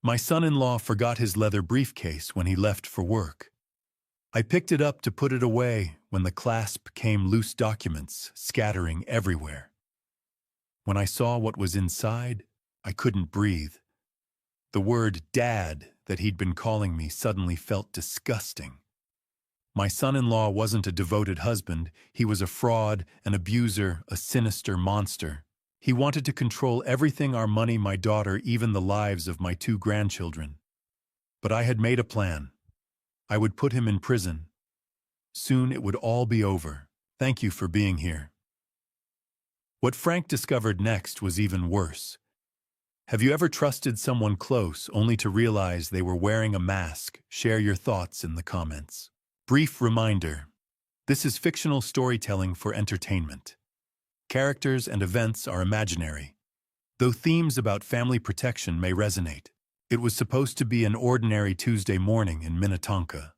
My son-in-law forgot his leather briefcase when he left for work. I picked it up to put it away when the clasp came loose, documents scattering everywhere. When I saw what was inside, I couldn't breathe. The word "dad" that he'd been calling me suddenly felt disgusting. My son-in-law wasn't a devoted husband. He was a fraud, an abuser, a sinister monster. He wanted to control everything: our money, my daughter, even the lives of my 2 grandchildren. But I had made a plan. I would put him in prison. Soon it would all be over. Thank you for being here. What Frank discovered next was even worse. Have you ever trusted someone close only to realize they were wearing a mask? Share your thoughts in the comments. Brief reminder: this is fictional storytelling for entertainment. Characters and events are imaginary, though themes about family protection may resonate. It was supposed to be an ordinary Tuesday morning in Minnetonka.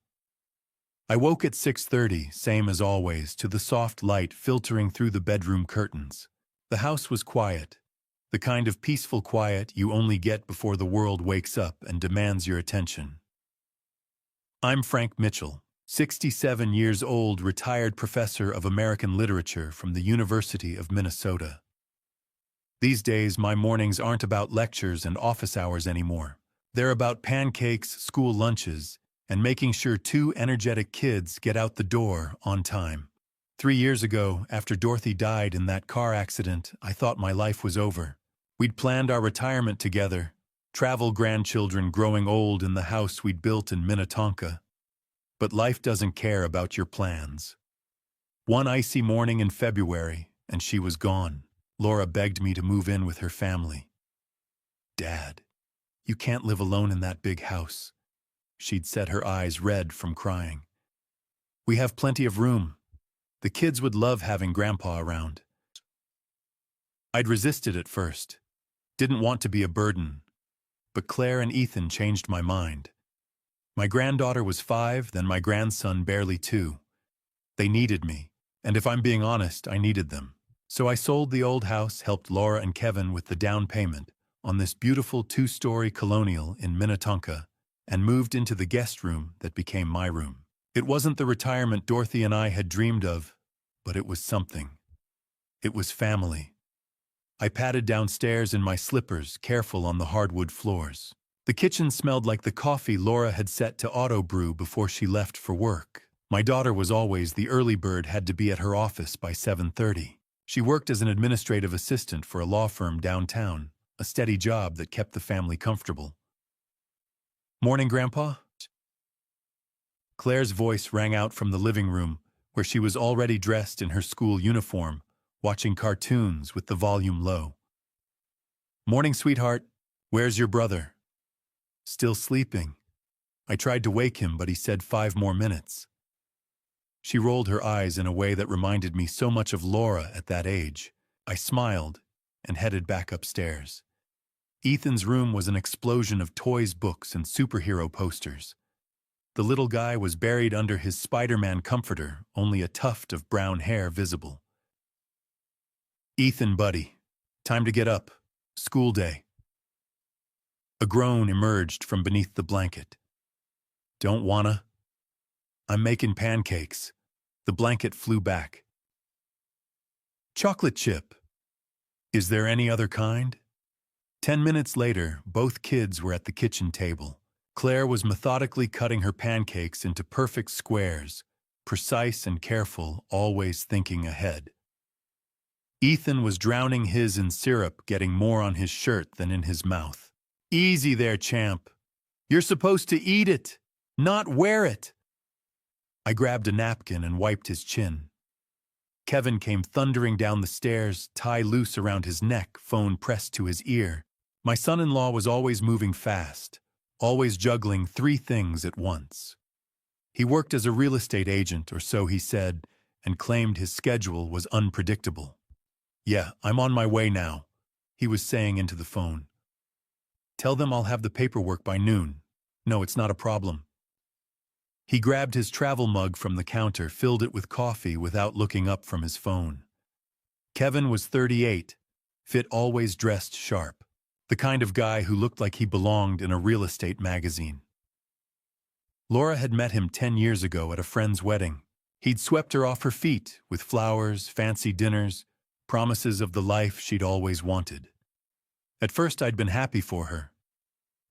I woke at 6:30, same as always, to the soft light filtering through the bedroom curtains. The house was quiet, the kind of peaceful quiet you only get before the world wakes up and demands your attention. I'm Frank Mitchell, 67 years old, retired professor of American literature from the University of Minnesota. These days, my mornings aren't about lectures and office hours anymore. They're about pancakes, school lunches, and making sure 2 energetic kids get out the door on time. 3 years ago, after Dorothy died in that car accident, I thought my life was over. We'd planned our retirement together, travel, grandchildren growing old in the house we'd built in Minnetonka. But life doesn't care about your plans. One icy morning in February, and she was gone. Laura begged me to move in with her family. "Dad, you can't live alone in that big house." She'd said, her eyes red from crying. "We have plenty of room. The kids would love having Grandpa around." I'd resisted at first. Didn't want to be a burden. But Claire and Ethan changed my mind. My granddaughter was 5, then my grandson barely 2. They needed me, and if I'm being honest, I needed them. So I sold the old house, helped Laura and Kevin with the down payment on this beautiful 2-story colonial in Minnetonka, and moved into the guest room that became my room. It wasn't the retirement Dorothy and I had dreamed of, but it was something. It was family. I padded downstairs in my slippers, careful on the hardwood floors. The kitchen smelled like the coffee Laura had set to auto-brew before she left for work. My daughter was always the early bird, had to be at her office by 7:30. She worked as an administrative assistant for a law firm downtown, a steady job that kept the family comfortable. "Morning, Grandpa?" Claire's voice rang out from the living room, where she was already dressed in her school uniform, watching cartoons with the volume low. "Morning, sweetheart. Where's your brother?" "Still sleeping." I tried to wake him, but he said 5 more minutes. She rolled her eyes in a way that reminded me so much of Laura at that age. I smiled and headed back upstairs. Ethan's room was an explosion of toys, books, and superhero posters. The little guy was buried under his Spider-Man comforter, only a tuft of brown hair visible. "Ethan, buddy, time to get up. School day." A groan emerged from beneath the blanket. "Don't wanna?" "I'm making pancakes." The blanket flew back. "Chocolate chip. Is there any other kind?" 10 minutes later, both kids were at the kitchen table. Claire was methodically cutting her pancakes into perfect squares, precise and careful, always thinking ahead. Ethan was drowning his in syrup, getting more on his shirt than in his mouth. "Easy there, champ. You're supposed to eat it, not wear it." I grabbed a napkin and wiped his chin. Kevin came thundering down the stairs, tie loose around his neck, phone pressed to his ear. My son-in-law was always moving fast, always juggling 3 things at once. He worked as a real estate agent, or so he said, and claimed his schedule was unpredictable. "Yeah, I'm on my way now," he was saying into the phone. "Tell them I'll have the paperwork by noon. No, it's not a problem." He grabbed his travel mug from the counter, filled it with coffee without looking up from his phone. Kevin was 38, fit, always dressed sharp. The kind of guy who looked like he belonged in a real estate magazine. Laura had met him 10 years ago at a friend's wedding. He'd swept her off her feet with flowers, fancy dinners, promises of the life she'd always wanted. At first I'd been happy for her.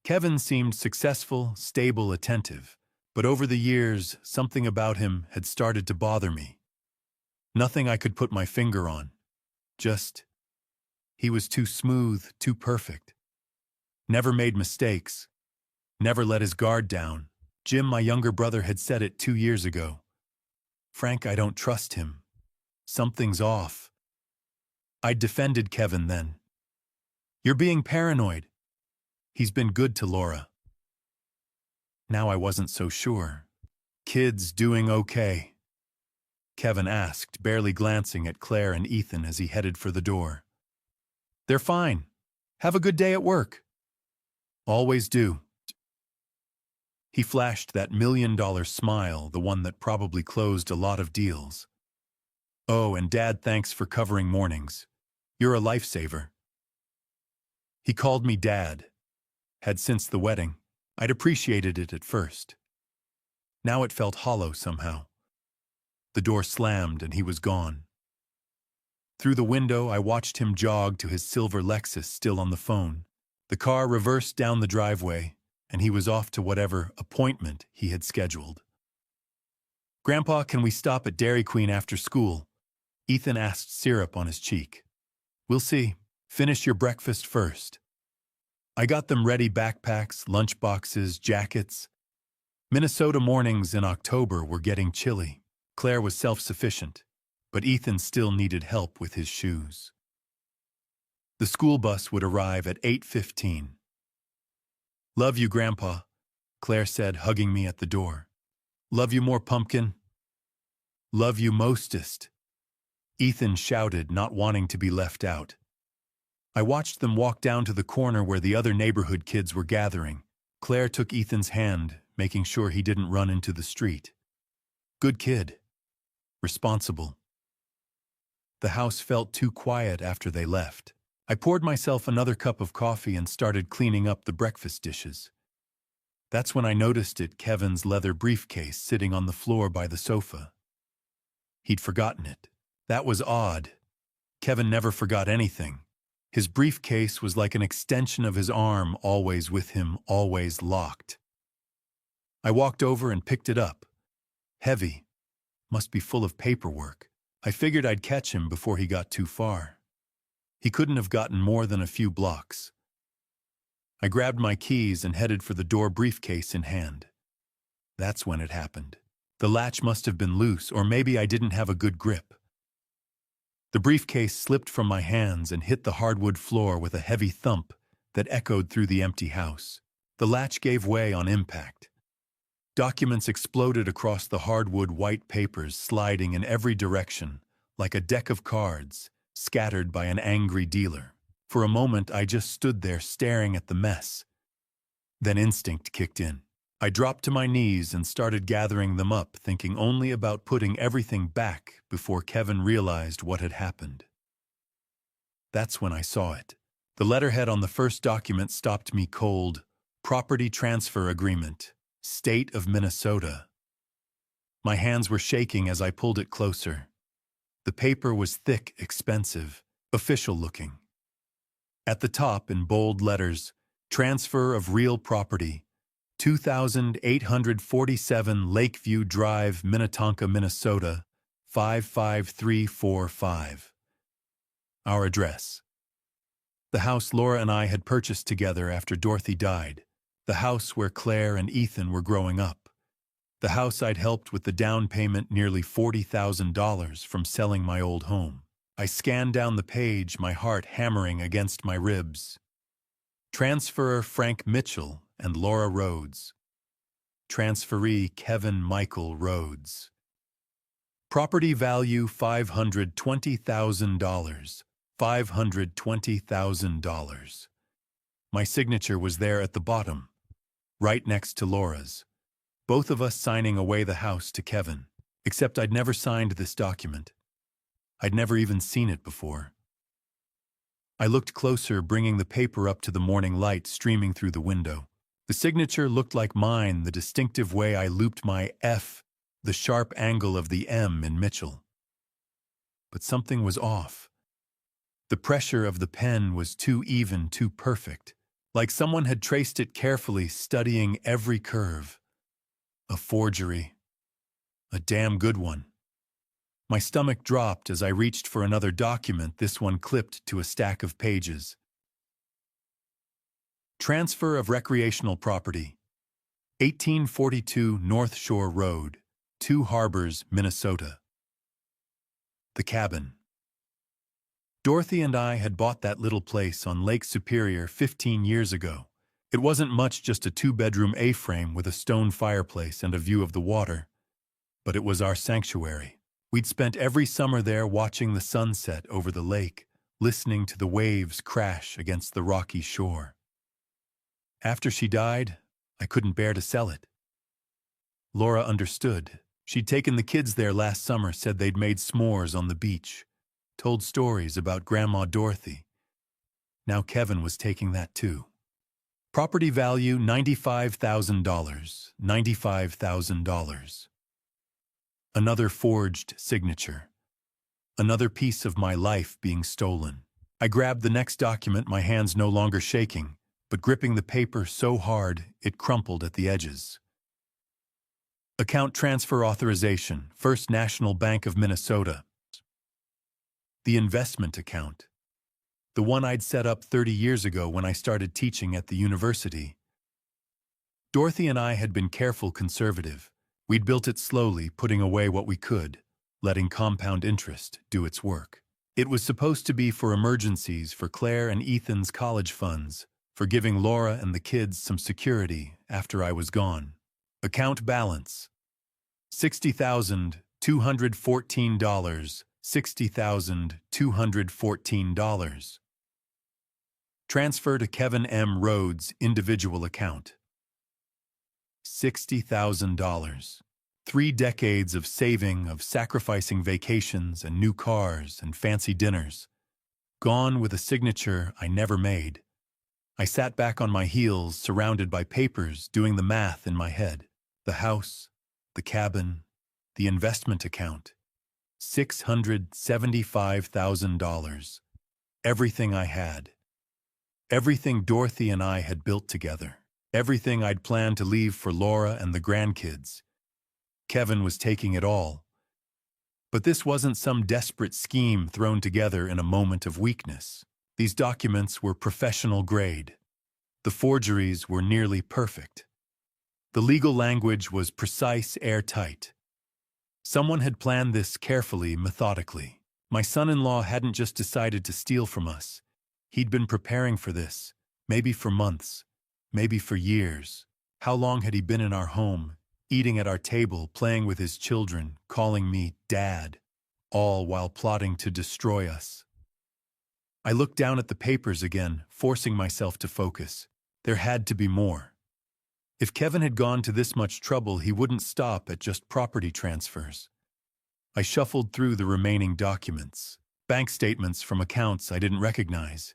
Kevin seemed successful, stable, attentive, but over the years, something about him had started to bother me. Nothing I could put my finger on. Just, he was too smooth, too perfect. Never made mistakes. Never let his guard down. Jim, my younger brother, had said it 2 years ago. Frank, I don't trust him. Something's off. I'd defended Kevin then. You're being paranoid. He's been good to Laura. Now I wasn't so sure. Kids doing okay? Kevin asked, barely glancing at Claire and Ethan as he headed for the door. They're fine. Have a good day at work. Always do. He flashed that $1,000,000 smile, the one that probably closed a lot of deals. Oh, and Dad, thanks for covering mornings. You're a lifesaver. He called me Dad. Had since the wedding. I'd appreciated it at first. Now it felt hollow somehow. The door slammed and he was gone. Through the window, I watched him jog to his silver Lexus still on the phone. The car reversed down the driveway, and he was off to whatever appointment he had scheduled. Grandpa, can we stop at Dairy Queen after school? Ethan asked, syrup on his cheek. We'll see. Finish your breakfast first. I got them ready: backpacks, lunchboxes, jackets. Minnesota mornings in October were getting chilly. Claire was self-sufficient, but Ethan still needed help with his shoes. The school bus would arrive at 8:15. Love you, Grandpa, Claire said, hugging me at the door. Love you more, Pumpkin. Love you mostest, Ethan shouted, not wanting to be left out. I watched them walk down to the corner where the other neighborhood kids were gathering. Claire took Ethan's hand, making sure he didn't run into the street. Good kid. Responsible. The house felt too quiet after they left. I poured myself another cup of coffee and started cleaning up the breakfast dishes. That's when I noticed Kevin's leather briefcase sitting on the floor by the sofa. He'd forgotten it. That was odd. Kevin never forgot anything. His briefcase was like an extension of his arm, always with him, always locked. I walked over and picked it up. Heavy. Must be full of paperwork. I figured I'd catch him before he got too far. He couldn't have gotten more than a few blocks. I grabbed my keys and headed for the door, briefcase in hand. That's when it happened. The latch must have been loose, or maybe I didn't have a good grip. The briefcase slipped from my hands and hit the hardwood floor with a heavy thump that echoed through the empty house. The latch gave way on impact. Documents exploded across the hardwood, white papers sliding in every direction, like a deck of cards, scattered by an angry dealer. For a moment, I just stood there staring at the mess. Then instinct kicked in. I dropped to my knees and started gathering them up, thinking only about putting everything back before Kevin realized what had happened. That's when I saw it. The letterhead on the first document stopped me cold. Property Transfer Agreement, State of Minnesota. My hands were shaking as I pulled it closer. The paper was thick, expensive, official-looking. At the top, in bold letters, Transfer of Real Property, 2847 Lakeview Drive, Minnetonka, Minnesota, 55345. Our address. The house Laura and I had purchased together after Dorothy died. The house where Claire and Ethan were growing up. The house I'd helped with the down payment, nearly $40,000 from selling my old home. I scanned down the page, my heart hammering against my ribs. Transferor Frank Mitchell and Laura Rhodes. Transferee Kevin Michael Rhodes. Property value $520,000. $520,000. My signature was there at the bottom, right next to Laura's. Both of us signing away the house to Kevin. Except I'd never signed this document. I'd never even seen it before. I looked closer, bringing the paper up to the morning light streaming through the window. The signature looked like mine, the distinctive way I looped my F, the sharp angle of the M in Mitchell. But something was off. The pressure of the pen was too even, too perfect, like someone had traced it carefully, studying every curve. A forgery. A damn good one. My stomach dropped as I reached for another document, this one clipped to a stack of pages. Transfer of recreational property. 1842 North Shore Road, Two Harbors, Minnesota. The cabin. Dorothy and I had bought that little place on Lake Superior 15 years ago. It wasn't much, just a two-bedroom A-frame with a stone fireplace and a view of the water. But it was our sanctuary. We'd spent every summer there watching the sunset over the lake, listening to the waves crash against the rocky shore. After she died, I couldn't bear to sell it. Laura understood. She'd taken the kids there last summer, said they'd made s'mores on the beach, told stories about Grandma Dorothy. Now Kevin was taking that too. Property value $95,000. $95,000. Another forged signature. Another piece of my life being stolen. I grabbed the next document, my hands no longer shaking, but gripping the paper so hard it crumpled at the edges. Account transfer authorization, First National Bank of Minnesota. The investment account. The one I'd set up 30 years ago when I started teaching at the university. Dorothy and I had been careful, conservative. We'd built it slowly, putting away what we could, letting compound interest do its work. It was supposed to be for emergencies, for Claire and Ethan's college funds, for giving Laura and the kids some security after I was gone. Account balance. $60,214. $60,214. Transfer to Kevin M. Rhodes' individual account. $60,000. 3 decades of saving, of sacrificing vacations and new cars and fancy dinners. Gone with a signature I never made. I sat back on my heels, surrounded by papers, doing the math in my head. The house, the cabin, the investment account. $675,000. Everything I had. Everything Dorothy and I had built together. Everything I'd planned to leave for Laura and the grandkids. Kevin was taking it all. But this wasn't some desperate scheme thrown together in a moment of weakness. These documents were professional grade. The forgeries were nearly perfect. The legal language was precise, airtight. Someone had planned this carefully, methodically. My son-in-law hadn't just decided to steal from us. He'd been preparing for this, maybe for months, maybe for years. How long had he been in our home, eating at our table, playing with his children, calling me Dad, all while plotting to destroy us? I looked down at the papers again, forcing myself to focus. There had to be more. If Kevin had gone to this much trouble, he wouldn't stop at just property transfers. I shuffled through the remaining documents. Bank statements from accounts I didn't recognize.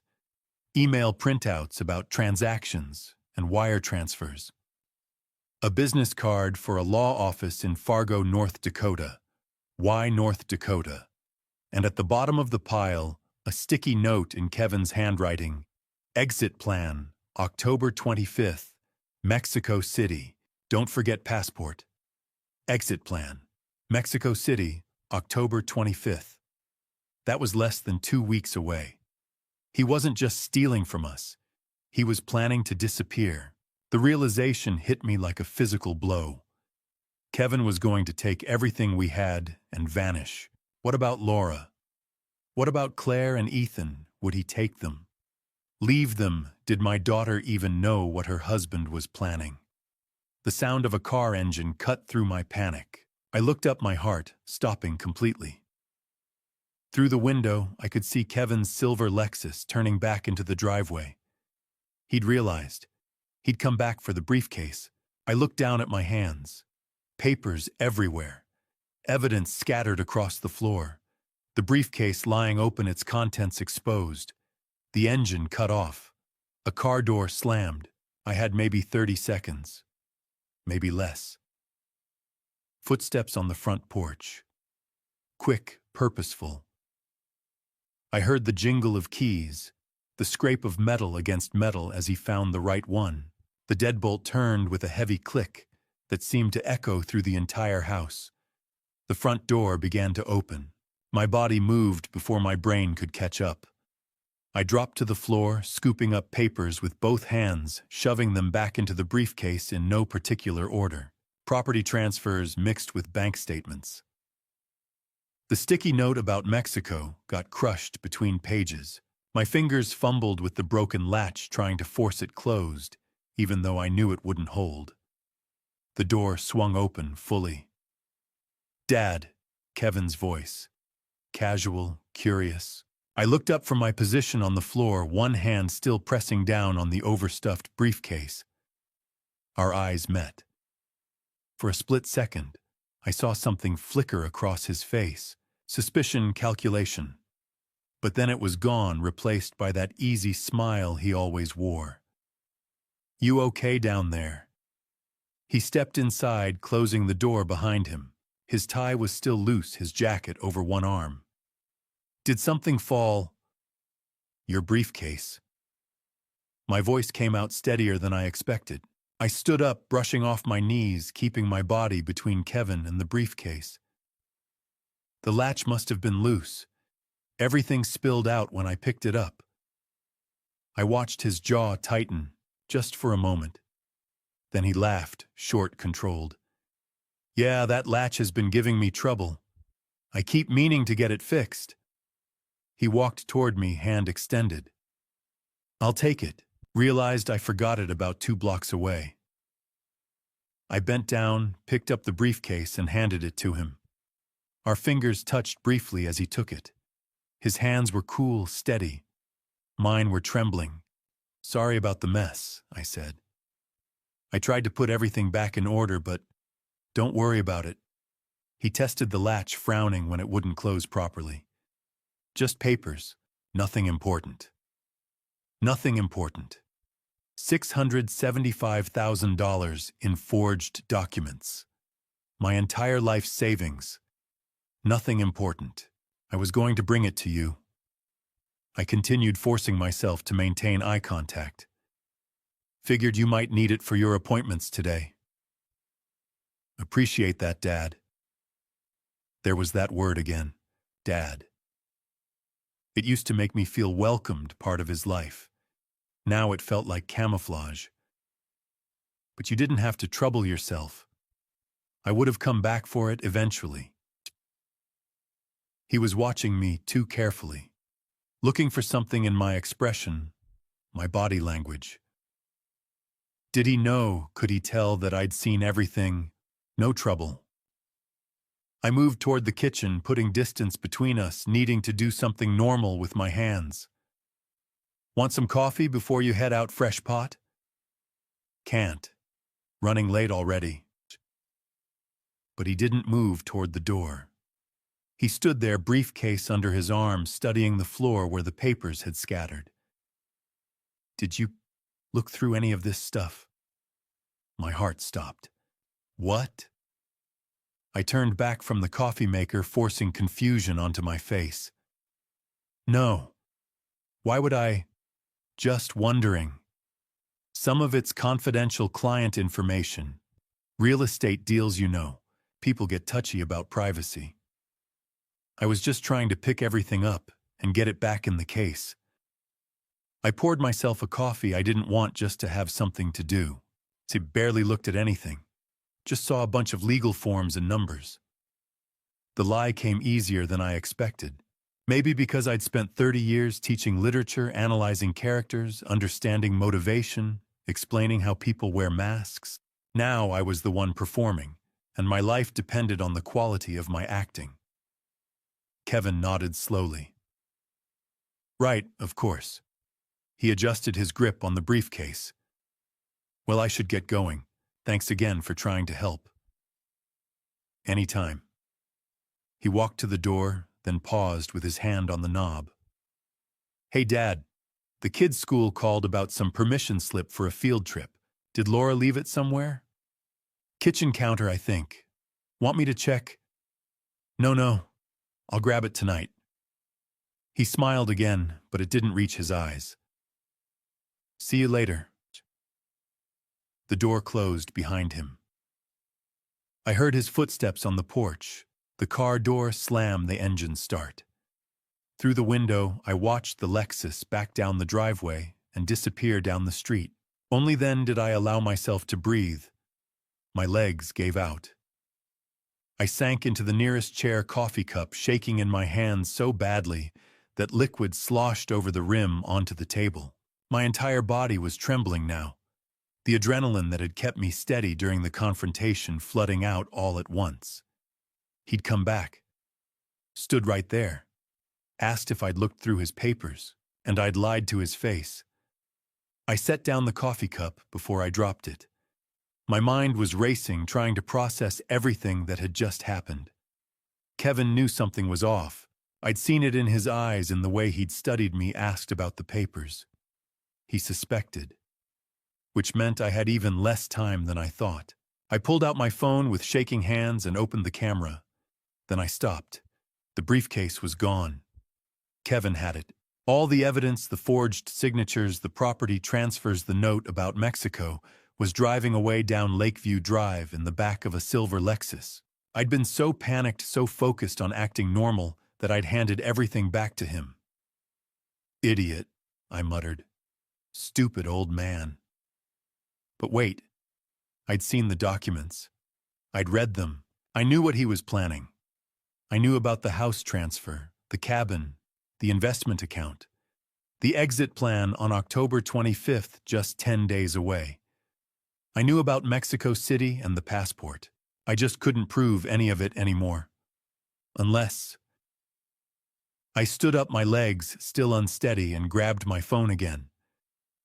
Email printouts about transactions and wire transfers. A business card for a law office in Fargo, North Dakota. Why North Dakota? And at the bottom of the pile, a sticky note in Kevin's handwriting. Exit plan, October 25th. Mexico City. Don't forget passport. Exit plan. Mexico City, October 25th. That was less than 2 weeks away. He wasn't just stealing from us. He was planning to disappear. The realization hit me like a physical blow. Kevin was going to take everything we had and vanish. What about Laura? What about Claire and Ethan? Would he take them? Leave them? Did my daughter even know what her husband was planning? The sound of a car engine cut through my panic. I looked up, my heart stopping completely. Through the window, I could see Kevin's silver Lexus turning back into the driveway. He'd realized. He'd come back for the briefcase. I looked down at my hands. Papers everywhere. Evidence scattered across the floor. The briefcase lying open, its contents exposed. The engine cut off. A car door slammed. I had maybe 30 seconds. Maybe less. Footsteps on the front porch. Quick, purposeful. I heard the jingle of keys, the scrape of metal against metal as he found the right one. The deadbolt turned with a heavy click that seemed to echo through the entire house. The front door began to open. My body moved before my brain could catch up. I dropped to the floor, scooping up papers with both hands, shoving them back into the briefcase in no particular order. Property transfers mixed with bank statements. The sticky note about Mexico got crushed between pages. My fingers fumbled with the broken latch, trying to force it closed, even though I knew it wouldn't hold. The door swung open fully. "Dad," Kevin's voice. Casual, curious. I looked up from my position on the floor, one hand still pressing down on the overstuffed briefcase. Our eyes met. For a split second, I saw something flicker across his face. Suspicion, calculation. But then it was gone, replaced by that easy smile he always wore. "You okay down there?" He stepped inside, closing the door behind him. His tie was still loose, his jacket over one arm. "Did something fall?" "Your briefcase." My voice came out steadier than I expected. I stood up, brushing off my knees, keeping my body between Kevin and the briefcase. The latch must have been loose. Everything spilled out when I picked it up. I watched his jaw tighten, just for a moment. Then he laughed, short, controlled. "Yeah, that latch has been giving me trouble. I keep meaning to get it fixed." He walked toward me, hand extended. "I'll take it." Realized I forgot it about 2 blocks away. I bent down, picked up the briefcase, and handed it to him. Our fingers touched briefly as he took it. His hands were cool, steady. Mine were trembling. "Sorry about the mess," I said. "I tried to put everything back in order, but don't worry about it." He tested the latch, frowning when it wouldn't close properly. "Just papers. Nothing important." Nothing important. $675,000 in forged documents. My entire life savings. Nothing important. I was going to bring it to you. I continued, forcing myself to maintain eye contact. "Figured you might need it for your appointments today." "Appreciate that, Dad." There was that word again. Dad. It used to make me feel welcomed, part of his life. Now it felt like camouflage. "But you didn't have to trouble yourself. I would have come back for it eventually." He was watching me too carefully, looking for something in my expression, my body language. Did he know, could he tell that I'd seen everything? No trouble. I moved toward the kitchen, putting distance between us, needing to do something normal with my hands. "Want some coffee before you head out, fresh pot?" "Can't. Running late already." But he didn't move toward the door. He stood there, briefcase under his arm, studying the floor where the papers had scattered. "Did you look through any of this stuff?" My heart stopped. "What?" I turned back from the coffee maker, forcing confusion onto my face. "No. Why would I? Just wondering. Some of it's confidential client information. Real estate deals, you know. People get touchy about privacy. I was just trying to pick everything up and get it back in the case." I poured myself a coffee. I didn't want just to have something to do. He barely looked at anything. Just saw a bunch of legal forms and numbers. The lie came easier than I expected. Maybe because I'd spent 30 years teaching literature, analyzing characters, understanding motivation, explaining how people wear masks. Now I was the one performing, and my life depended on the quality of my acting. Kevin nodded slowly. "Right, of course." He adjusted his grip on the briefcase. "Well, I should get going. Thanks again for trying to help." "Anytime." He walked to the door, then paused with his hand on the knob. "Hey, Dad, The kids' school called about some permission slip for a field trip. Did Laura leave it somewhere? Kitchen counter, I think. Want me to check? No, I'll grab it tonight. He smiled again, but it didn't reach his eyes. See you later. The door closed behind him. I heard his footsteps on the porch, the car door slam, the engine start. Through the window, I watched the Lexus back down the driveway and disappear down the street. Only then did I allow myself to breathe. My legs gave out. I sank into the nearest chair, coffee cup shaking in my hands so badly that liquid sloshed over the rim onto the table. My entire body was trembling now, the adrenaline that had kept me steady during the confrontation flooding out all at once. He'd come back, stood right there, asked if I'd looked through his papers, and I'd lied to his face. I set down the coffee cup before I dropped it. My mind was racing, trying to process everything that had just happened. Kevin knew something was off. I'd seen it in his eyes, in the way he'd studied me, asked about the papers. He suspected, which meant I had even less time than I thought. I pulled out my phone with shaking hands and opened the camera. Then I stopped. The briefcase was gone. Kevin had it. All the evidence, the forged signatures, the property transfers, the note about Mexico, was driving away down Lakeview Drive in the back of a silver Lexus. I'd been so panicked, so focused on acting normal, that I'd handed everything back to him. Idiot, I muttered. Stupid old man. But wait. I'd seen the documents. I'd read them. I knew what he was planning. I knew about the house transfer, the cabin, the investment account, the exit plan on October 25th, just 10 days away. I knew about Mexico City and the passport. I just couldn't prove any of it anymore. Unless... I stood up, my legs still unsteady, and grabbed my phone again.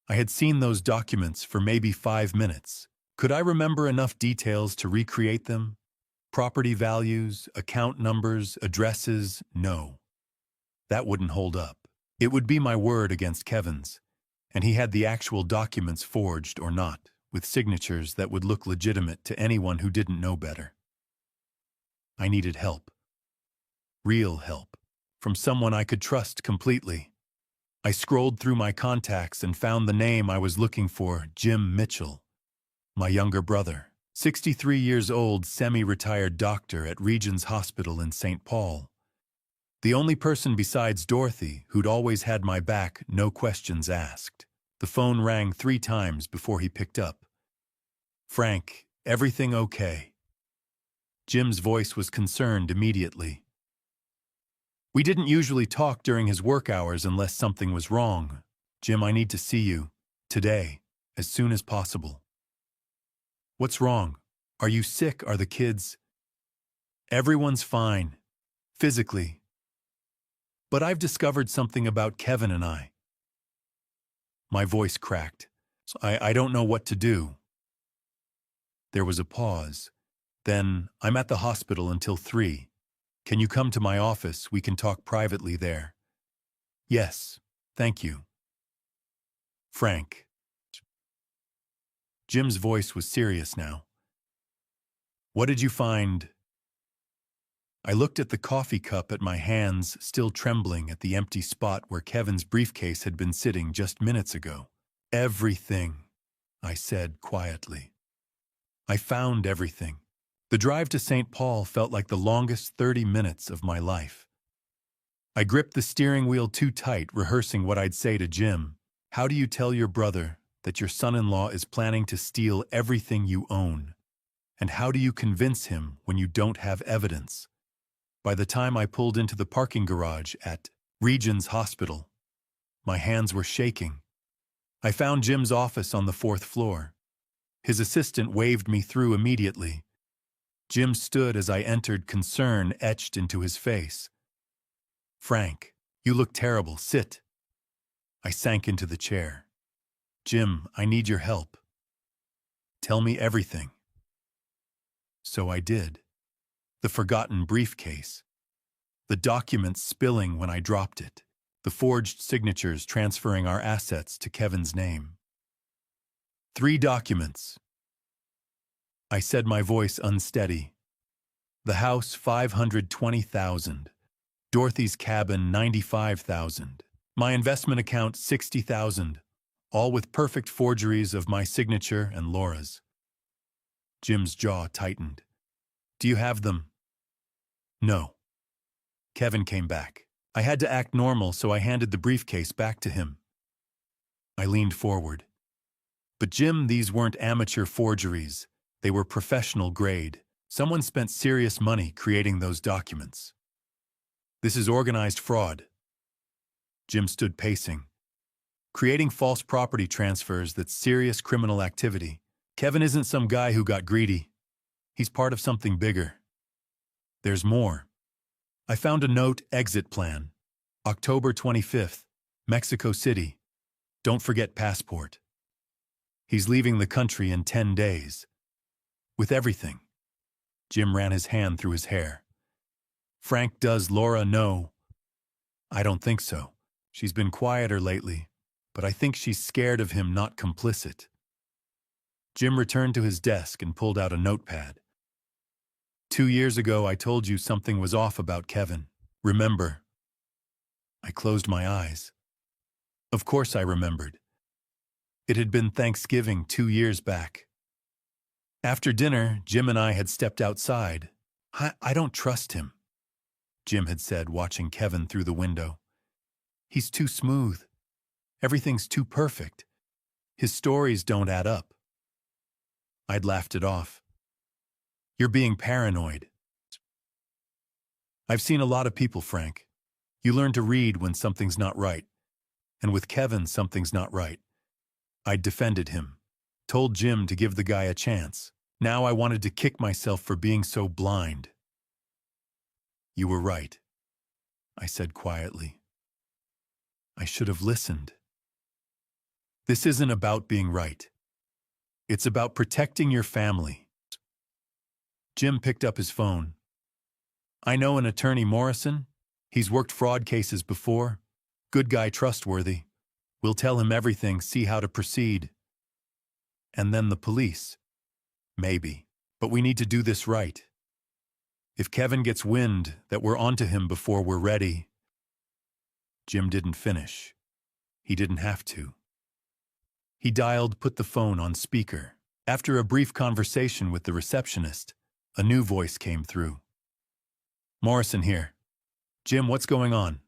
I had seen those documents for maybe 5 minutes. Could I remember enough details to recreate them? Property values, account numbers, addresses? No. That wouldn't hold up. It would be my word against Kevin's, and he had the actual documents, forged or not, with signatures that would look legitimate to anyone who didn't know better. I needed help. Real help. From someone I could trust completely. I scrolled through my contacts and found the name I was looking for, Jim Mitchell. My younger brother, 63 years old, semi-retired doctor at Regions Hospital in St. Paul. The only person besides Dorothy who'd always had my back, no questions asked. The phone rang 3 times before he picked up. Frank, everything okay? Jim's voice was concerned immediately. We didn't usually talk during his work hours unless something was wrong. Jim, I need to see you. Today. As soon as possible. What's wrong? Are you sick? Are the kids? Everyone's fine. Physically. But I've discovered something about Kevin and I. My voice cracked. I don't know what to do. There was a pause. Then, I'm at the hospital until 3. Can you come to my office? We can talk privately there. Yes, thank you. Frank. Jim's voice was serious now. What did you find? I looked at the coffee cup, at my hands still trembling, at the empty spot where Kevin's briefcase had been sitting just minutes ago. Everything, I said quietly. I found everything. The drive to St. Paul felt like the longest 30 minutes of my life. I gripped the steering wheel too tight, rehearsing what I'd say to Jim. How do you tell your brother that your son-in-law is planning to steal everything you own? And how do you convince him when you don't have evidence? By the time I pulled into the parking garage at Regions Hospital, my hands were shaking. I found Jim's office on the 4th floor. His assistant waved me through immediately. Jim stood as I entered, concern etched into his face. Frank, you look terrible. Sit. I sank into the chair. Jim, I need your help. Tell me everything. So I did. The forgotten briefcase. The documents spilling when I dropped it. the forged signatures transferring our assets to Kevin's name. 3 documents. I said, my voice unsteady. The house, $520,000. Dorothy's cabin, $95,000. My investment account, $60,000. All with perfect forgeries of my signature and Laura's. Jim's jaw tightened. Do you have them? No. Kevin came back. I had to act normal, so I handed the briefcase back to him. I leaned forward. But Jim, these weren't amateur forgeries. They were professional grade. Someone spent serious money creating those documents. This is organized fraud. Jim stood pacing. Creating false property transfers, that's serious criminal activity. Kevin isn't some guy who got greedy. He's part of something bigger. There's more. I found a note, exit plan. October 25th, Mexico City. Don't forget passport. He's leaving the country in 10 days. With everything. Jim ran his hand through his hair. Frank, does Laura know? I don't think so. She's been quieter lately, but I think she's scared of him, not complicit. Jim returned to his desk and pulled out a notepad. 2 years ago, I told you something was off about Kevin. Remember? I closed my eyes. Of course I remembered. It had been Thanksgiving 2 years back. After dinner, Jim and I had stepped outside. I don't trust him, Jim had said, watching Kevin through the window. He's too smooth. Everything's too perfect. His stories don't add up. I'd laughed it off. You're being paranoid. I've seen a lot of people, Frank. You learn to read when something's not right. And with Kevin, something's not right. I'd defended him. Told Jim to give the guy a chance. Now I wanted to kick myself for being so blind. You were right, I said quietly. I should have listened. This isn't about being right. It's about protecting your family. Jim picked up his phone. I know an attorney, Morrison. He's worked fraud cases before. Good guy, trustworthy. We'll tell him everything, see how to proceed. And then the police. Maybe. But we need to do this right. If Kevin gets wind that we're onto him before we're ready. Jim didn't finish. He didn't have to. He dialed, put the phone on speaker. After a brief conversation with the receptionist, a new voice came through. Morrison here. Jim, what's going on?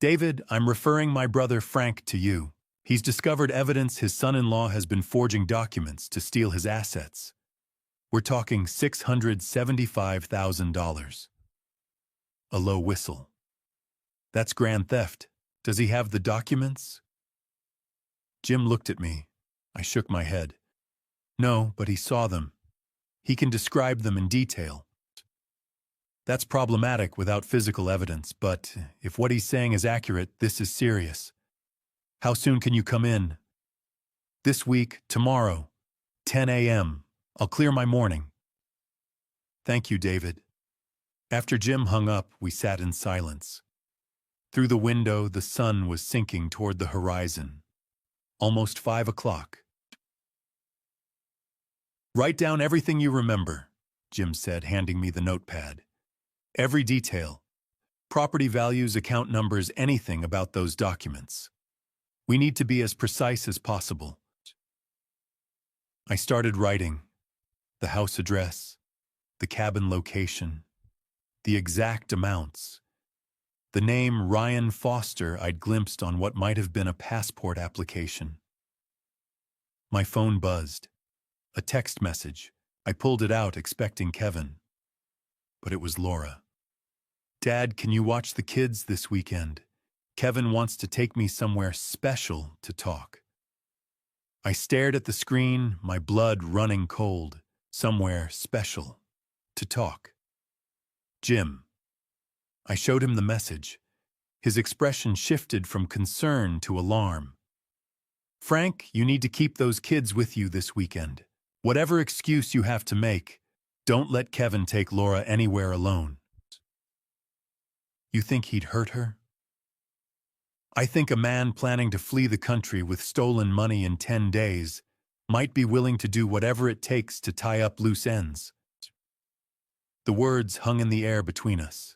David, I'm referring my brother Frank to you. He's discovered evidence his son-in-law has been forging documents to steal his assets. We're talking $675,000. A low whistle. That's grand theft. Does he have the documents? Jim looked at me. I shook my head. No, but he saw them. He can describe them in detail. That's problematic without physical evidence, but if what he's saying is accurate, this is serious. How soon can you come in? This week, tomorrow, 10 a.m. I'll clear my morning. Thank you, David. After Jim hung up, we sat in silence. Through the window, the sun was sinking toward the horizon. Almost 5 o'clock. Write down everything you remember, Jim said, handing me the notepad. Every detail. Property values, account numbers, anything about those documents. We need to be as precise as possible. I started writing. The house address, the cabin location, the exact amounts. The name Ryan Foster I'd glimpsed on what might have been a passport application. My phone buzzed. A text message. I pulled it out, expecting Kevin. But it was Laura. Dad, can you watch the kids this weekend? Kevin wants to take me somewhere special to talk. I stared at the screen, my blood running cold. Somewhere special to talk. Jim. I showed him the message. His expression shifted from concern to alarm. Frank, you need to keep those kids with you this weekend. Whatever excuse you have to make, don't let Kevin take Laura anywhere alone. You think he'd hurt her? I think a man planning to flee the country with stolen money in 10 days might be willing to do whatever it takes to tie up loose ends. The words hung in the air between us.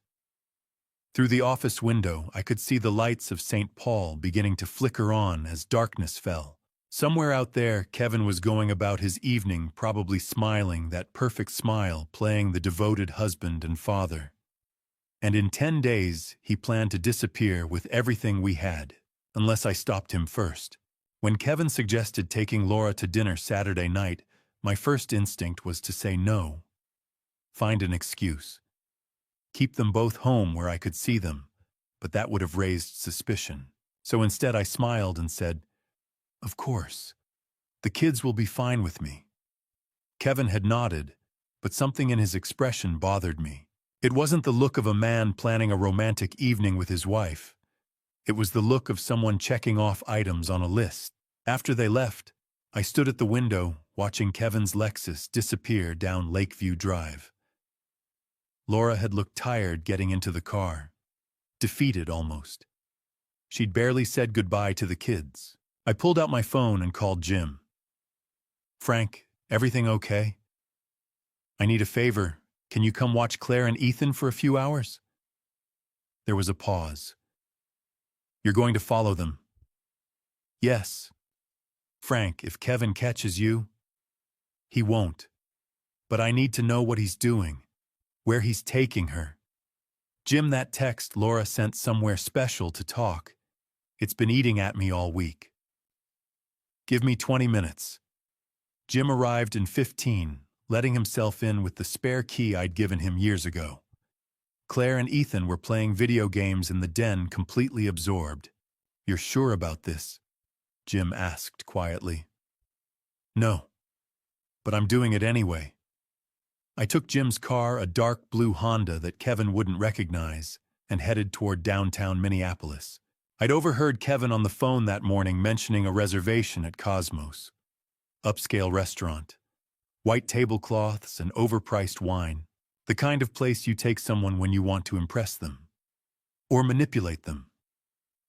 Through the office window, I could see the lights of St. Paul beginning to flicker on as darkness fell. Somewhere out there, Kevin was going about his evening, probably smiling, that perfect smile, playing the devoted husband and father. And in 10 days, he planned to disappear with everything we had, unless I stopped him first. When Kevin suggested taking Laura to dinner Saturday night, my first instinct was to say no. Find an excuse. Keep them both home where I could see them, but that would have raised suspicion. So instead I smiled and said, "Of course. The kids will be fine with me." Kevin had nodded, but something in his expression bothered me. It wasn't the look of a man planning a romantic evening with his wife. It was the look of someone checking off items on a list. After they left, I stood at the window watching Kevin's Lexus disappear down Lakeview Drive. Laura had looked tired getting into the car, defeated almost. She'd barely said goodbye to the kids. I pulled out my phone and called Jim. "Frank, everything okay? I need a favor. Can you come watch Claire and Ethan for a few hours?" There was a pause. "You're going to follow them?" "Yes." "Frank, if Kevin catches you..." "He won't. But I need to know what he's doing, where he's taking her." "Jim, that text Laura sent somewhere special to talk. It's been eating at me all week." "Give me 20 minutes. Jim arrived in 15, letting himself in with the spare key I'd given him years ago. Claire and Ethan were playing video games in the den, completely absorbed. "You're sure about this?" Jim asked quietly. "No. But I'm doing it anyway." I took Jim's car, a dark blue Honda that Kevin wouldn't recognize, and headed toward downtown Minneapolis. I'd overheard Kevin on the phone that morning mentioning a reservation at Cosmos. Upscale restaurant. White tablecloths and overpriced wine. The kind of place you take someone when you want to impress them. Or manipulate them.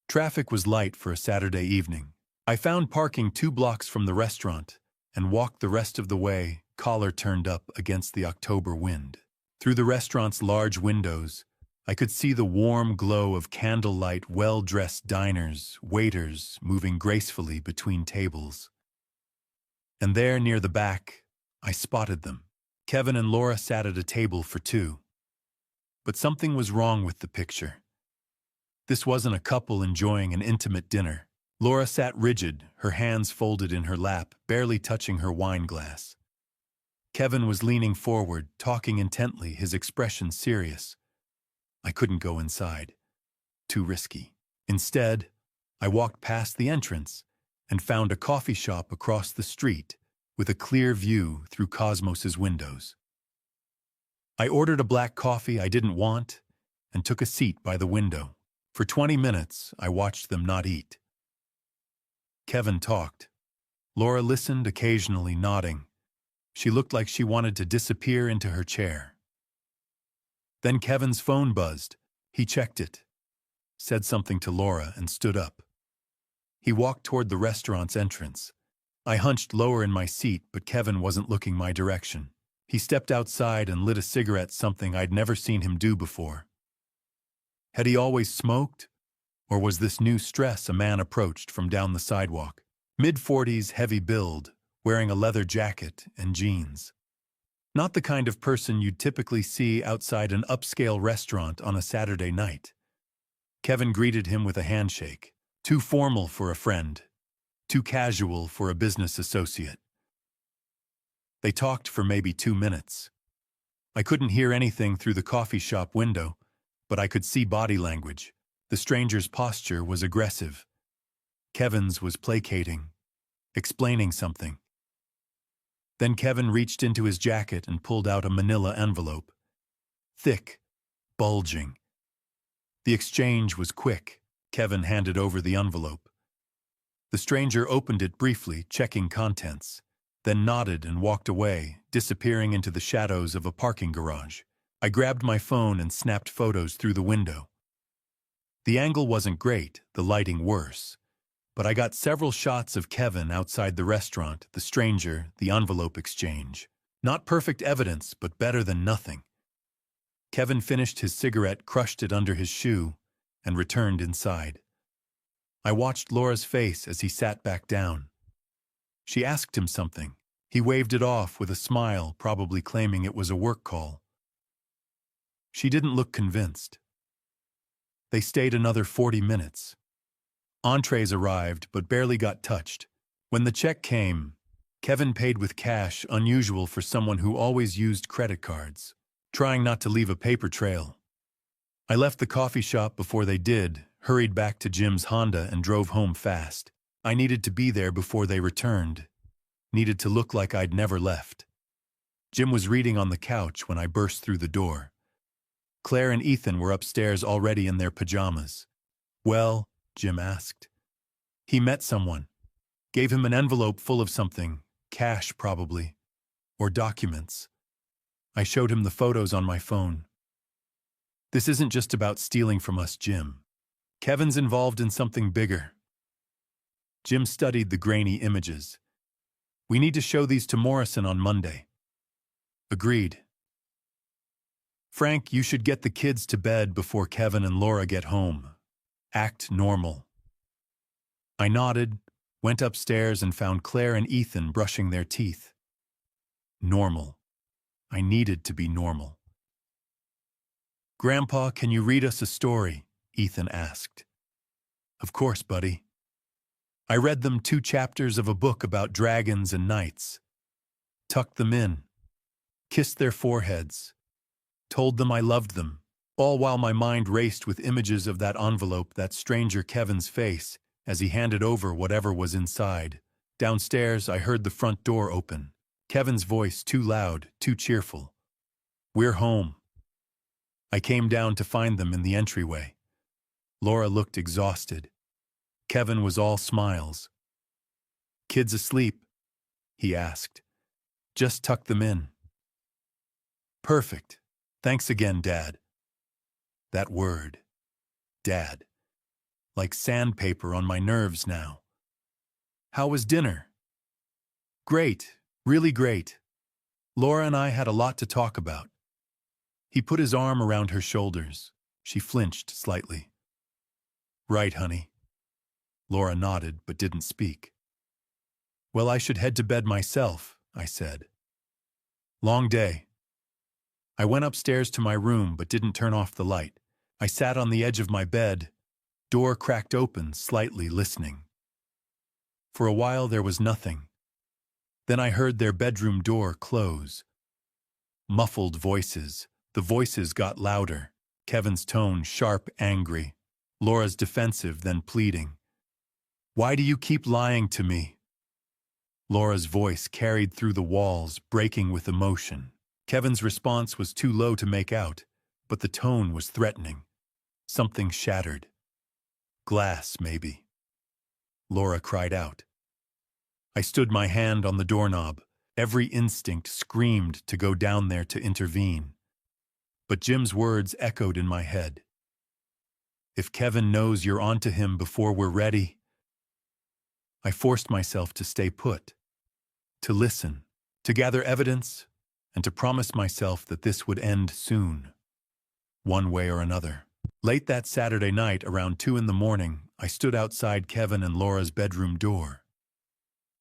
Traffic was light for a Saturday evening. I found parking 2 blocks from the restaurant and walked the rest of the way, collar turned up against the October wind. Through the restaurant's large windows, I could see the warm glow of candlelight, well-dressed diners, waiters moving gracefully between tables. And there, near the back, I spotted them. Kevin and Laura sat at a table for 2. But something was wrong with the picture. This wasn't a couple enjoying an intimate dinner. Laura sat rigid, her hands folded in her lap, barely touching her wine glass. Kevin was leaning forward, talking intently, his expression serious. I couldn't go inside. Too risky. Instead, I walked past the entrance and found a coffee shop across the street with a clear view through Cosmos's windows. I ordered a black coffee I didn't want and took a seat by the window. For 20 minutes, I watched them not eat. Kevin talked. Laura listened, occasionally nodding. She looked like she wanted to disappear into her chair. Then Kevin's phone buzzed. He checked it, said something to Laura, and stood up. He walked toward the restaurant's entrance. I hunched lower in my seat, but Kevin wasn't looking my direction. He stepped outside and lit a cigarette, something I'd never seen him do before. Had he always smoked? Or was this new stress a man approached from down the sidewalk? Mid-40s, heavy build, wearing a leather jacket and jeans. Not the kind of person you'd typically see outside an upscale restaurant on a Saturday night. Kevin greeted him with a handshake. Too formal for a friend. Too casual for a business associate. They talked for maybe 2 minutes. I couldn't hear anything through the coffee shop window, but I could see body language. The stranger's posture was aggressive. Kevin's was placating, explaining something. Then Kevin reached into his jacket and pulled out a manila envelope. Thick, bulging. The exchange was quick. Kevin handed over the envelope. The stranger opened it briefly, checking contents, then nodded and walked away, disappearing into the shadows of a parking garage. I grabbed my phone and snapped photos through the window. The angle wasn't great, the lighting worse, but I got several shots of Kevin outside the restaurant, the stranger, the envelope exchange. Not perfect evidence, but better than nothing. Kevin finished his cigarette, crushed it under his shoe, and returned inside. I watched Laura's face as he sat back down. She asked him something. He waved it off with a smile, probably claiming it was a work call. She didn't look convinced. They stayed another 40 minutes. Entrees arrived, but barely got touched. When the check came, Kevin paid with cash, unusual for someone who always used credit cards, trying not to leave a paper trail. I left the coffee shop before they did, hurried back to Jim's Honda and drove home fast. I needed to be there before they returned. Needed to look like I'd never left. Jim was reading on the couch when I burst through the door. Claire and Ethan were upstairs already in their pajamas. "Well," Jim asked. "He met someone. Gave him an envelope full of something, cash probably, or documents." I showed him the photos on my phone. "This isn't just about stealing from us, Jim. Kevin's involved in something bigger." Jim studied the grainy images. "We need to show these to Morrison on Monday." "Agreed." "Frank, you should get the kids to bed before Kevin and Laura get home. Act normal." I nodded, went upstairs and found Claire and Ethan brushing their teeth. Normal. I needed to be normal. "Grandpa, can you read us a story?" Ethan asked. "Of course, buddy." I read them 2 chapters of a book about dragons and knights. Tucked them in. Kissed their foreheads. Told them I loved them, all while my mind raced with images of that envelope, that stranger Kevin's face, as he handed over whatever was inside. Downstairs, I heard the front door open. Kevin's voice, too loud, too cheerful. "We're home." I came down to find them in the entryway. Laura looked exhausted. Kevin was all smiles. "Kids asleep?" he asked. "Just tuck them in." "Perfect. Thanks again, Dad." That word, Dad, like sandpaper on my nerves now. "How was dinner?" "Great, really great. Laura and I had a lot to talk about." He put his arm around her shoulders. She flinched slightly. "Right, honey." Laura nodded but didn't speak. "Well, I should head to bed myself," I said. "Long day." I went upstairs to my room but didn't turn off the light. I sat on the edge of my bed, door cracked open, slightly listening. For a while there was nothing. Then I heard their bedroom door close. Muffled voices. The voices got louder. Kevin's tone sharp, angry. Laura's defensive, then pleading. "Why do you keep lying to me?" Laura's voice carried through the walls, breaking with emotion. Kevin's response was too low to make out, but the tone was threatening. Something shattered. Glass, maybe. Laura cried out. I stood my hand on the doorknob. Every instinct screamed to go down there to intervene. But Jim's words echoed in my head. "If Kevin knows you're onto him before we're ready." I forced myself to stay put, to listen, to gather evidence, and to promise myself that this would end soon, one way or another. Late that Saturday night, around 2 a.m, I stood outside Kevin and Laura's bedroom door.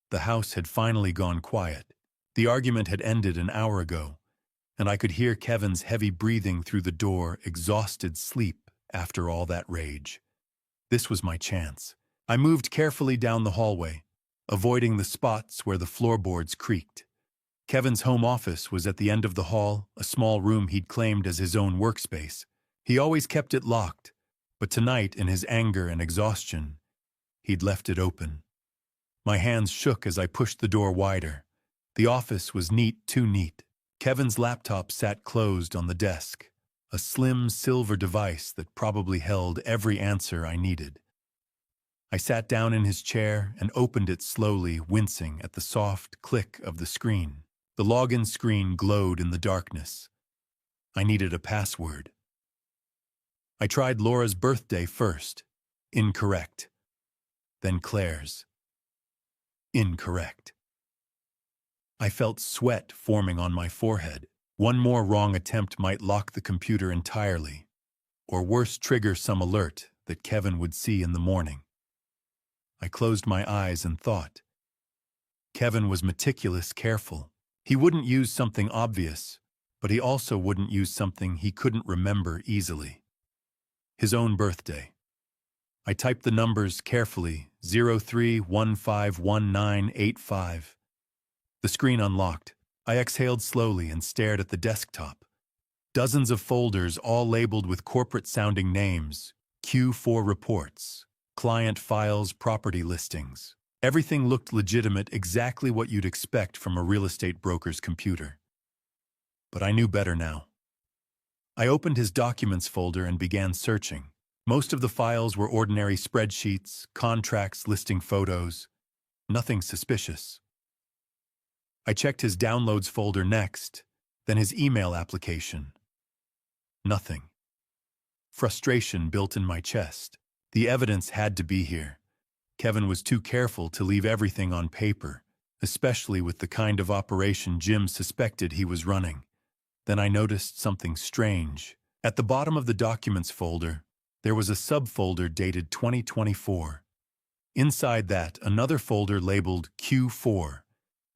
The house had finally gone quiet. The argument had ended an hour ago, and I could hear Kevin's heavy breathing through the door, exhausted sleep after all that rage. This was my chance. I moved carefully down the hallway, avoiding the spots where the floorboards creaked. Kevin's home office was at the end of the hall, a small room he'd claimed as his own workspace. He always kept it locked, but tonight, in his anger and exhaustion, he'd left it open. My hands shook as I pushed the door wider. The office was neat, too neat. Kevin's laptop sat closed on the desk, a slim silver device that probably held every answer I needed. I sat down in his chair and opened it slowly, wincing at the soft click of the screen. The login screen glowed in the darkness. I needed a password. I tried Laura's birthday first. Incorrect. Then Claire's. Incorrect. I felt sweat forming on my forehead. One more wrong attempt might lock the computer entirely, or worse, trigger some alert that Kevin would see in the morning. I closed my eyes and thought. Kevin was meticulous, careful. He wouldn't use something obvious, but he also wouldn't use something he couldn't remember easily. His own birthday. I typed the numbers carefully, 03151985. The screen unlocked. I exhaled slowly and stared at the desktop. Dozens of folders, all labeled with corporate-sounding names. Q4 reports, client files, property listings. Everything looked legitimate, exactly what you'd expect from a real estate broker's computer. But I knew better now. I opened his documents folder and began searching. Most of the files were ordinary spreadsheets, contracts, listing photos. Nothing suspicious. I checked his downloads folder next, then his email application. Nothing. Frustration built in my chest. The evidence had to be here. Kevin was too careful to leave everything on paper, especially with the kind of operation Jim suspected he was running. Then I noticed something strange. At the bottom of the documents folder, there was a subfolder dated 2024. Inside that, another folder labeled Q4.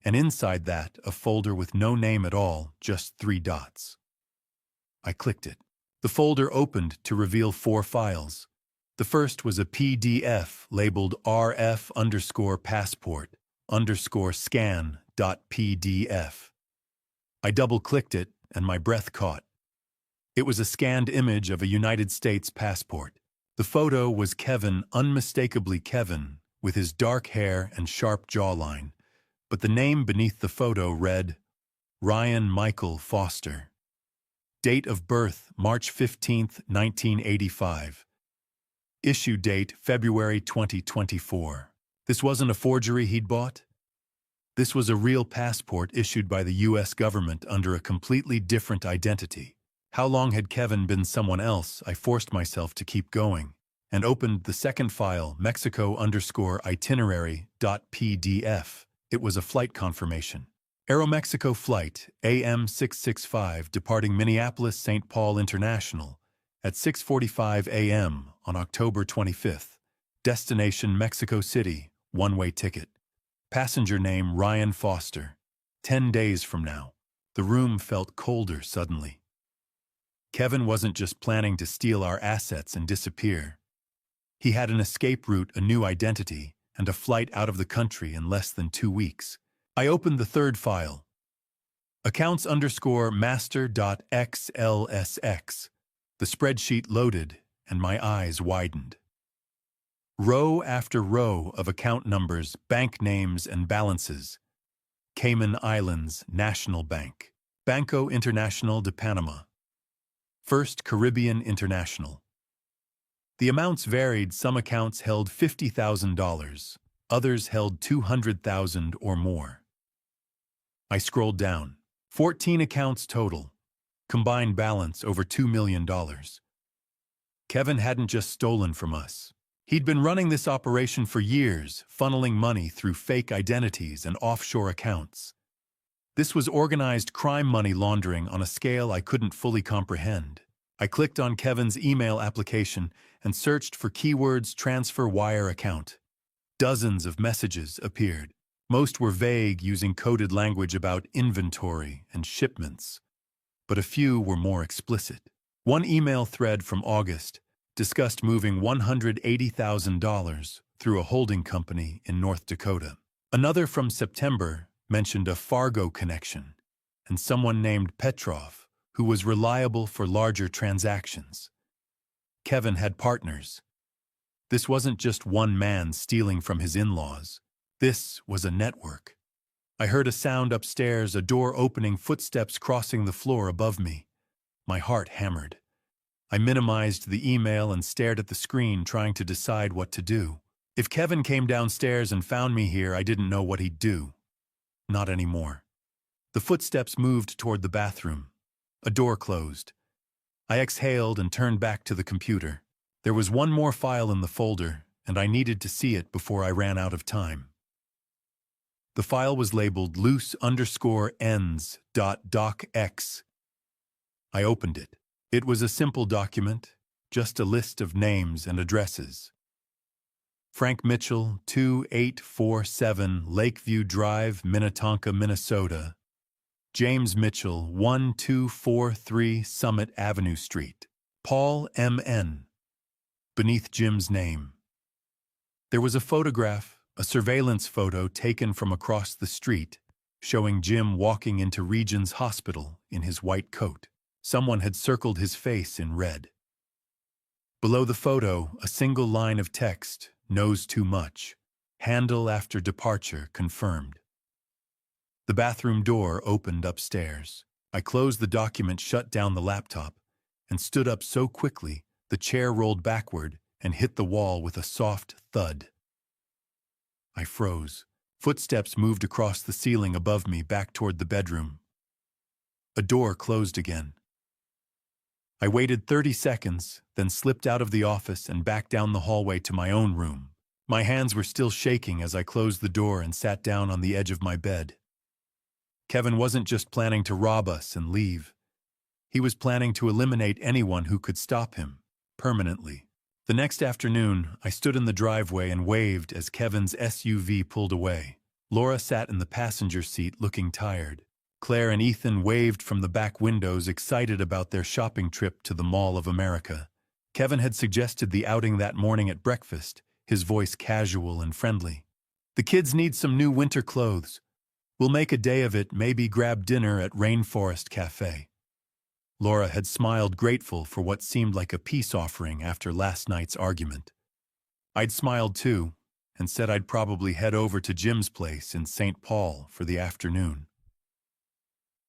And inside that, a folder with no name at all, just 3 dots. I clicked it. The folder opened to reveal 4 files. The first was a PDF labeled rf_passport_scan.pdf. I double-clicked it, and my breath caught. It was a scanned image of a United States passport. The photo was Kevin, unmistakably Kevin, with his dark hair and sharp jawline. But the name beneath the photo read, Ryan Michael Foster. Date of birth, March 15, 1985. Issue date, February 2024. This wasn't a forgery he'd bought. This was a real passport issued by the U.S. government under a completely different identity. How long had Kevin been someone else? I forced myself to keep going, and opened the second file, Mexico_itinerary.pdf. It was a flight confirmation. Aeromexico flight, AM 665, departing Minneapolis-St. Paul International, at 6:45 a.m. on October 25th. Destination Mexico City, one-way ticket. Passenger name Ryan Foster. 10 days from now. The room felt colder suddenly. Kevin wasn't just planning to steal our assets and disappear. He had an escape route, a new identity, and a flight out of the country in less than 2 weeks. I opened the third file. Accounts_master.xlsx. The spreadsheet loaded, and my eyes widened. Row after row of account numbers, bank names, and balances. Cayman Islands National Bank. Banco Internacional de Panama. First Caribbean International. The amounts varied. Some accounts held $50,000, others held $200,000 or more. I scrolled down. 14 accounts total. Combined balance over $2 million. Kevin hadn't just stolen from us. He'd been running this operation for years, funneling money through fake identities and offshore accounts. This was organized crime money laundering on a scale I couldn't fully comprehend. I clicked on Kevin's email application and searched for keywords transfer wire account. Dozens of messages appeared. Most were vague, using coded language about inventory and shipments. But a few were more explicit. One email thread from August discussed moving $180,000 through a holding company in North Dakota. Another from September mentioned a Fargo connection and someone named Petrov, who was reliable for larger transactions. Kevin had partners. This wasn't just one man stealing from his in-laws. This was a network. I heard a sound upstairs, a door opening, footsteps crossing the floor above me. My heart hammered. I minimized the email and stared at the screen, trying to decide what to do. If Kevin came downstairs and found me here, I didn't know what he'd do. Not anymore. The footsteps moved toward the bathroom. A door closed. I exhaled and turned back to the computer. There was one more file in the folder, and I needed to see it before I ran out of time. The file was labeled loose_ends.docx. I opened it. It was a simple document, just a list of names and addresses. Frank Mitchell, 2847 Lakeview Drive, Minnetonka, Minnesota. James Mitchell, 1243 Summit Avenue Street. Paul M.N. Beneath Jim's name. There was a photograph, a surveillance photo taken from across the street, showing Jim walking into Regions Hospital in his white coat. Someone had circled his face in red. Below the photo, a single line of text, knows too much. Handle after departure confirmed. The bathroom door opened upstairs. I closed the document, shut down the laptop, and stood up so quickly the chair rolled backward and hit the wall with a soft thud. I froze. Footsteps moved across the ceiling above me back toward the bedroom. A door closed again. I waited 30 seconds, then slipped out of the office and back down the hallway to my own room. My hands were still shaking as I closed the door and sat down on the edge of my bed. Kevin wasn't just planning to rob us and leave. He was planning to eliminate anyone who could stop him, permanently. The next afternoon, I stood in the driveway and waved as Kevin's SUV pulled away. Laura sat in the passenger seat looking tired. Claire and Ethan waved from the back windows, excited about their shopping trip to the Mall of America. Kevin had suggested the outing that morning at breakfast, his voice casual and friendly. "The kids need some new winter clothes. We'll make a day of it, maybe grab dinner at Rainforest Cafe." Laura had smiled, grateful for what seemed like a peace offering after last night's argument. I'd smiled too, and said I'd probably head over to Jim's place in St. Paul for the afternoon.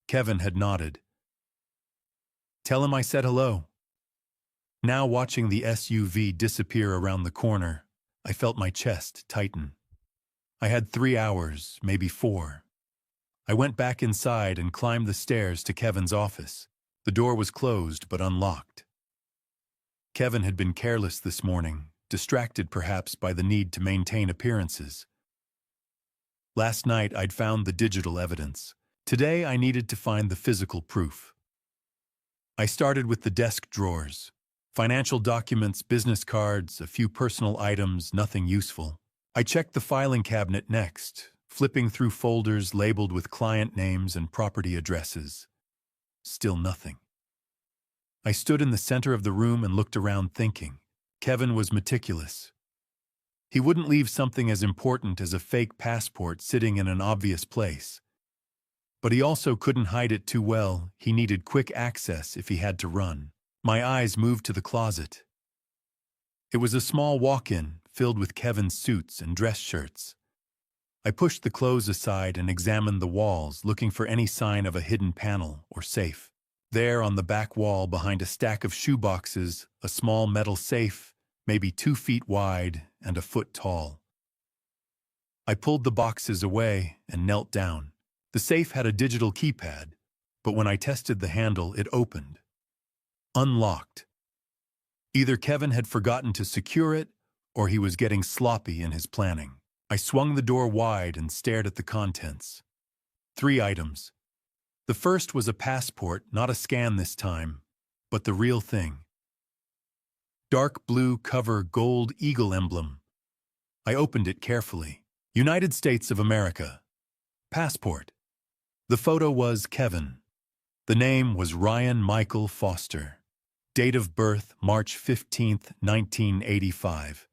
Kevin had nodded. "Tell him I said hello." Now, watching the SUV disappear around the corner, I felt my chest tighten. I had 3 hours, maybe 4. I went back inside and climbed the stairs to Kevin's office. The door was closed but unlocked. Kevin had been careless this morning, distracted perhaps by the need to maintain appearances. Last night I'd found the digital evidence. Today I needed to find the physical proof. I started with the desk drawers. Financial documents, business cards, a few personal items, nothing useful. I checked the filing cabinet next, flipping through folders labeled with client names and property addresses. Still nothing. I stood in the center of the room and looked around thinking. Kevin was meticulous. He wouldn't leave something as important as a fake passport sitting in an obvious place. But he also couldn't hide it too well. He needed quick access if he had to run. My eyes moved to the closet. It was a small walk-in filled with Kevin's suits and dress shirts. I pushed the clothes aside and examined the walls, looking for any sign of a hidden panel or safe. There, on the back wall behind a stack of shoeboxes, a small metal safe, maybe 2 feet wide and a foot tall. I pulled the boxes away and knelt down. The safe had a digital keypad, but when I tested the handle, it opened. Unlocked. Either Kevin had forgotten to secure it, or he was getting sloppy in his planning. I swung the door wide and stared at the contents. 3 items. The first was a passport, not a scan this time, but the real thing. Dark blue cover, gold eagle emblem. I opened it carefully. United States of America. Passport. The photo was Kevin. The name was Ryan Michael Foster. Date of birth, March 15, 1985.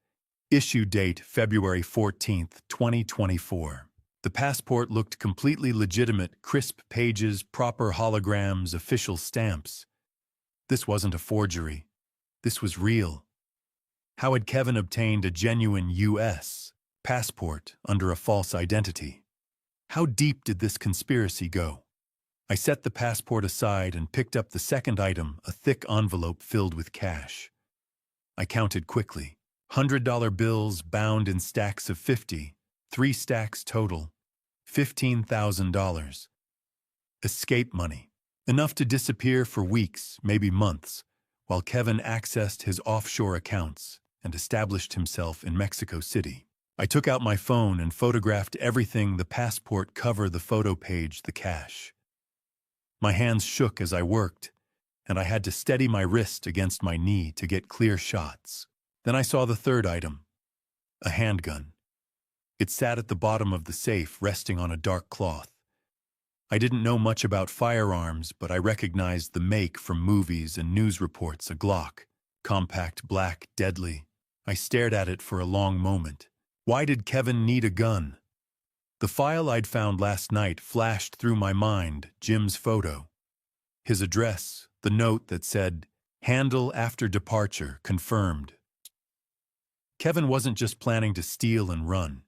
Issue date, February 14, 2024. The passport looked completely legitimate, crisp pages, proper holograms, official stamps. This wasn't a forgery. This was real. How had Kevin obtained a genuine U.S. passport under a false identity? How deep did this conspiracy go? I set the passport aside and picked up the second item, a thick envelope filled with cash. I counted quickly. $100 bills bound in stacks of 50, 3 stacks total, $15,000. Escape money. Enough to disappear for weeks, maybe months. while Kevin accessed his offshore accounts and established himself in Mexico City. I took out my phone and photographed everything: the passport cover, the photo page, the cash. My hands shook as I worked, and I had to steady my wrist against my knee to get clear shots. Then I saw the third item, a handgun. It sat at the bottom of the safe, resting on a dark cloth. I didn't know much about firearms, but I recognized the make from movies and news reports: a Glock, compact, black, deadly. I stared at it for a long moment. Why did Kevin need a gun? The file I'd found last night flashed through my mind: Jim's photo, his address, the note that said, "Handle after departure, confirmed." Kevin wasn't just planning to steal and run.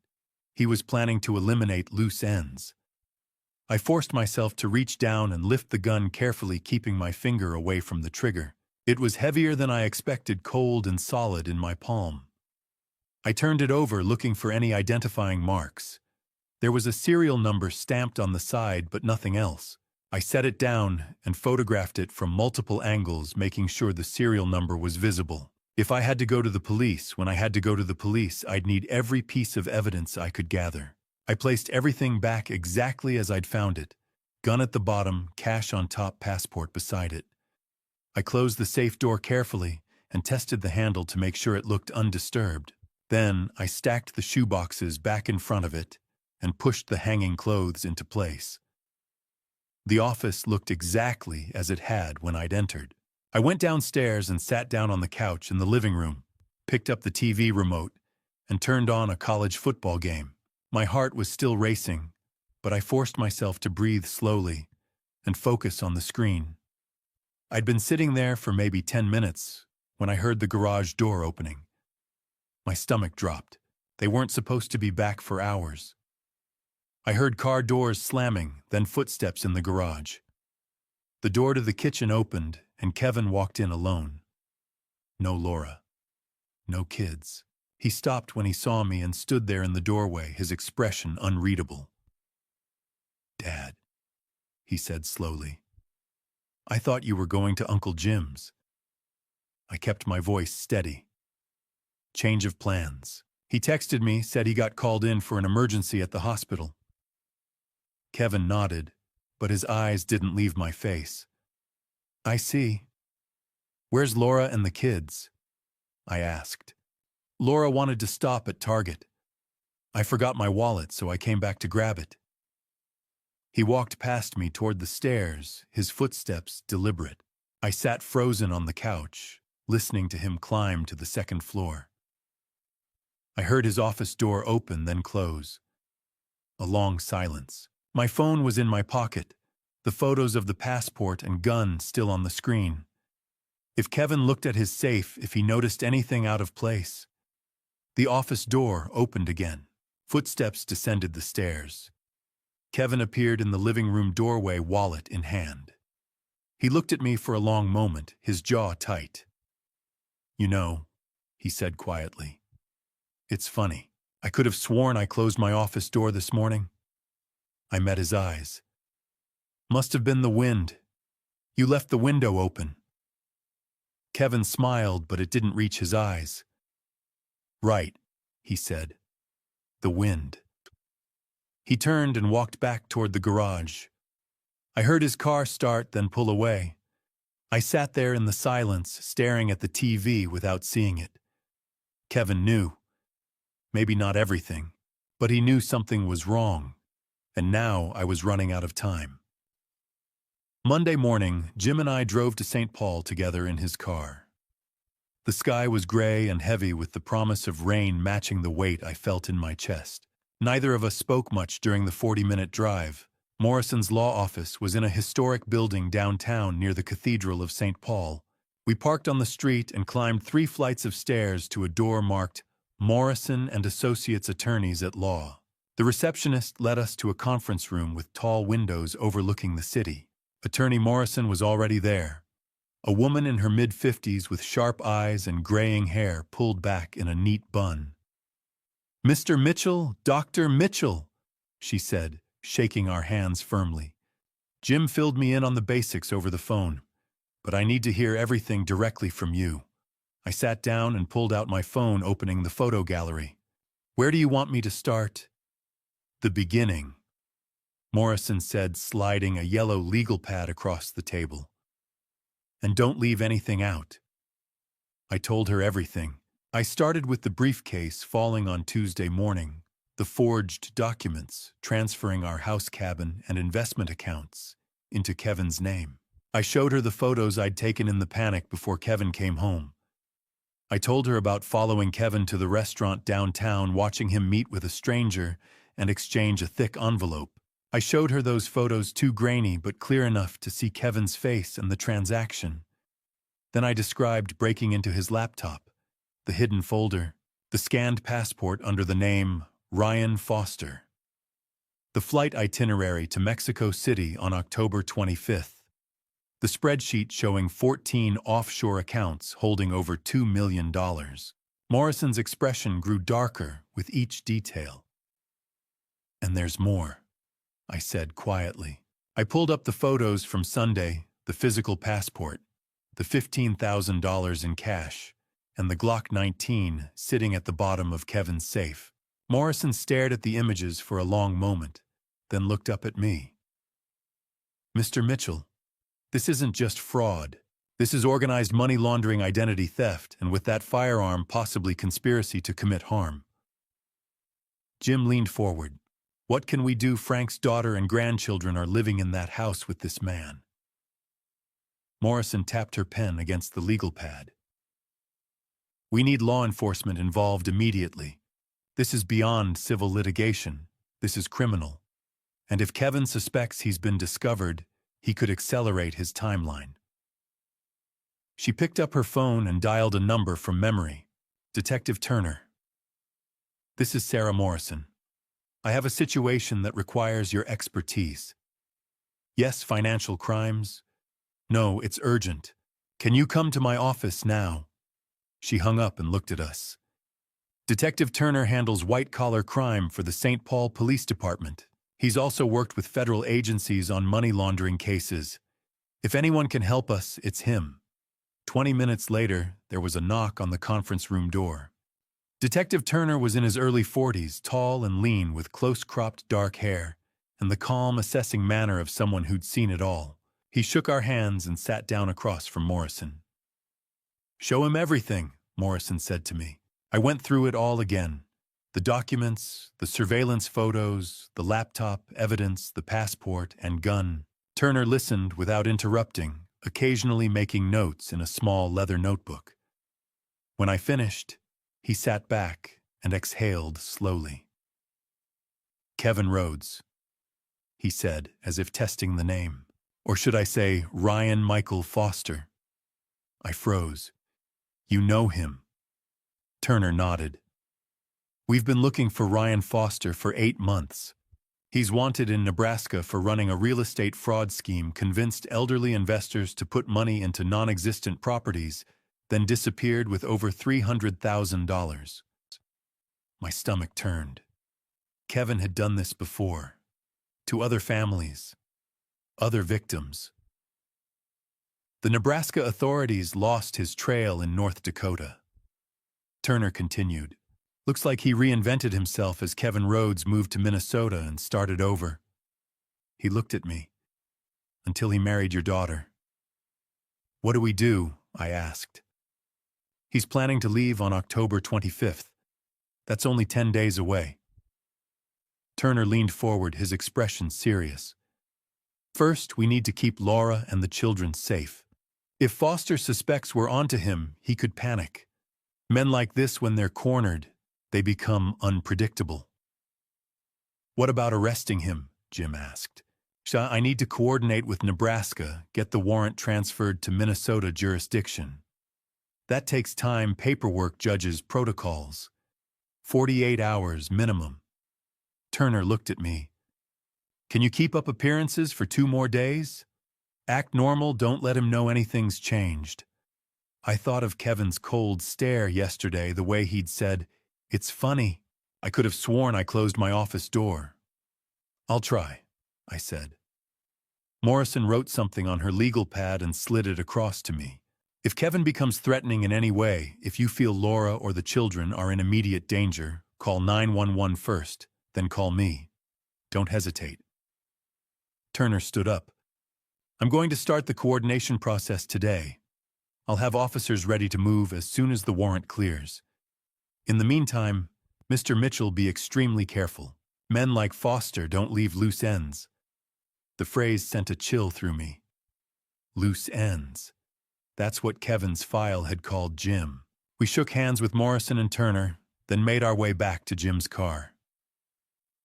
He was planning to eliminate loose ends. I forced myself to reach down and lift the gun carefully, keeping my finger away from the trigger. It was heavier than I expected, cold and solid in my palm. I turned it over, looking for any identifying marks. There was a serial number stamped on the side, but nothing else. I set it down and photographed it from multiple angles, making sure the serial number was visible. If I had to go to the police, when I had to go to the police, I'd need every piece of evidence I could gather. I placed everything back exactly as I'd found it. Gun at the bottom, cash on top, passport beside it. I closed the safe door carefully and tested the handle to make sure it looked undisturbed. Then I stacked the shoeboxes back in front of it and pushed the hanging clothes into place. The office looked exactly as it had when I'd entered. I went downstairs and sat down on the couch in the living room, picked up the TV remote, and turned on a college football game. My heart was still racing, but I forced myself to breathe slowly and focus on the screen. I'd been sitting there for maybe 10 minutes when I heard the garage door opening. My stomach dropped. They weren't supposed to be back for hours. I heard car doors slamming, then footsteps in the garage. The door to the kitchen opened, and Kevin walked in alone. No Laura. No kids. He stopped when he saw me and stood there in the doorway, his expression unreadable. "Dad," he said slowly. "I thought you were going to Uncle Jim's." I kept my voice steady. "Change of plans. He texted me, said he got called in for an emergency at the hospital." Kevin nodded, but his eyes didn't leave my face. "I see. Where's Laura and the kids?" I asked. "Laura wanted to stop at Target. I forgot my wallet, so I came back to grab it." He walked past me toward the stairs, his footsteps deliberate. I sat frozen on the couch, listening to him climb to the second floor. I heard his office door open, then close. A long silence. My phone was in my pocket, the photos of the passport and gun still on the screen. If Kevin looked at his safe, if he noticed anything out of place. The office door opened again. Footsteps descended the stairs. Kevin appeared in the living room doorway, wallet in hand. He looked at me for a long moment, his jaw tight. "You know," he said quietly, "it's funny. I could have sworn I closed my office door this morning." I met his eyes. "Must have been the wind. You left the window open." Kevin smiled, but it didn't reach his eyes. "Right," he said. "The wind." He turned and walked back toward the garage. I heard his car start, then pull away. I sat there in the silence, staring at the TV without seeing it. Kevin knew. Maybe not everything, but he knew something was wrong, and now I was running out of time. Monday morning, Jim and I drove to St. Paul together in his car. The sky was gray and heavy, with the promise of rain matching the weight I felt in my chest. Neither of us spoke much during the 40-minute drive. Morrison's law office was in a historic building downtown near the Cathedral of St. Paul. We parked on the street and climbed 3 flights of stairs to a door marked Morrison and Associates Attorneys at Law. The receptionist led us to a conference room with tall windows overlooking the city. Attorney Morrison was already there. A woman in her mid-50s with sharp eyes and graying hair pulled back in a neat bun. "Mr. Mitchell, Dr. Mitchell," she said, shaking our hands firmly. Jim filled me in on the basics over the phone. but I need to hear everything directly from you. I sat down and pulled out my phone, opening the photo gallery. Where do you want me to start? The beginning, Morrison said, sliding a yellow legal pad across the table. And don't leave anything out. I told her everything. I started with the briefcase falling on Tuesday morning, the forged documents transferring our house cabin and investment accounts into Kevin's name. I showed her the photos I'd taken in the panic before Kevin came home. I told her about following Kevin to the restaurant downtown, watching him meet with a stranger and exchange a thick envelope. I showed her those photos, too grainy but clear enough to see Kevin's face and the transaction. Then I described breaking into his laptop, the hidden folder, the scanned passport under the name Ryan Foster, the flight itinerary to Mexico City on October 25th, the spreadsheet showing 14 offshore accounts holding over $2 million. Morrison's expression grew darker with each detail. And there's more, I said quietly. I pulled up the photos from Sunday, the physical passport, the $15,000 in cash, and the Glock 19 sitting at the bottom of Kevin's safe. Morrison stared at the images for a long moment, then looked up at me. Mr. Mitchell, this isn't just fraud. This is organized money laundering, identity theft, and with that firearm, possibly conspiracy to commit harm. Jim leaned forward. What can we do? Frank's daughter and grandchildren are living in that house with this man. Morrison tapped her pen against the legal pad. We need law enforcement involved immediately. This is beyond civil litigation. This is criminal. And if Kevin suspects he's been discovered, he could accelerate his timeline. She picked up her phone and dialed a number from memory. Detective Turner. This is Sarah Morrison. I have a situation that requires your expertise. Yes, financial crimes. No, it's urgent. Can you come to my office now? She hung up and looked at us. Detective Turner handles white-collar crime for the St. Paul Police Department. He's also worked with federal agencies on money laundering cases. If anyone can help us, it's him. 20 minutes later, there was a knock on the conference room door. Detective Turner was in his early 40s, tall and lean with close-cropped dark hair, and the calm, assessing manner of someone who'd seen it all. He shook our hands and sat down across from Morrison. Show him everything, Morrison said to me. I went through it all again. The documents, the surveillance photos, the laptop, evidence, the passport, and gun. Turner listened without interrupting, occasionally making notes in a small leather notebook. When I finished, he sat back and exhaled slowly. Kevin Rhodes, he said, as if testing the name. Or should I say Ryan Michael Foster? I froze. You know him? Turner nodded. We've been looking for Ryan Foster for 8 months. He's wanted in Nebraska for running a real estate fraud scheme, convinced elderly investors to put money into non-existent properties, then disappeared with over $300,000. My stomach turned. Kevin had done this before, to other families, other victims. The Nebraska authorities lost his trail in North Dakota. Turner continued. Looks like he reinvented himself as Kevin Rhodes moved to Minnesota and started over. He looked at me. Until he married your daughter. What do we do? I asked. He's planning to leave on October 25th. That's only 10 days away. Turner leaned forward, his expression serious. First, we need to keep Laura and the children safe. If Foster suspects we're onto him, he could panic. Men like this, when they're cornered, they become unpredictable. What about arresting him? Jim asked. I need to coordinate with Nebraska, get the warrant transferred to Minnesota jurisdiction. That takes time, paperwork, judges, protocols. 48 hours minimum. Turner looked at me. Can you keep up appearances for 2 more days? Act normal, don't let him know anything's changed. I thought of Kevin's cold stare yesterday, the way he'd said, "It's funny." I could have sworn I closed my office door. I'll try, I said. Morrison wrote something on her legal pad and slid it across to me. If Kevin becomes threatening in any way, if you feel Laura or the children are in immediate danger, call 911 first, then call me. Don't hesitate. Turner stood up. I'm going to start the coordination process today. I'll have officers ready to move as soon as the warrant clears. In the meantime, Mr. Mitchell, be extremely careful. Men like Foster don't leave loose ends. The phrase sent a chill through me. Loose ends. That's what Kevin's file had called Jim. We shook hands with Morrison and Turner, then made our way back to Jim's car.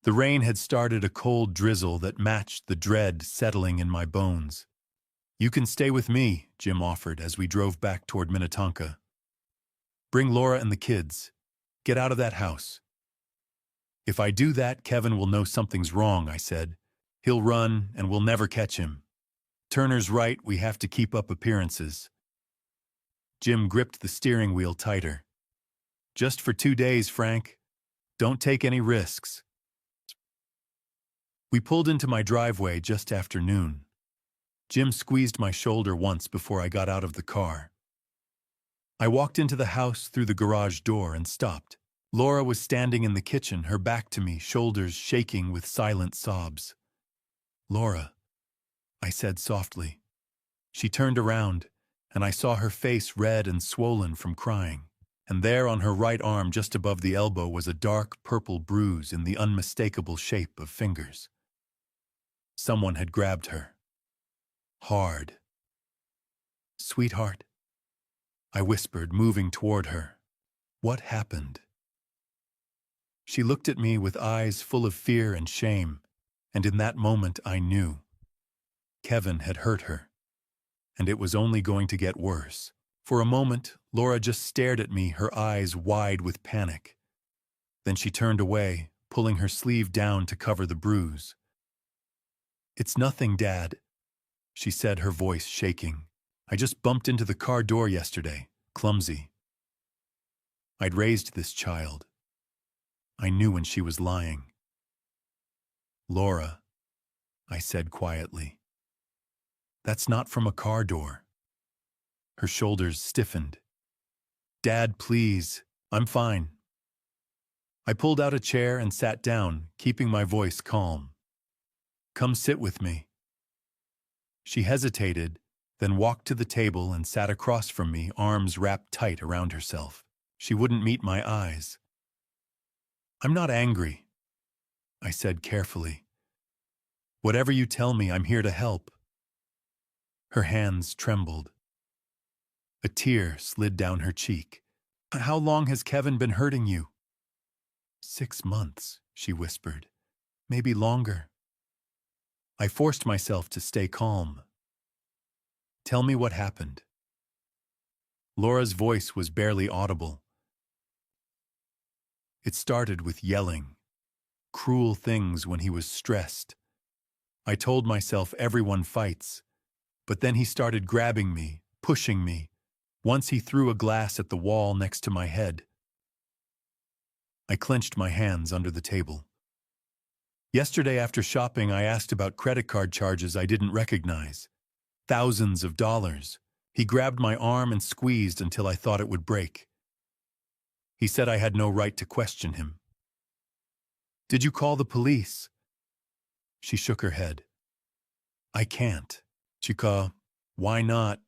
The rain had started a cold drizzle that matched the dread settling in my bones. You can stay with me, Jim offered as we drove back toward Minnetonka. Bring Laura and the kids. Get out of that house. If I do that, Kevin will know something's wrong, I said. He'll run, and we'll never catch him. Turner's right, we have to keep up appearances. Jim gripped the steering wheel tighter. Just for 2 days, Frank. Don't take any risks. We pulled into my driveway just after noon. Jim squeezed my shoulder once before I got out of the car. I walked into the house through the garage door and stopped. Laura was standing in the kitchen, her back to me, shoulders shaking with silent sobs. Laura, I said softly. She turned around, and I saw her face red and swollen from crying, and there on her right arm just above the elbow was a dark purple bruise in the unmistakable shape of fingers. Someone had grabbed her. Hard. Sweetheart, I whispered, moving toward her. What happened? She looked at me with eyes full of fear and shame, and in that moment I knew. Kevin had hurt her, and it was only going to get worse. For a moment, Laura just stared at me, her eyes wide with panic. Then she turned away, pulling her sleeve down to cover the bruise. It's nothing, Dad, she said, her voice shaking. I just bumped into the car door yesterday, clumsy. I'd raised this child. I knew when she was lying. Laura, I said quietly. That's not from a car door. Her shoulders stiffened. Dad, please, I'm fine. I pulled out a chair and sat down, keeping my voice calm. Come sit with me. She hesitated, then walked to the table and sat across from me, arms wrapped tight around herself. She wouldn't meet my eyes. I'm not angry, I said carefully. Whatever you tell me, I'm here to help. Her hands trembled. A tear slid down her cheek. How long has Kevin been hurting you? 6 months, she whispered. Maybe longer. I forced myself to stay calm. Tell me what happened. Laura's voice was barely audible. It started with yelling. Cruel things when he was stressed. I told myself everyone fights, but then he started grabbing me, pushing me. Once he threw a glass at the wall next to my head. I clenched my hands under the table. Yesterday after shopping, I asked about credit card charges I didn't recognize. Thousands of dollars. He grabbed my arm and squeezed until I thought it would break. He said I had no right to question him. Did you call the police? She shook her head. I can't. Chica, why not?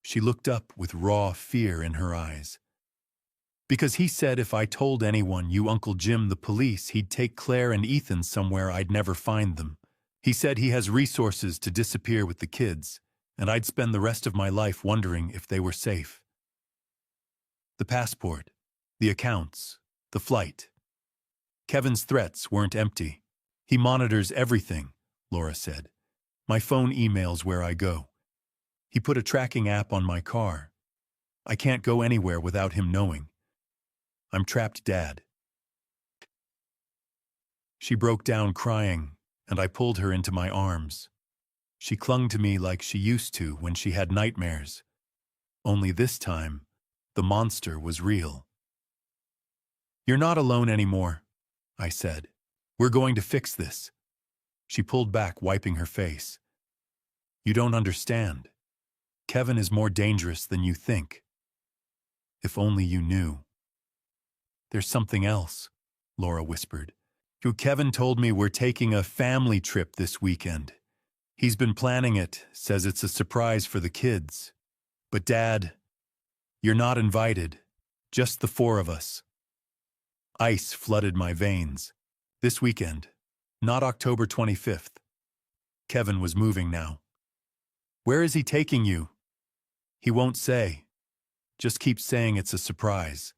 She looked up with raw fear in her eyes. Because he said if I told anyone, you Uncle Jim, the police, he'd take Claire and Ethan somewhere I'd never find them. He said he has resources to disappear with the kids, and I'd spend the rest of my life wondering if they were safe. The passport, the accounts, the flight. Kevin's threats weren't empty. He monitors everything, Laura said. My phone emails where I go. He put a tracking app on my car. I can't go anywhere without him knowing. I'm trapped, Dad. She broke down crying, and I pulled her into my arms. She clung to me like she used to when she had nightmares. Only this time, the monster was real. You're not alone anymore, I said. We're going to fix this. She pulled back, wiping her face. You don't understand. Kevin is more dangerous than you think. If only you knew. There's something else, Laura whispered. Kevin told me we're taking a family trip this weekend. He's been planning it, says it's a surprise for the kids. But Dad, you're not invited. Just the four of us. Ice flooded my veins. This weekend, not October 25th. Kevin was moving now. Where is he taking you? He won't say. Just keeps saying it's a surprise.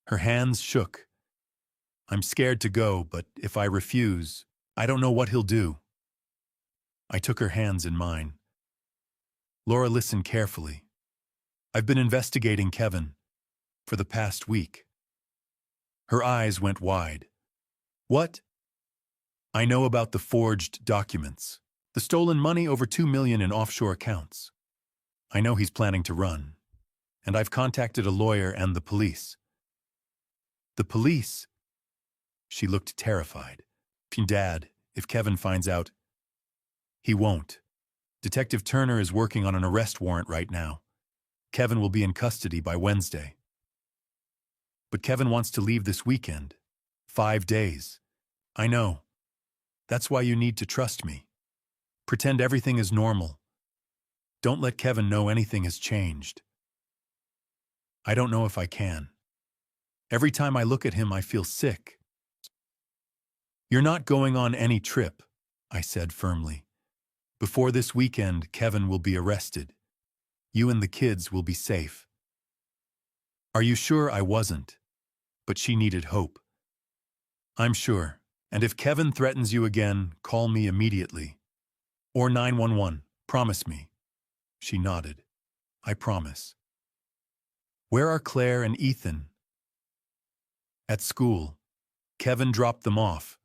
Her hands shook. I'm scared to go, but if I refuse, I don't know what he'll do. I took her hands in mine. Laura listened carefully. I've been investigating Kevin for the past week. Her eyes went wide. What? I know about the forged documents, the stolen money, over $2 million in offshore accounts. I know he's planning to run, and I've contacted a lawyer and the police. The police? She looked terrified. Dad, if Kevin finds out, he won't. Detective Turner is working on an arrest warrant right now. Kevin will be in custody by Wednesday. But Kevin wants to leave this weekend. 5 days. I know. That's why you need to trust me. Pretend everything is normal. Don't let Kevin know anything has changed. I don't know if I can. Every time I look at him, I feel sick. You're not going on any trip, I said firmly. Before this weekend, Kevin will be arrested. You and the kids will be safe. Are you sure I wasn't? But she needed hope. I'm sure. And if Kevin threatens you again, call me immediately. Or 911. Promise me. She nodded. I promise. Where are Claire and Ethan? At school. Kevin dropped them off.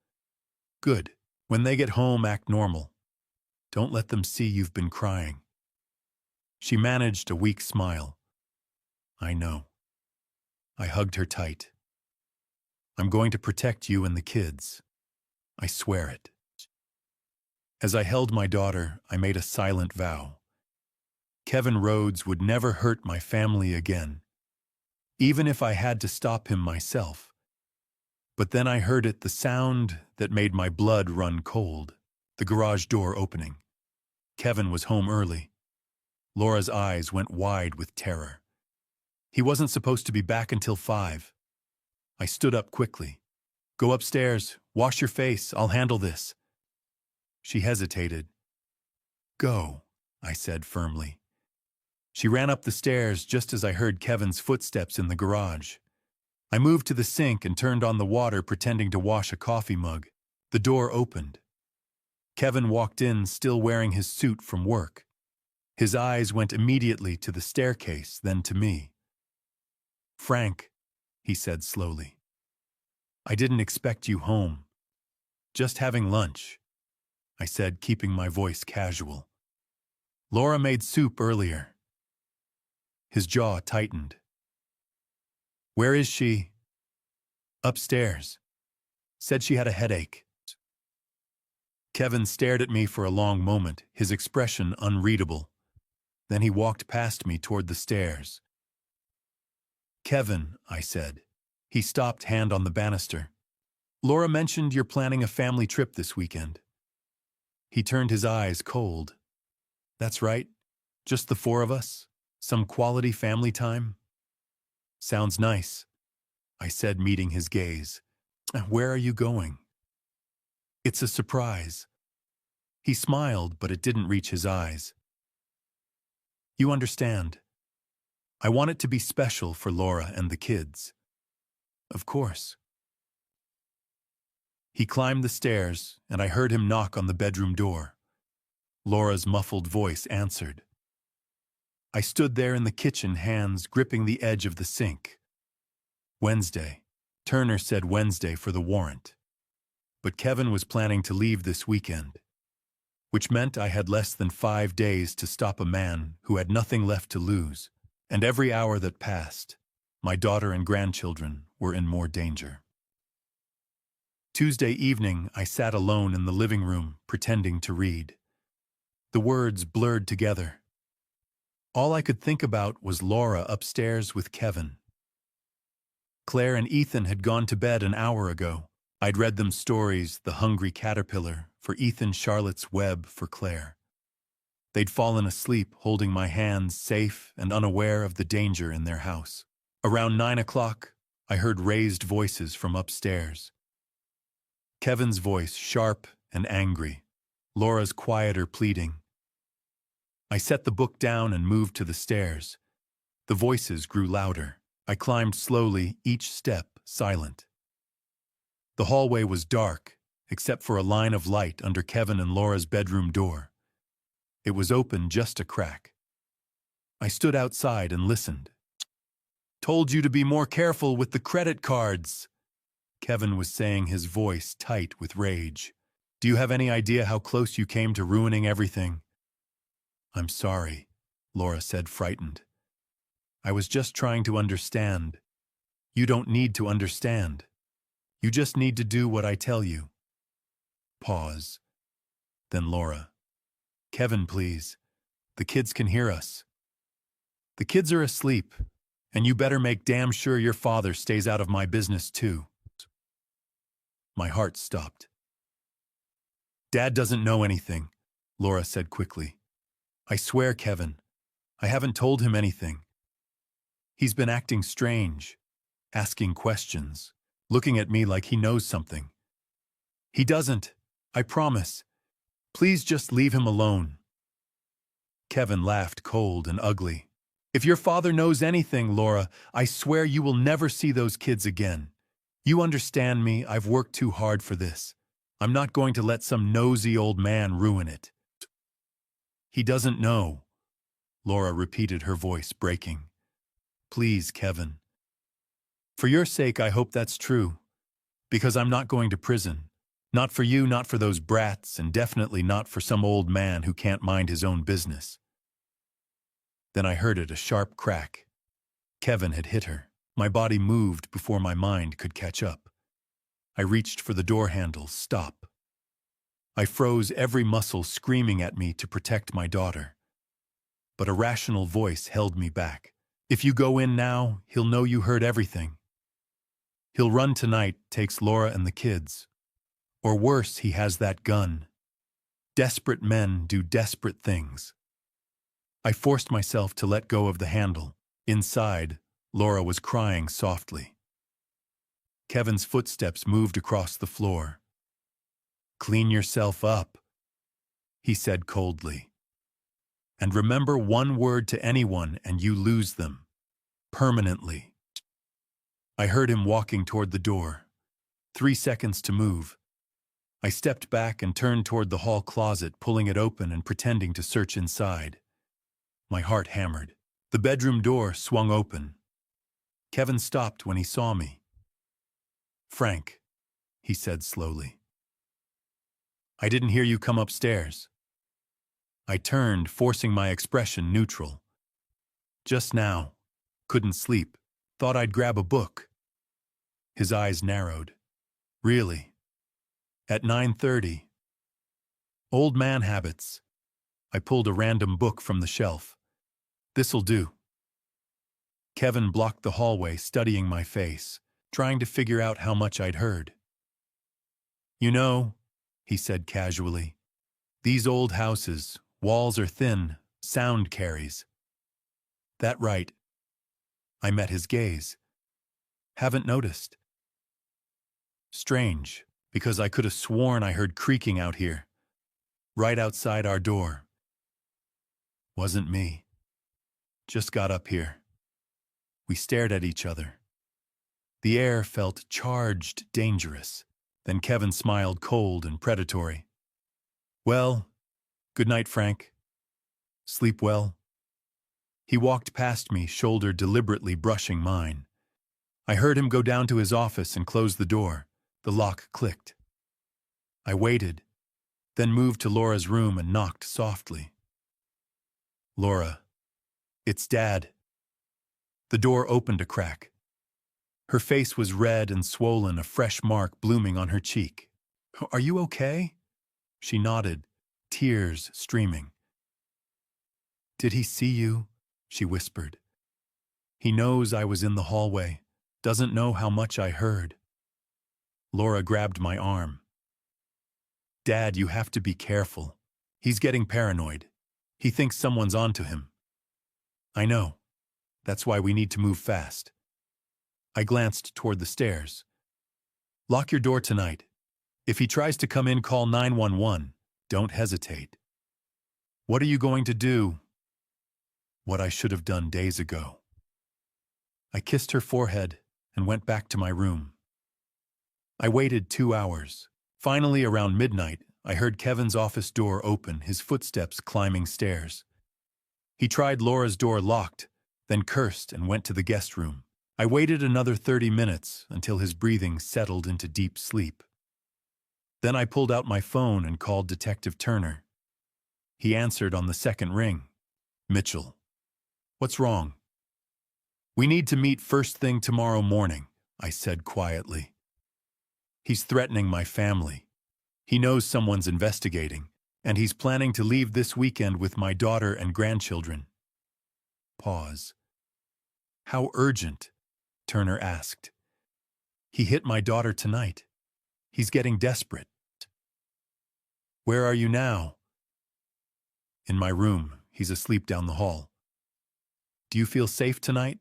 Good. When they get home, act normal. Don't let them see you've been crying. She managed a weak smile. I know. I hugged her tight. I'm going to protect you and the kids. I swear it. As I held my daughter, I made a silent vow. Kevin Rhodes would never hurt my family again, even if I had to stop him myself. But then I heard it, the sound that made my blood run cold, the garage door opening. Kevin was home early. Laura's eyes went wide with terror. He wasn't supposed to be back until 5. I stood up quickly. Go upstairs, wash your face, I'll handle this. She hesitated. Go, I said firmly. She ran up the stairs just as I heard Kevin's footsteps in the garage. I moved to the sink and turned on the water, pretending to wash a coffee mug. The door opened. Kevin walked in, still wearing his suit from work. His eyes went immediately to the staircase, then to me. Frank, he said slowly. I didn't expect you home. Just having lunch, I said, keeping my voice casual. Laura made soup earlier. His jaw tightened. Where is she? Upstairs. Said she had a headache. Kevin stared at me for a long moment, his expression unreadable. Then he walked past me toward the stairs. Kevin, I said. He stopped, hand on the banister. Laura mentioned you're planning a family trip this weekend. He turned his eyes cold. That's right. Just the 4 of us? Some quality family time? Sounds nice, I said, meeting his gaze. Where are you going? It's a surprise. He smiled, but it didn't reach his eyes. You understand. I want it to be special for Laura and the kids. Of course. He climbed the stairs, and I heard him knock on the bedroom door. Laura's muffled voice answered. I stood there in the kitchen, hands gripping the edge of the sink. Wednesday. Turner said Wednesday for the warrant. But Kevin was planning to leave this weekend, which meant I had less than 5 days to stop a man who had nothing left to lose, and every hour that passed, my daughter and grandchildren were in more danger. Tuesday evening, I sat alone in the living room, pretending to read. The words blurred together. All I could think about was Laura upstairs with Kevin. Claire and Ethan had gone to bed an hour ago. I'd read them stories, The Hungry Caterpillar, for Ethan, Charlotte's Web for Claire. They'd fallen asleep, holding my hands, safe and unaware of the danger in their house. Around 9 o'clock, I heard raised voices from upstairs. Kevin's voice, sharp and angry. Laura's quieter, pleading. I set the book down and moved to the stairs. The voices grew louder. I climbed slowly, each step silent. The hallway was dark, except for a line of light under Kevin and Laura's bedroom door. It was open just a crack. I stood outside and listened. "Told you to be more careful with the credit cards," Kevin was saying, his voice tight with rage. "Do you have any idea how close you came to ruining everything?" "I'm sorry," Laura said, frightened. "I was just trying to understand." "You don't need to understand. You just need to do what I tell you." Pause. Then Laura. "Kevin, please. The kids can hear us." "The kids are asleep, and you better make damn sure your father stays out of my business too." My heart stopped. "Dad doesn't know anything," Laura said quickly. "I swear, Kevin, I haven't told him anything. He's been acting strange, asking questions, looking at me like he knows something. He doesn't, I promise. Please just leave him alone." Kevin laughed, cold and ugly. "If your father knows anything, Laura, I swear you will never see those kids again. You understand me, I've worked too hard for this. I'm not going to let some nosy old man ruin it." "He doesn't know," Laura repeated, her voice breaking. "Please, Kevin. For your sake, I hope that's true. Because I'm not going to prison. Not for you, not for those brats, and definitely not for some old man who can't mind his own business." Then I heard it, a sharp crack. Kevin had hit her. My body moved before my mind could catch up. I reached for the door handle. Stop. I froze, every muscle screaming at me to protect my daughter. But a rational voice held me back. "If you go in now, he'll know you heard everything. He'll run tonight, takes Laura and the kids. Or worse, he has that gun. Desperate men do desperate things." I forced myself to let go of the handle. Inside, Laura was crying softly. Kevin's footsteps moved across the floor. "Clean yourself up," he said coldly. "And remember one word to anyone and you lose them. Permanently." I heard him walking toward the door. 3 seconds to move. I stepped back and turned toward the hall closet, pulling it open and pretending to search inside. My heart hammered. The bedroom door swung open. Kevin stopped when he saw me. "Frank," he said slowly. "I didn't hear you come upstairs." I turned, forcing my expression neutral. "Just now. Couldn't sleep. Thought I'd grab a book." His eyes narrowed. "Really? At 9:30? Old man habits." I pulled a random book from the shelf. "This'll do." Kevin blocked the hallway, studying my face, trying to figure out how much I'd heard. "You know," he said casually, "these old houses, walls are thin, sound carries." "That right." I met his gaze. "Haven't noticed." "Strange, because I could have sworn I heard creaking out here. Right outside our door." "Wasn't me. Just got up here." We stared at each other. The air felt charged, dangerous. Then Kevin smiled, cold and predatory. "Well, good night, Frank. Sleep well." He walked past me, shoulder deliberately brushing mine. I heard him go down to his office and close the door. The lock clicked. I waited, then moved to Laura's room and knocked softly. "Laura, it's Dad." The door opened a crack. Her face was red and swollen, a fresh mark blooming on her cheek. "Are you okay?" She nodded, tears streaming. "Did he see you?" she whispered. "He knows I was in the hallway, doesn't know how much I heard." Laura grabbed my arm. "Dad, you have to be careful. He's getting paranoid. He thinks someone's onto him." "I know. That's why we need to move fast." I glanced toward the stairs. "Lock your door tonight. If he tries to come in, call 911. Don't hesitate." "What are you going to do?" What I should have done days ago. I kissed her forehead and went back to my room. I waited 2 hours. Finally, around midnight, I heard Kevin's office door open, his footsteps climbing stairs. He tried Laura's door locked, then cursed and went to the guest room. I waited another 30 minutes until his breathing settled into deep sleep. Then I pulled out my phone and called Detective Turner. He answered on the second ring. "Mitchell." "What's wrong?" "We need to meet first thing tomorrow morning," I said quietly. "He's threatening my family. He knows someone's investigating, and he's planning to leave this weekend with my daughter and grandchildren." Pause. "How urgent?" Turner asked. "He hit my daughter tonight. He's getting desperate." "Where are you now?" "In my room. He's asleep down the hall." "Do you feel safe tonight?"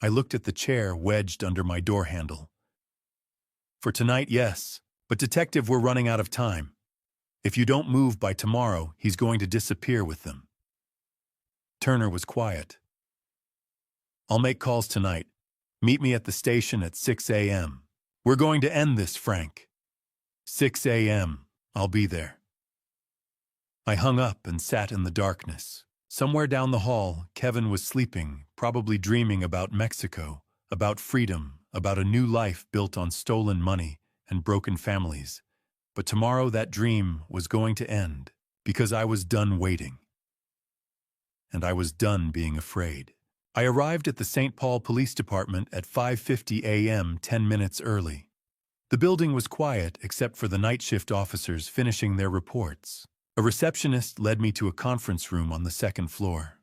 I looked at the chair wedged under my door handle. "For tonight, yes. But Detective, we're running out of time. If you don't move by tomorrow, he's going to disappear with them." Turner was quiet. "I'll make calls tonight. Meet me at the station at 6 a.m. We're going to end this, Frank." 6 a.m. I'll be there." I hung up and sat in the darkness. Somewhere down the hall, Kevin was sleeping, probably dreaming about Mexico, about freedom, about a new life built on stolen money and broken families. But tomorrow that dream was going to end, because I was done waiting. And I was done being afraid. I arrived at the St. Paul Police Department at 5:50 a.m., 10 minutes early. The building was quiet except for the night shift officers finishing their reports. A receptionist led me to a conference room on the second floor.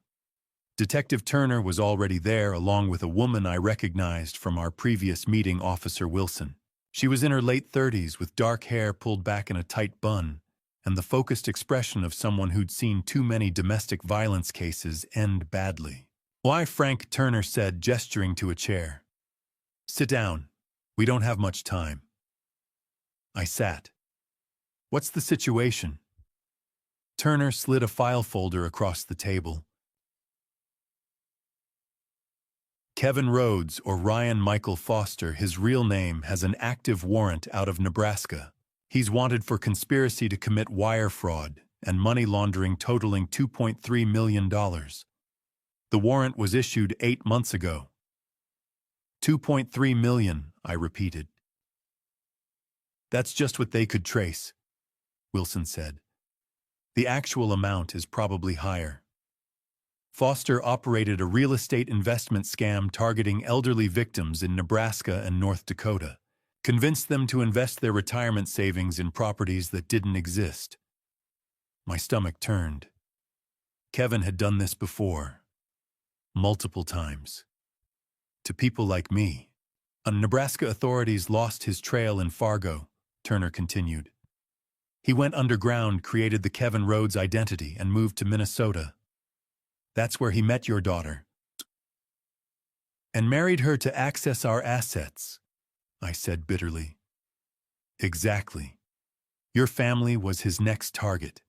Detective Turner was already there, along with a woman I recognized from our previous meeting, Officer Wilson. She was in her late 30s with dark hair pulled back in a tight bun, and the focused expression of someone who'd seen too many domestic violence cases end badly. "Why, Frank," Turner said, gesturing to a chair. "Sit down. We don't have much time." I sat. "What's the situation?" Turner slid a file folder across the table. "Kevin Rhodes, or Ryan Michael Foster, his real name, has an active warrant out of Nebraska. He's wanted for conspiracy to commit wire fraud and money laundering totaling $2.3 million. The warrant was issued 8 months ago." $2.3 million, I repeated. "That's just what they could trace," Wilson said. "The actual amount is probably higher. Foster operated a real estate investment scam targeting elderly victims in Nebraska and North Dakota, convinced them to invest their retirement savings in properties that didn't exist." My stomach turned. Kevin had done this before. Multiple times. To people like me. Nebraska authorities lost his trail in Fargo, Turner continued. He went underground, created the Kevin Rhodes identity, and moved to Minnesota. That's where he met your daughter. And married her to access our assets, I said bitterly. Exactly. Your family was his next target.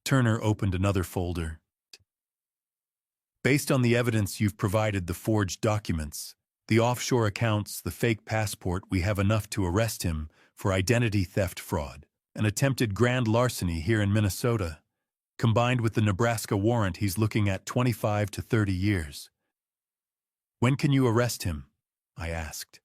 Turner opened another folder. Based on the evidence you've provided, the forged documents, the offshore accounts, the fake passport, we have enough to arrest him for identity theft fraud, an attempted grand larceny here in Minnesota. Combined with the Nebraska warrant, he's looking at 25 to 30 years. When can you arrest him? I asked.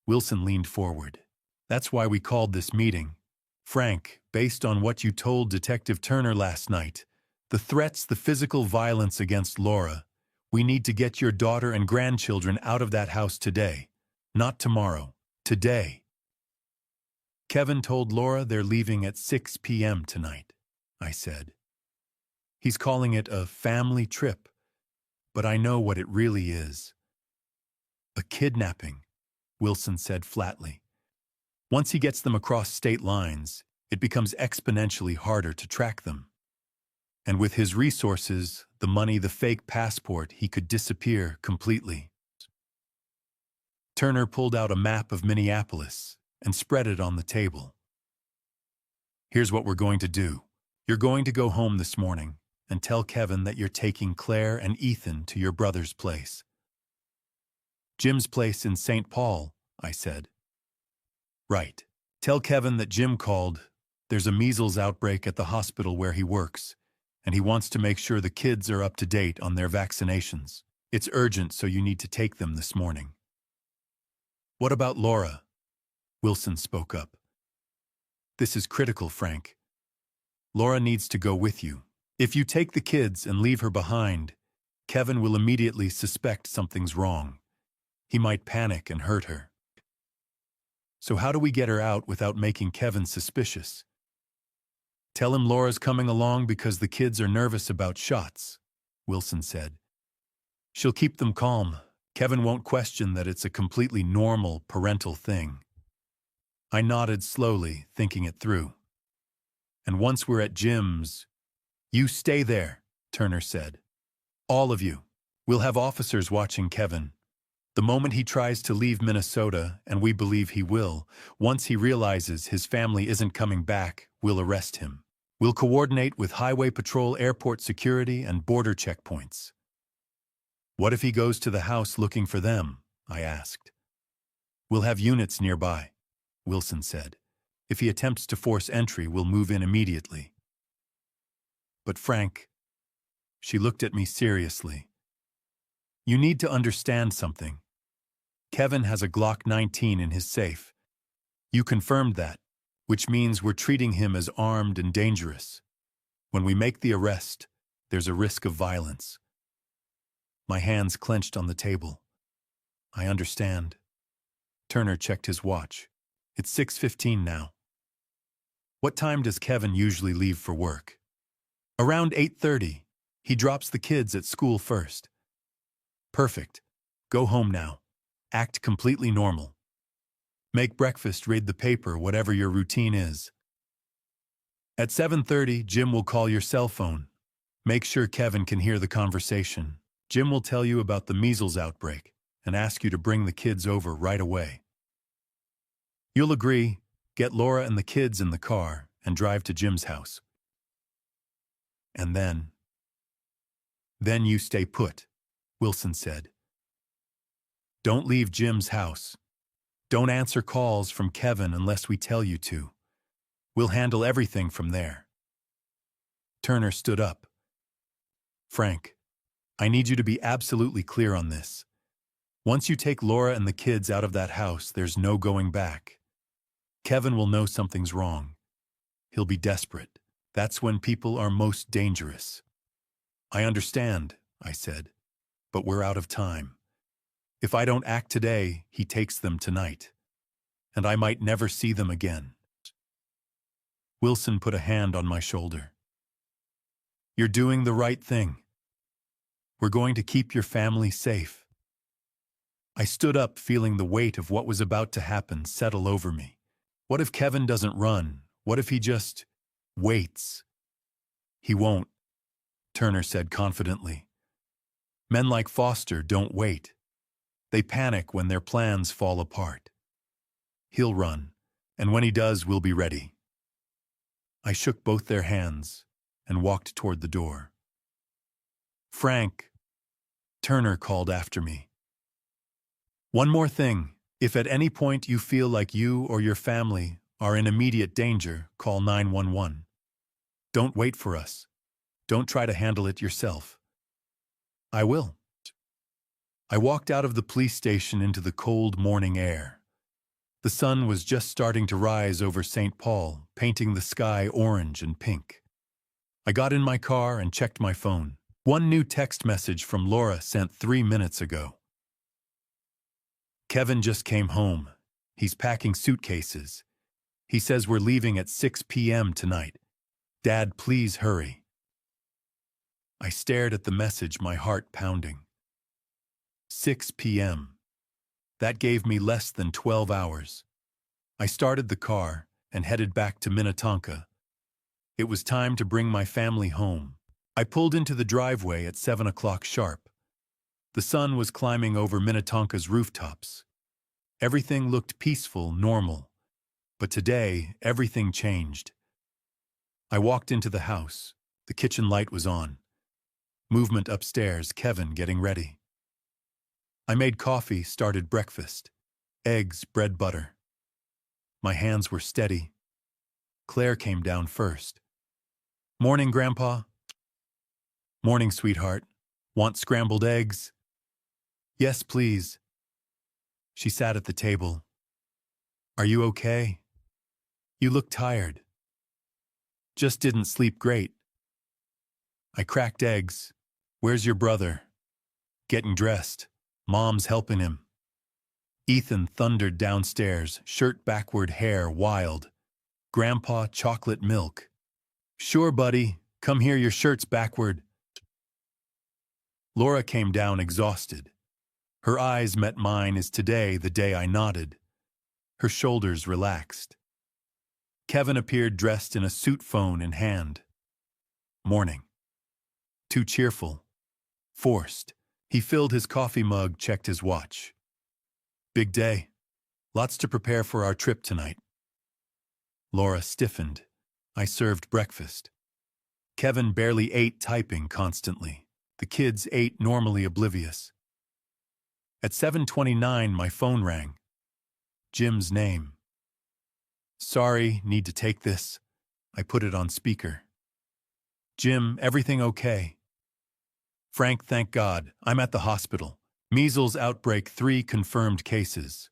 Wilson leaned forward. That's why we called this meeting. Frank, based on what you told Detective Turner last night, the threats, the physical violence against Laura, We need to get your daughter and grandchildren out of that house today. Not tomorrow. Today. Kevin told Laura they're leaving at 6 p.m. tonight, I said. He's calling it a family trip, but I know what it really is. A kidnapping, Wilson said flatly. Once he gets them across state lines, it becomes exponentially harder to track them. And with his resources, the money, the fake passport, he could disappear completely. Turner pulled out a map of Minneapolis and spread it on the table. Here's what we're going to do. You're going to go home this morning and tell Kevin that you're taking Claire and Ethan to your brother's place. Jim's place in St. Paul, I said. Right. Tell Kevin that Jim called. There's a measles outbreak at the hospital where he works, and he wants to make sure the kids are up to date on their vaccinations. It's urgent, so you need to take them this morning. What about Laura? Wilson spoke up. This is critical, Frank. Laura needs to go with you. If you take the kids and leave her behind, Kevin will immediately suspect something's wrong. He might panic and hurt her. So how do we get her out without making Kevin suspicious? Tell him Laura's coming along because the kids are nervous about shots, Wilson said. She'll keep them calm. Kevin won't question that it's a completely normal parental thing. I nodded slowly, thinking it through. And once we're at Jim's, you stay there, Turner said. All of you. We'll have officers watching Kevin. The moment he tries to leave Minnesota, and we believe he will, once he realizes his family isn't coming back, we'll arrest him. We'll coordinate with Highway Patrol, airport security, and border checkpoints. What if he goes to the house looking for them? I asked. We'll have units nearby, Wilson said. If he attempts to force entry, we'll move in immediately. But Frank, she looked at me seriously. You need to understand something. Kevin has a Glock 19 in his safe. You confirmed that, which means we're treating him as armed and dangerous. When we make the arrest, there's a risk of violence. My hands clenched on the table. I understand. Turner checked his watch. It's 6:15 now. What time does Kevin usually leave for work? Around 8:30. He drops the kids at school first. Perfect. Go home now. Act completely normal. Make breakfast, read the paper, whatever your routine is. At 7:30, Jim will call your cell phone. Make sure Kevin can hear the conversation. Jim will tell you about the measles outbreak and ask you to bring the kids over right away. You'll agree, get Laura and the kids in the car, and drive to Jim's house. And then you stay put, Wilson said. Don't leave Jim's house. Don't answer calls from Kevin unless we tell you to. We'll handle everything from there. Turner stood up. Frank, I need you to be absolutely clear on this. Once you take Laura and the kids out of that house, there's no going back. Kevin will know something's wrong. He'll be desperate. That's when people are most dangerous. I understand, I said, but we're out of time. If I don't act today, he takes them tonight, and I might never see them again. Wilson put a hand on my shoulder. You're doing the right thing. We're going to keep your family safe. I stood up, feeling the weight of what was about to happen settle over me. What if Kevin doesn't run? What if he just waits? He won't, Turner said confidently. Men like Foster don't wait. They panic when their plans fall apart. He'll run, and when he does, we'll be ready. I shook both their hands and walked toward the door. Frank, Turner called after me. One more thing. If at any point you feel like you or your family are in immediate danger, call 911. Don't wait for us. Don't try to handle it yourself. I will. I walked out of the police station into the cold morning air. The sun was just starting to rise over St. Paul, painting the sky orange and pink. I got in my car and checked my phone. One new text message from Laura sent 3 minutes ago. Kevin just came home. He's packing suitcases. He says we're leaving at 6 p.m. tonight. Dad, please hurry. I stared at the message, my heart pounding. 6 p.m. That gave me less than 12 hours. I started the car and headed back to Minnetonka. It was time to bring my family home. I pulled into the driveway at 7 o'clock sharp. The sun was climbing over Minnetonka's rooftops. Everything looked peaceful, normal. But today, everything changed. I walked into the house. The kitchen light was on. Movement upstairs, Kevin getting ready. I made coffee, started breakfast. Eggs, bread, butter. My hands were steady. Claire came down first. Morning, Grandpa. Morning, sweetheart. Want scrambled eggs? Yes, please. She sat at the table. Are you okay? You look tired. Just didn't sleep great. I cracked eggs. Where's your brother? Getting dressed. Mom's helping him. Ethan thundered downstairs, shirt backward, hair wild. Grandpa, chocolate milk. Sure, buddy. Come here, your shirt's backward. Laura came down exhausted. Her eyes met mine as today, the day I nodded. Her shoulders relaxed. Kevin appeared dressed in a suit, phone in hand. Morning. Too cheerful. Forced. He filled his coffee mug, checked his watch. Big day. Lots to prepare for our trip tonight. Laura stiffened. I served breakfast. Kevin barely ate, typing constantly. The kids ate, normally oblivious. At 7:29, my phone rang. Jim's name. Sorry, need to take this. I put it on speaker. Jim, everything okay? Frank, thank God. I'm at the hospital. Measles outbreak, 3 confirmed cases.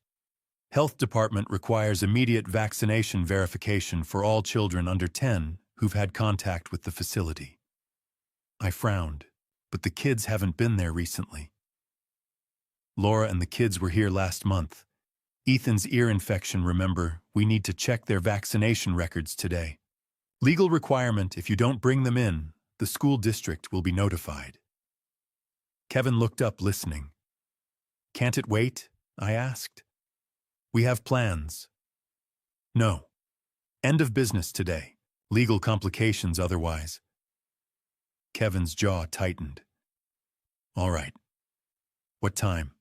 Health department requires immediate vaccination verification for all children under 10 who've had contact with the facility. I frowned, but the kids haven't been there recently. Laura and the kids were here last month. Ethan's ear infection, remember, we need to check their vaccination records today. Legal requirement, if you don't bring them in, the school district will be notified. Kevin looked up, listening. Can't it wait? I asked. We have plans. No. End of business today. Legal complications otherwise. Kevin's jaw tightened. All right. What time?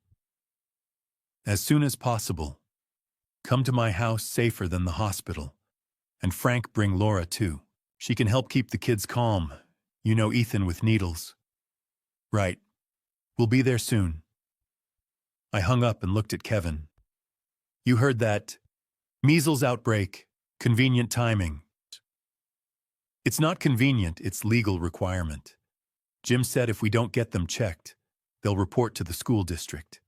As soon as possible. Come to my house, safer than the hospital. And Frank, bring Laura too. She can help keep the kids calm. You know Ethan with needles. Right. We'll be there soon. I hung up and looked at Kevin. You heard that? Measles outbreak. Convenient timing. It's not convenient, it's legal requirement. Jim said if we don't get them checked, they'll report to the school district.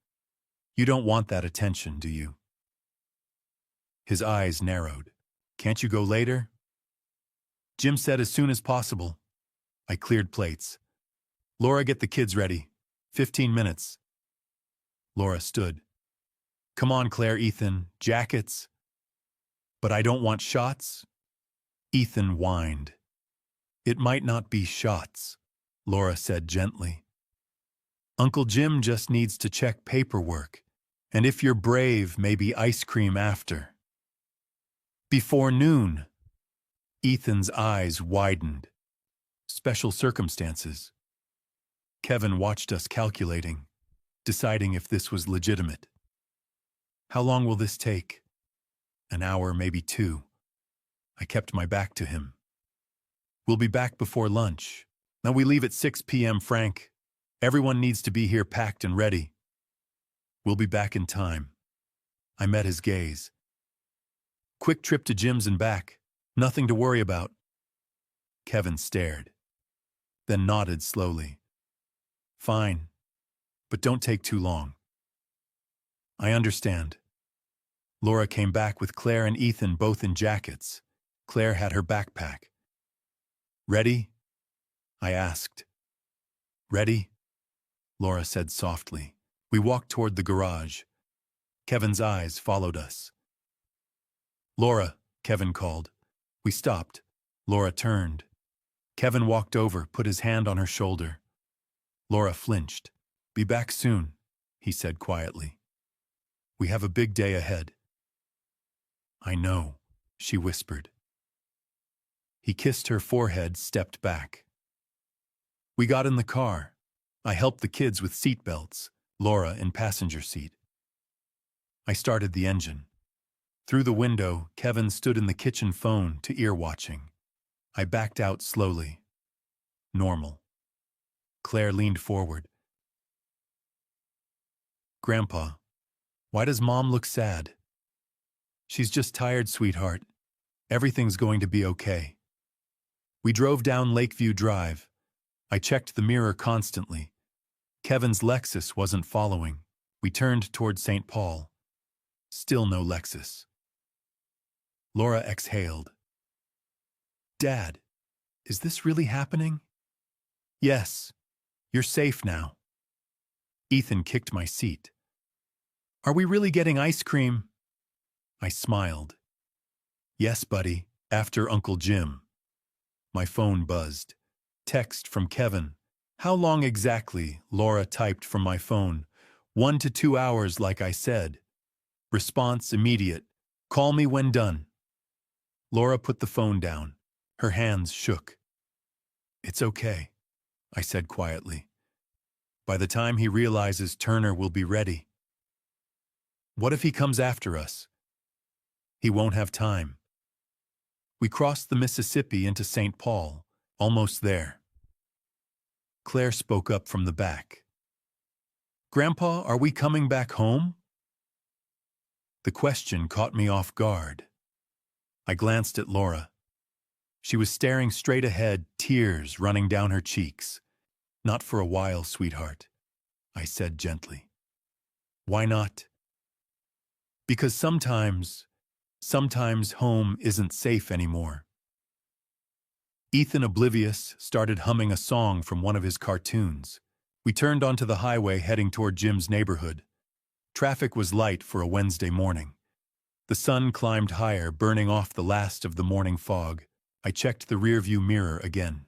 You don't want that attention, do you? His eyes narrowed. Can't you go later? Jim said as soon as possible. I cleared plates. Laura, get the kids ready. 15 minutes. Laura stood. Come on, Claire, Ethan, jackets. But I don't want shots. Ethan whined. It might not be shots, Laura said gently. Uncle Jim just needs to check paperwork. And if you're brave, maybe ice cream after. Before noon. Ethan's eyes widened. Special circumstances. Kevin watched us calculating, deciding if this was legitimate. How long will this take? An hour, maybe 2. I kept my back to him. We'll be back before lunch. Now we leave at 6 p.m., Frank. Everyone needs to be here packed and ready. We'll be back in time. I met his gaze. Quick trip to Jim's and back. Nothing to worry about. Kevin stared, then nodded slowly. Fine, but don't take too long. I understand. Laura came back with Claire and Ethan, both in jackets. Claire had her backpack. Ready? I asked. Ready? Laura said softly. We walked toward the garage. Kevin's eyes followed us. Laura, Kevin called. We stopped. Laura turned. Kevin walked over, put his hand on her shoulder. Laura flinched. Be back soon, he said quietly. We have a big day ahead. I know, she whispered. He kissed her forehead, stepped back. We got in the car. I helped the kids with seat belts, Laura in passenger seat. I started the engine. Through the window, Kevin stood in the kitchen phone to ear watching. I backed out slowly. Normal. Claire leaned forward. Grandpa, why does Mom look sad? She's just tired, sweetheart. Everything's going to be okay. We drove down Lakeview Drive. I checked the mirror constantly. Kevin's Lexus wasn't following. We turned toward St. Paul. Still no Lexus. Laura exhaled. Dad, is this really happening? Yes. You're safe now. Ethan kicked my seat. Are we really getting ice cream? I smiled. Yes, buddy, after Uncle Jim. My phone buzzed. Text from Kevin. How long exactly? Laura typed from my phone. 1 to 2 hours, like I said. Response immediate. Call me when done. Laura put the phone down. Her hands shook. It's okay, I said quietly. By the time he realizes Turner will be ready. What if he comes after us? He won't have time. We crossed the Mississippi into St. Paul, almost there. Claire spoke up from the back. Grandpa, are we coming back home? The question caught me off guard. I glanced at Laura. She was staring straight ahead, tears running down her cheeks. Not for a while, sweetheart, I said gently. Why not? Because sometimes home isn't safe anymore. Ethan, oblivious, started humming a song from one of his cartoons. We turned onto the highway heading toward Jim's neighborhood. Traffic was light for a Wednesday morning. The sun climbed higher, burning off the last of the morning fog. I checked the rearview mirror again,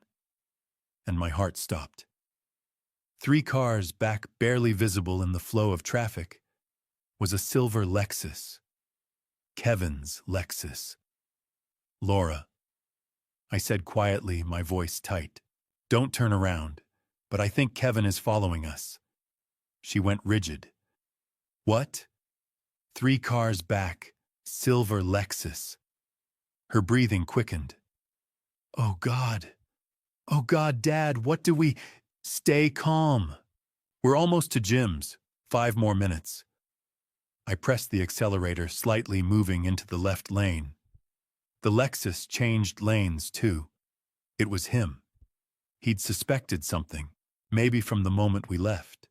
and my heart stopped. 3 cars back, barely visible in the flow of traffic, was a silver Lexus. Kevin's Lexus. Laura, I said quietly, my voice tight. Don't turn around, but I think Kevin is following us. She went rigid. What? 3 cars back, silver Lexus. Her breathing quickened. Oh God, Dad, what do we... Stay calm. We're almost to Jim's. 5 more minutes. I pressed the accelerator, slightly moving into the left lane. The Lexus changed lanes, too. It was him. He'd suspected something, maybe from the moment we left,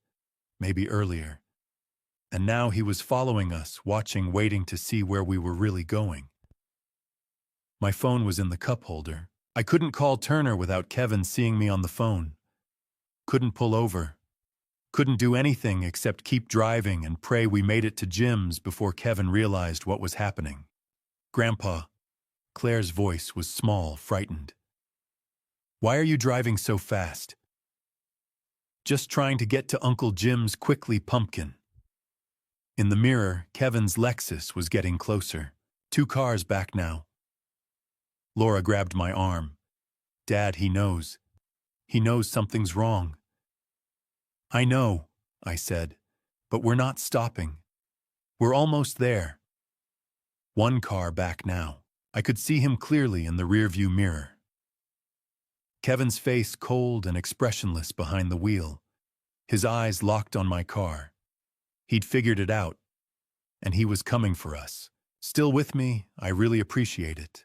maybe earlier. And now he was following us, watching, waiting to see where we were really going. My phone was in the cup holder. I couldn't call Turner without Kevin seeing me on the phone. Couldn't pull over. Couldn't do anything except keep driving and pray we made it to Jim's before Kevin realized what was happening. Grandpa, Claire's voice was small, frightened. Why are you driving so fast? Just trying to get to Uncle Jim's quickly, pumpkin. In the mirror, Kevin's Lexus was getting closer. 2 cars back now. Laura grabbed my arm. Dad, he knows. He knows something's wrong. I know, I said, but we're not stopping. We're almost there. 1 car back now. I could see him clearly in the rearview mirror. Kevin's face cold and expressionless behind the wheel. His eyes locked on my car. He'd figured it out, and he was coming for us. Still with me, I really appreciate it.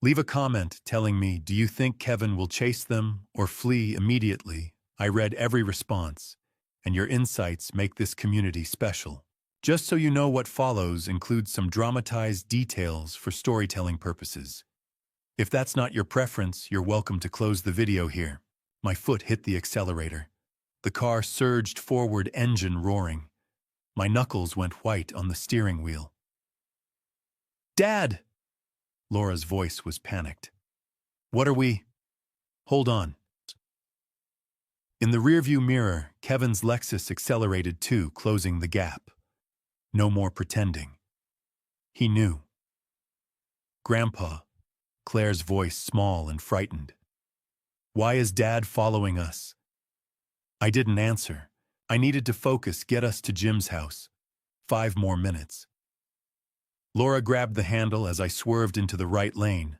Leave a comment telling me, do you think Kevin will chase them or flee immediately? I read every response, and your insights make this community special. Just so you know, what follows includes some dramatized details for storytelling purposes. If that's not your preference, you're welcome to close the video here. My foot hit the accelerator. The car surged forward, engine roaring. My knuckles went white on the steering wheel. "Dad!" Laura's voice was panicked. "What are we?" "Hold on." In the rearview mirror, Kevin's Lexus accelerated too, closing the gap. No more pretending. He knew. "Grandpa," Claire's voice small and frightened. "Why is Dad following us?" I didn't answer. I needed to focus, get us to Jim's house. 5 more minutes. Laura grabbed the handle as I swerved into the right lane.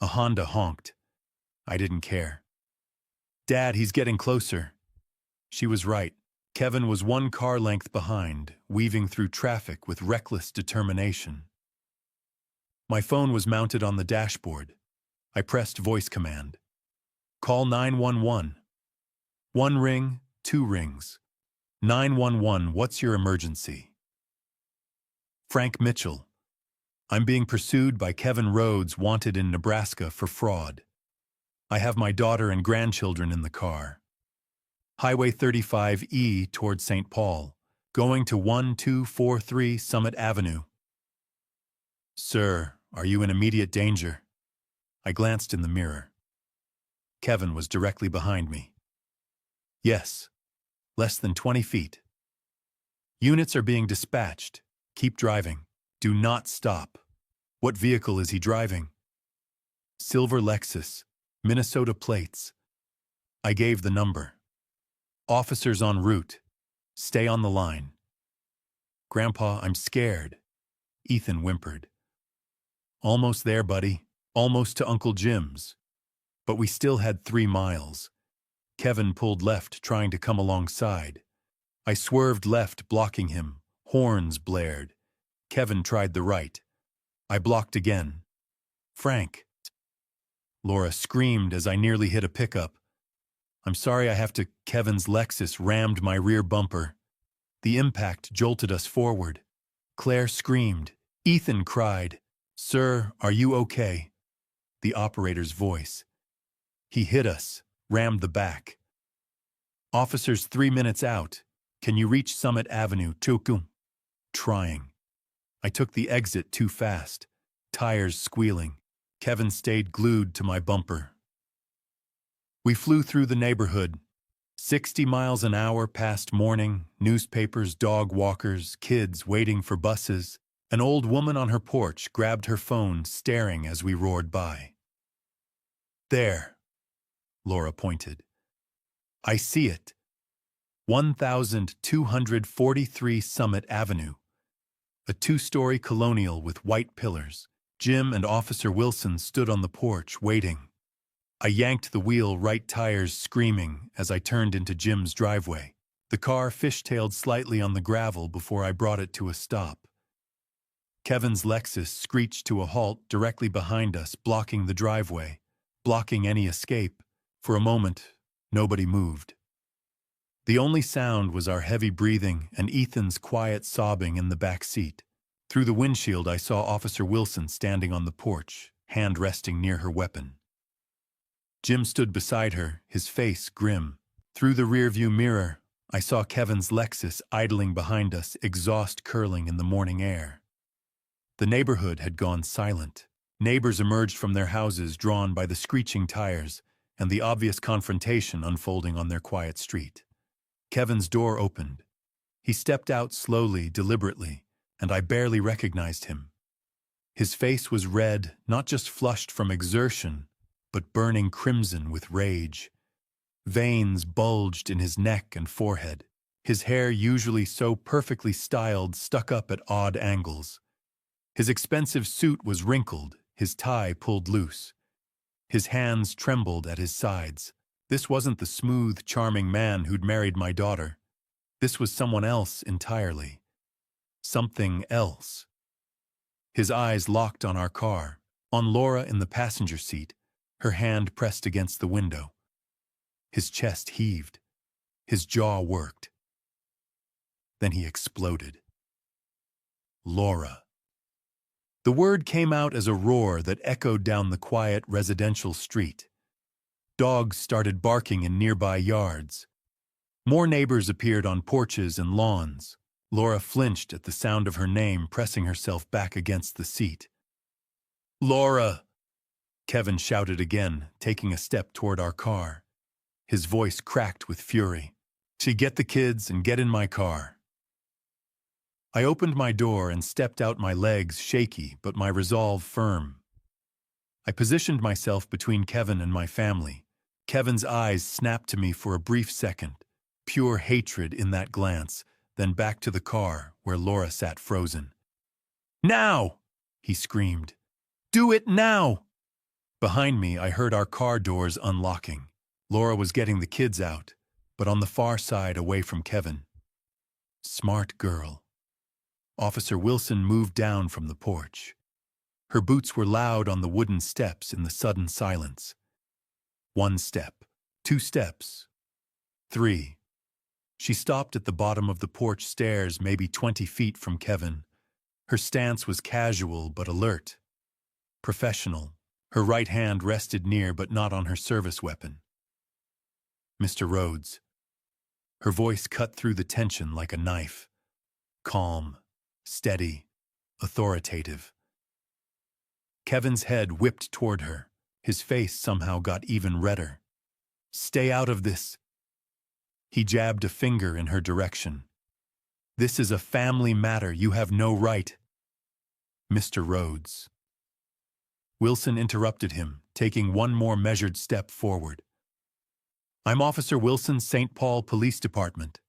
A Honda honked. I didn't care. "Dad, he's getting closer." She was right. Kevin was 1 car length behind, weaving through traffic with reckless determination. My phone was mounted on the dashboard. I pressed voice command. "Call 911. 1 ring, 2 rings. 911, what's your emergency?" "Frank Mitchell. I'm being pursued by Kevin Rhodes, wanted in Nebraska for fraud. I have my daughter and grandchildren in the car. Highway 35E toward St. Paul, going to 1243 Summit Avenue." "Sir, are you in immediate danger?" I glanced in the mirror. Kevin was directly behind me. "Yes, less than 20 feet. Units are being dispatched. Keep driving. Do not stop." "What vehicle is he driving?" "Silver Lexus, Minnesota plates." I gave the number. "Officers en route. Stay on the line." "Grandpa, I'm scared." Ethan whimpered. "Almost there, buddy. Almost to Uncle Jim's." But we still had 3 miles. Kevin pulled left, trying to come alongside. I swerved left, blocking him. Horns blared. Kevin tried the right. I blocked again. "Frank!" Laura screamed as I nearly hit a pickup. "I'm sorry, I have to." Kevin's Lexus rammed my rear bumper. The impact jolted us forward. Claire screamed. Ethan cried. "Sir, are you okay?" The operator's voice. "He hit us, rammed the back." "Officers 3 minutes out. Can you reach Summit Avenue?" "Tukum." Trying. I took the exit too fast. Tires squealing. Kevin stayed glued to my bumper. We flew through the neighborhood. 60 miles an hour past morning, newspapers, dog walkers, kids waiting for buses. An old woman on her porch grabbed her phone, staring as we roared by. "There," Laura pointed. "I see it. 1243 Summit Avenue. A 2-story colonial with white pillars. Jim and Officer Wilson stood on the porch, waiting. I yanked the wheel, right tires screaming, as I turned into Jim's driveway. The car fishtailed slightly on the gravel before I brought it to a stop. Kevin's Lexus screeched to a halt directly behind us, blocking the driveway, blocking any escape. For a moment, nobody moved. The only sound was our heavy breathing and Ethan's quiet sobbing in the back seat. Through the windshield, I saw Officer Wilson standing on the porch, hand resting near her weapon. Jim stood beside her, his face grim. Through the rearview mirror, I saw Kevin's Lexus idling behind us, exhaust curling in the morning air. The neighborhood had gone silent. Neighbors emerged from their houses, drawn by the screeching tires and the obvious confrontation unfolding on their quiet street. Kevin's door opened. He stepped out slowly, deliberately, and I barely recognized him. His face was red, not just flushed from exertion, but burning crimson with rage. Veins bulged in his neck and forehead. His hair, usually so perfectly styled, stuck up at odd angles. His expensive suit was wrinkled, his tie pulled loose. His hands trembled at his sides. This wasn't the smooth, charming man who'd married my daughter. This was someone else entirely. Something else. His eyes locked on our car, on Laura in the passenger seat, her hand pressed against the window. His chest heaved. His jaw worked. Then he exploded. Laura. The word came out as a roar that echoed down the quiet residential street. Dogs started barking in nearby yards. More neighbors appeared on porches and lawns. Laura flinched at the sound of her name, pressing herself back against the seat. "Laura!" Kevin shouted again, taking a step toward our car. His voice cracked with fury. "Get the kids and get in my car." I opened my door and stepped out, my legs shaky but my resolve firm. I positioned myself between Kevin and my family. Kevin's eyes snapped to me for a brief second, pure hatred in that glance, then back to the car where Laura sat frozen. "Now!" he screamed. "Do it now!" Behind me, I heard our car doors unlocking. Laura was getting the kids out, but on the far side away from Kevin. Smart girl. Officer Wilson moved down from the porch. Her boots were loud on the wooden steps in the sudden silence. 1 step, 2 steps, 3. She stopped at the bottom of the porch stairs, maybe 20 feet from Kevin. Her stance was casual but alert. Professional. Her right hand rested near but not on her service weapon. "Mr. Rhodes." Her voice cut through the tension like a knife. Calm, steady, authoritative. Kevin's head whipped toward her. His face somehow got even redder. "Stay out of this." He jabbed a finger in her direction. "This is a family matter. You have no right." "Mr. Rhodes." Wilson interrupted him, taking one more measured step forward. "I'm Officer Wilson, St. Paul Police Department."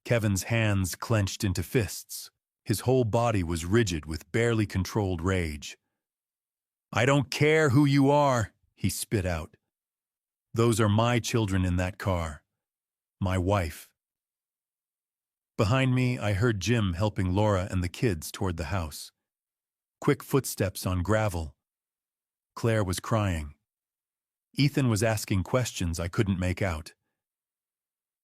Kevin's hands clenched into fists. His whole body was rigid with barely controlled rage. "I don't care who you are," he spit out. "Those are my children in that car. My wife." Behind me, I heard Jim helping Laura and the kids toward the house. Quick footsteps on gravel. Claire was crying. Ethan was asking questions I couldn't make out.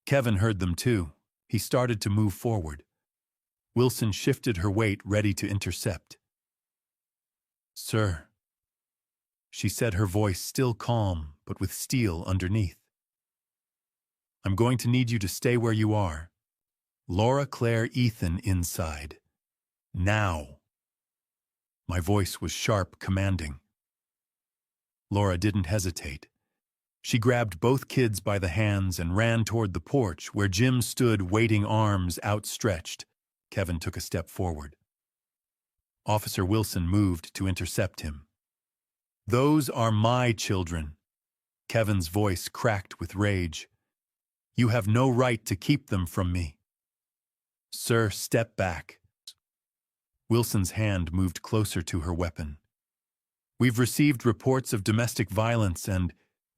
Kevin heard them too. He started to move forward. Wilson shifted her weight, ready to intercept. "Sir," she said, her voice still calm, but with steel underneath. "I'm going to need you to stay where you are. Laura, Claire, Ethan inside. Now." My voice was sharp, commanding. Laura didn't hesitate. She grabbed both kids by the hands and ran toward the porch where Jim stood, waiting, arms outstretched. Kevin took a step forward. Officer Wilson moved to intercept him. "Those are my children." Kevin's voice cracked with rage. "You have no right to keep them from me." "Sir, step back." Wilson's hand moved closer to her weapon. "We've received reports of domestic violence and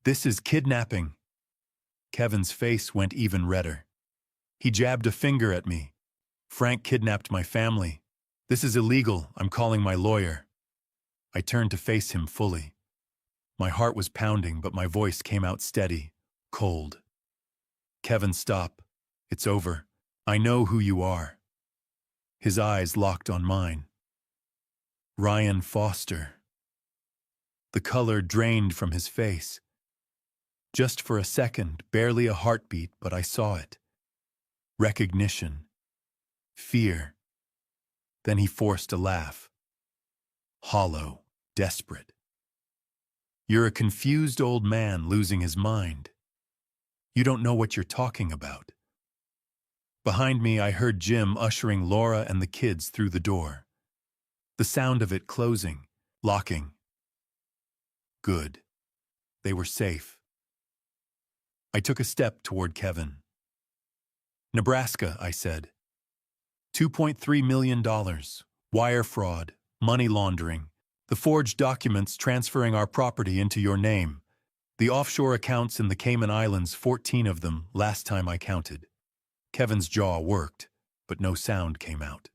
this is kidnapping." Kevin's face went even redder. He jabbed a finger at me. "Frank kidnapped my family. This is illegal. I'm calling my lawyer." I turned to face him fully. My heart was pounding, but my voice came out steady, cold. "Kevin, stop. It's over. I know who you are." His eyes locked on mine. "Ryan Foster." The color drained from his face. Just for a second, barely a heartbeat, but I saw it. Recognition. Fear. Then he forced a laugh. Hollow, desperate. "You're a confused old man losing his mind. You don't know what you're talking about." Behind me, I heard Jim ushering Laura and the kids through the door. The sound of it closing, locking. Good. They were safe. I took a step toward Kevin. "Nebraska," I said. $2.3 million. Wire fraud, money laundering, the forged documents transferring our property into your name, the offshore accounts in the Cayman Islands, 14 of them, last time I counted. Kevin's jaw worked, but no sound came out.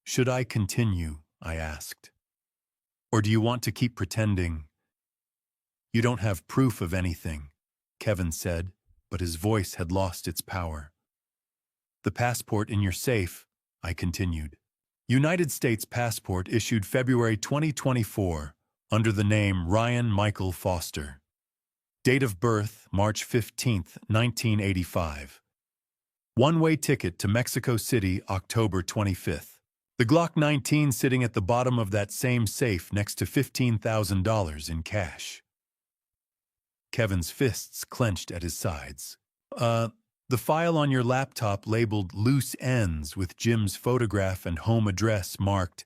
"Should I continue?" I asked. "Or do you want to keep pretending?" "You don't have proof of anything," Kevin said, but his voice had lost its power. "The passport in your safe," I continued. "United States passport issued February 2024 under the name Ryan Michael Foster. Date of birth, March 15, 1985. One-way ticket to Mexico City, October 25th. The Glock 19 sitting at the bottom of that same safe next to $15,000 in cash. Kevin's fists clenched at his sides. The file on your laptop labeled loose ends with Jim's photograph and home address marked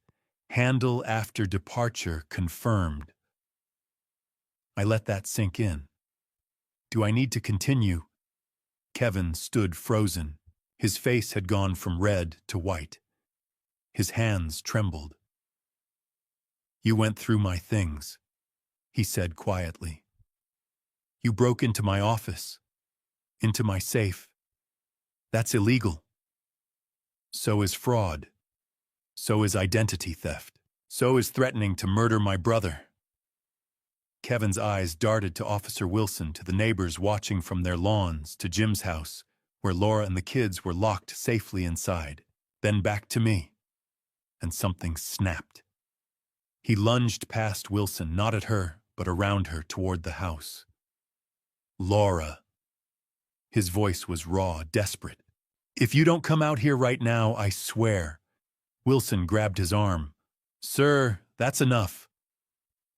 handle after departure confirmed. I let that sink in. Do I need to continue? Kevin stood frozen. His face had gone from red to white. His hands trembled. You went through my things, he said quietly. You broke into my office, into my safe. That's illegal. So is fraud. So is identity theft. So is threatening to murder my brother. Kevin's eyes darted to Officer Wilson, to the neighbors watching from their lawns, to Jim's house, where Laura and the kids were locked safely inside. Then back to me. And something snapped. He lunged past Wilson, not at her, but around her toward the house. Laura. His voice was raw, desperate. If you don't come out here right now, I swear. Wilson grabbed his arm. Sir, that's enough.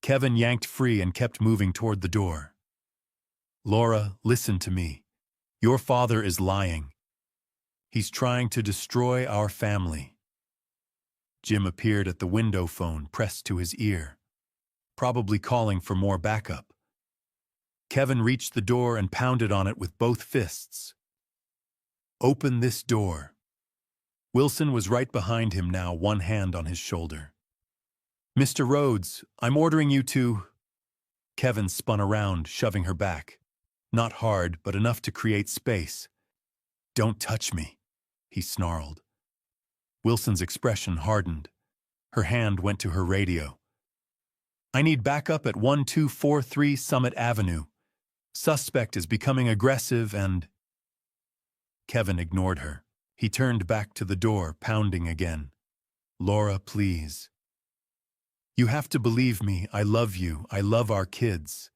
Kevin yanked free and kept moving toward the door. Laura, listen to me. Your father is lying. He's trying to destroy our family. Jim appeared at the window phone pressed to his ear, probably calling for more backup. Kevin reached the door and pounded on it with both fists. Open this door. Wilson was right behind him now, one hand on his shoulder. Mr. Rhodes, I'm ordering you to... Kevin spun around, shoving her back. Not hard, but enough to create space. Don't touch me, he snarled. Wilson's expression hardened. Her hand went to her radio. I need backup at 1243 Summit Avenue. Suspect is becoming aggressive and... Kevin ignored her. He turned back to the door, pounding again. Laura, please. You have to believe me. I love you. I love our kids.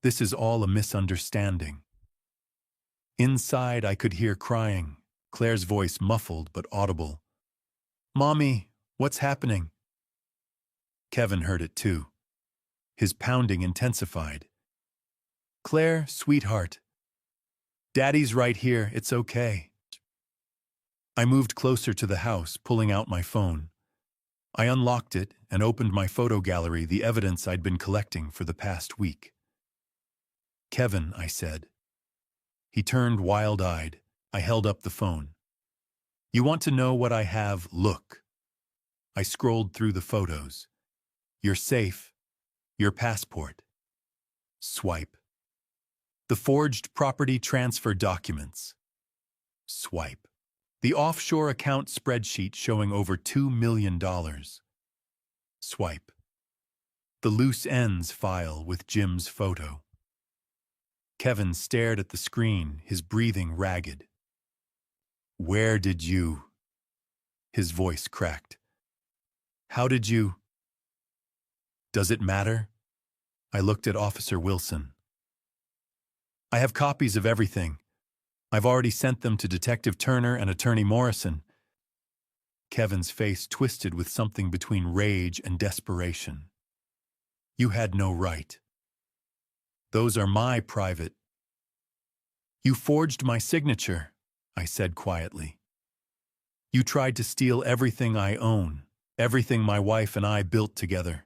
This is all a misunderstanding. Inside, I could hear crying, Claire's voice muffled but audible. Mommy, what's happening? Kevin heard it too. His pounding intensified. Claire, sweetheart. Daddy's right here. It's okay. I moved closer to the house, pulling out my phone. I unlocked it and opened my photo gallery, the evidence I'd been collecting for the past week. Kevin, I said. He turned wild-eyed. I held up the phone. You want to know what I have? Look. I scrolled through the photos. Your safe. Your passport. Swipe. The forged property transfer documents. Swipe. The offshore account spreadsheet showing over $2 million. Swipe. The loose ends file with Jim's photo. Kevin stared at the screen, his breathing ragged. Where did you? His voice cracked. How did you? Does it matter? I looked at Officer Wilson. I have copies of everything. I've already sent them to Detective Turner and Attorney Morrison. Kevin's face twisted with something between rage and desperation. You had no right. Those are my private. You forged my signature, I said quietly. You tried to steal everything I own, everything my wife and I built together.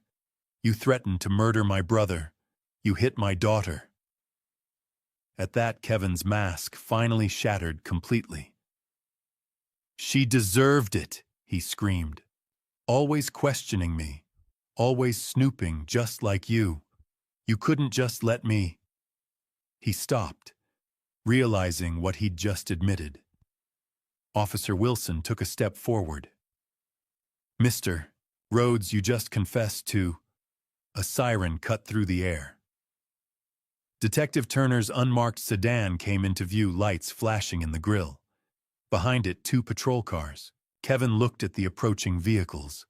You threatened to murder my brother. You hit my daughter. At that, Kevin's mask finally shattered completely. She deserved it, he screamed. Always questioning me. Always snooping just like you. You couldn't just let me. He stopped, realizing what he'd just admitted. Officer Wilson took a step forward. Mr. Rhodes, you just confessed to... A siren cut through the air. Detective Turner's unmarked sedan came into view, lights flashing in the grille. Behind it, 2 patrol cars. Kevin looked at the approaching vehicles.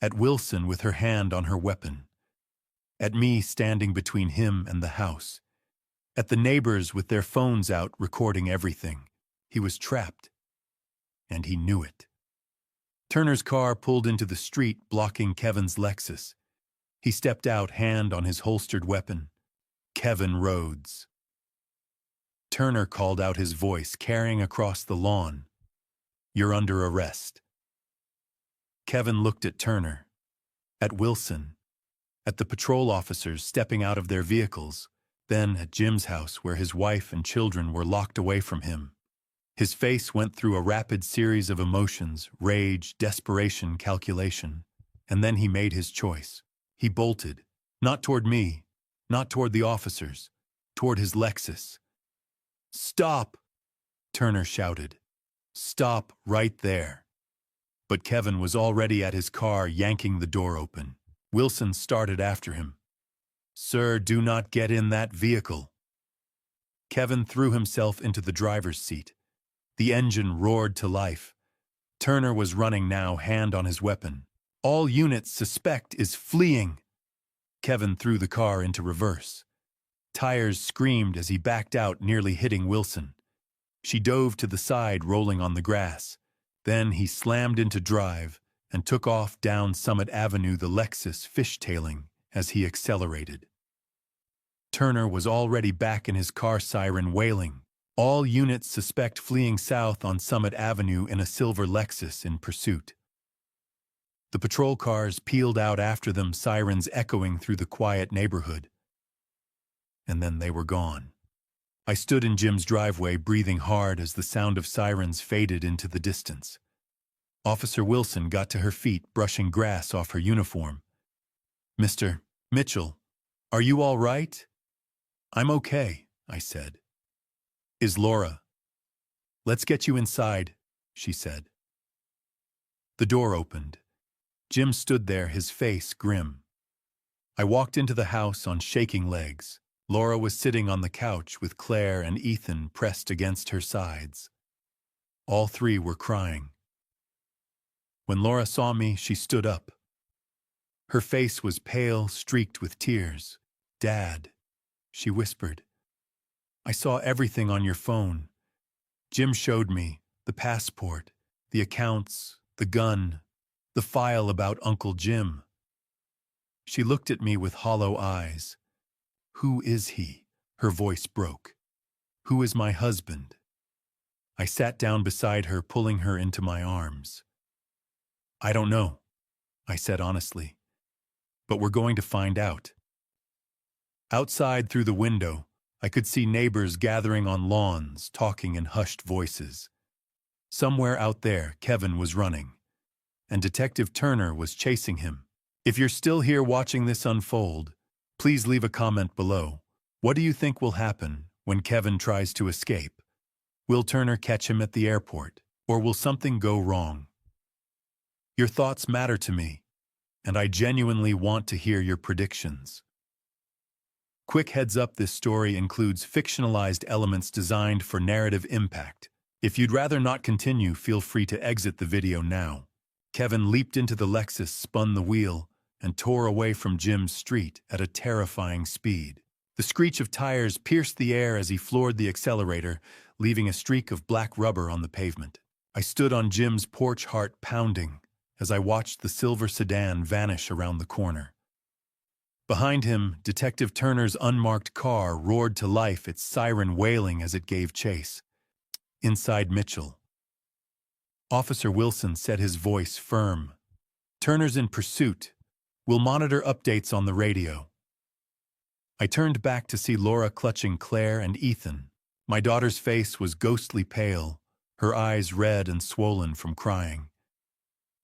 At Wilson with her hand on her weapon. At me standing between him and the house. At the neighbors with their phones out recording everything. He was trapped. And he knew it. Turner's car pulled into the street, blocking Kevin's Lexus. He stepped out, hand on his holstered weapon. Kevin Rhodes. Turner called out his voice, carrying across the lawn. "You're under arrest." Kevin looked at Turner, at Wilson, at the patrol officers stepping out of their vehicles, then at Jim's house where his wife and children were locked away from him. His face went through a rapid series of emotions, rage, desperation, calculation, and then he made his choice. He bolted, not toward me, not toward the officers, toward his Lexus. "Stop!" Turner shouted. "Stop right there." But Kevin was already at his car, yanking the door open. Wilson started after him. "Sir, do not get in that vehicle." Kevin threw himself into the driver's seat. The engine roared to life. Turner was running now, hand on his weapon. "All units, suspect is fleeing." Kevin threw the car into reverse. Tires screamed as he backed out, nearly hitting Wilson. She dove to the side, rolling on the grass. Then he slammed into drive and took off down Summit Avenue, the Lexus fishtailing as he accelerated. Turner was already back in his car, siren wailing. "All units, suspect fleeing south on Summit Avenue in a silver Lexus in pursuit." The patrol cars peeled out after them, sirens echoing through the quiet neighborhood. And then they were gone. I stood in Jim's driveway, breathing hard as the sound of sirens faded into the distance. Officer Wilson got to her feet, brushing grass off her uniform. "Mr. Mitchell, are you all right?" "I'm okay," I said. "Is Laura?" "Let's get you inside," she said. The door opened. Jim stood there, his face grim. I walked into the house on shaking legs. Laura was sitting on the couch with Claire and Ethan pressed against her sides. All three were crying. When Laura saw me, she stood up. Her face was pale, streaked with tears. "Dad," she whispered. "I saw everything on your phone. Jim showed me the passport, the accounts, the gun, the file about Uncle Jim." She looked at me with hollow eyes. "Who is he?" Her voice broke. "Who is my husband?" I sat down beside her, pulling her into my arms. "I don't know," I said honestly. "But we're going to find out." Outside, through the window, I could see neighbors gathering on lawns, talking in hushed voices. Somewhere out there, Kevin was running, and Detective Turner was chasing him. If you're still here watching this unfold, please leave a comment below. What do you think will happen when Kevin tries to escape? Will Turner catch him at the airport, or will something go wrong? Your thoughts matter to me, and I genuinely want to hear your predictions. Quick heads up, this story includes fictionalized elements designed for narrative impact. If you'd rather not continue, feel free to exit the video now. Kevin leaped into the Lexus, spun the wheel, and tore away from Jim's street at a terrifying speed. The screech of tires pierced the air as he floored the accelerator, leaving a streak of black rubber on the pavement. I stood on Jim's porch, heart pounding, as I watched the silver sedan vanish around the corner. Behind him, Detective Turner's unmarked car roared to life, its siren wailing as it gave chase. Inside Mitchell, Officer Wilson said, his voice firm. "Turner's in pursuit. We'll monitor updates on the radio." I turned back to see Laura clutching Claire and Ethan. My daughter's face was ghostly pale, her eyes red and swollen from crying.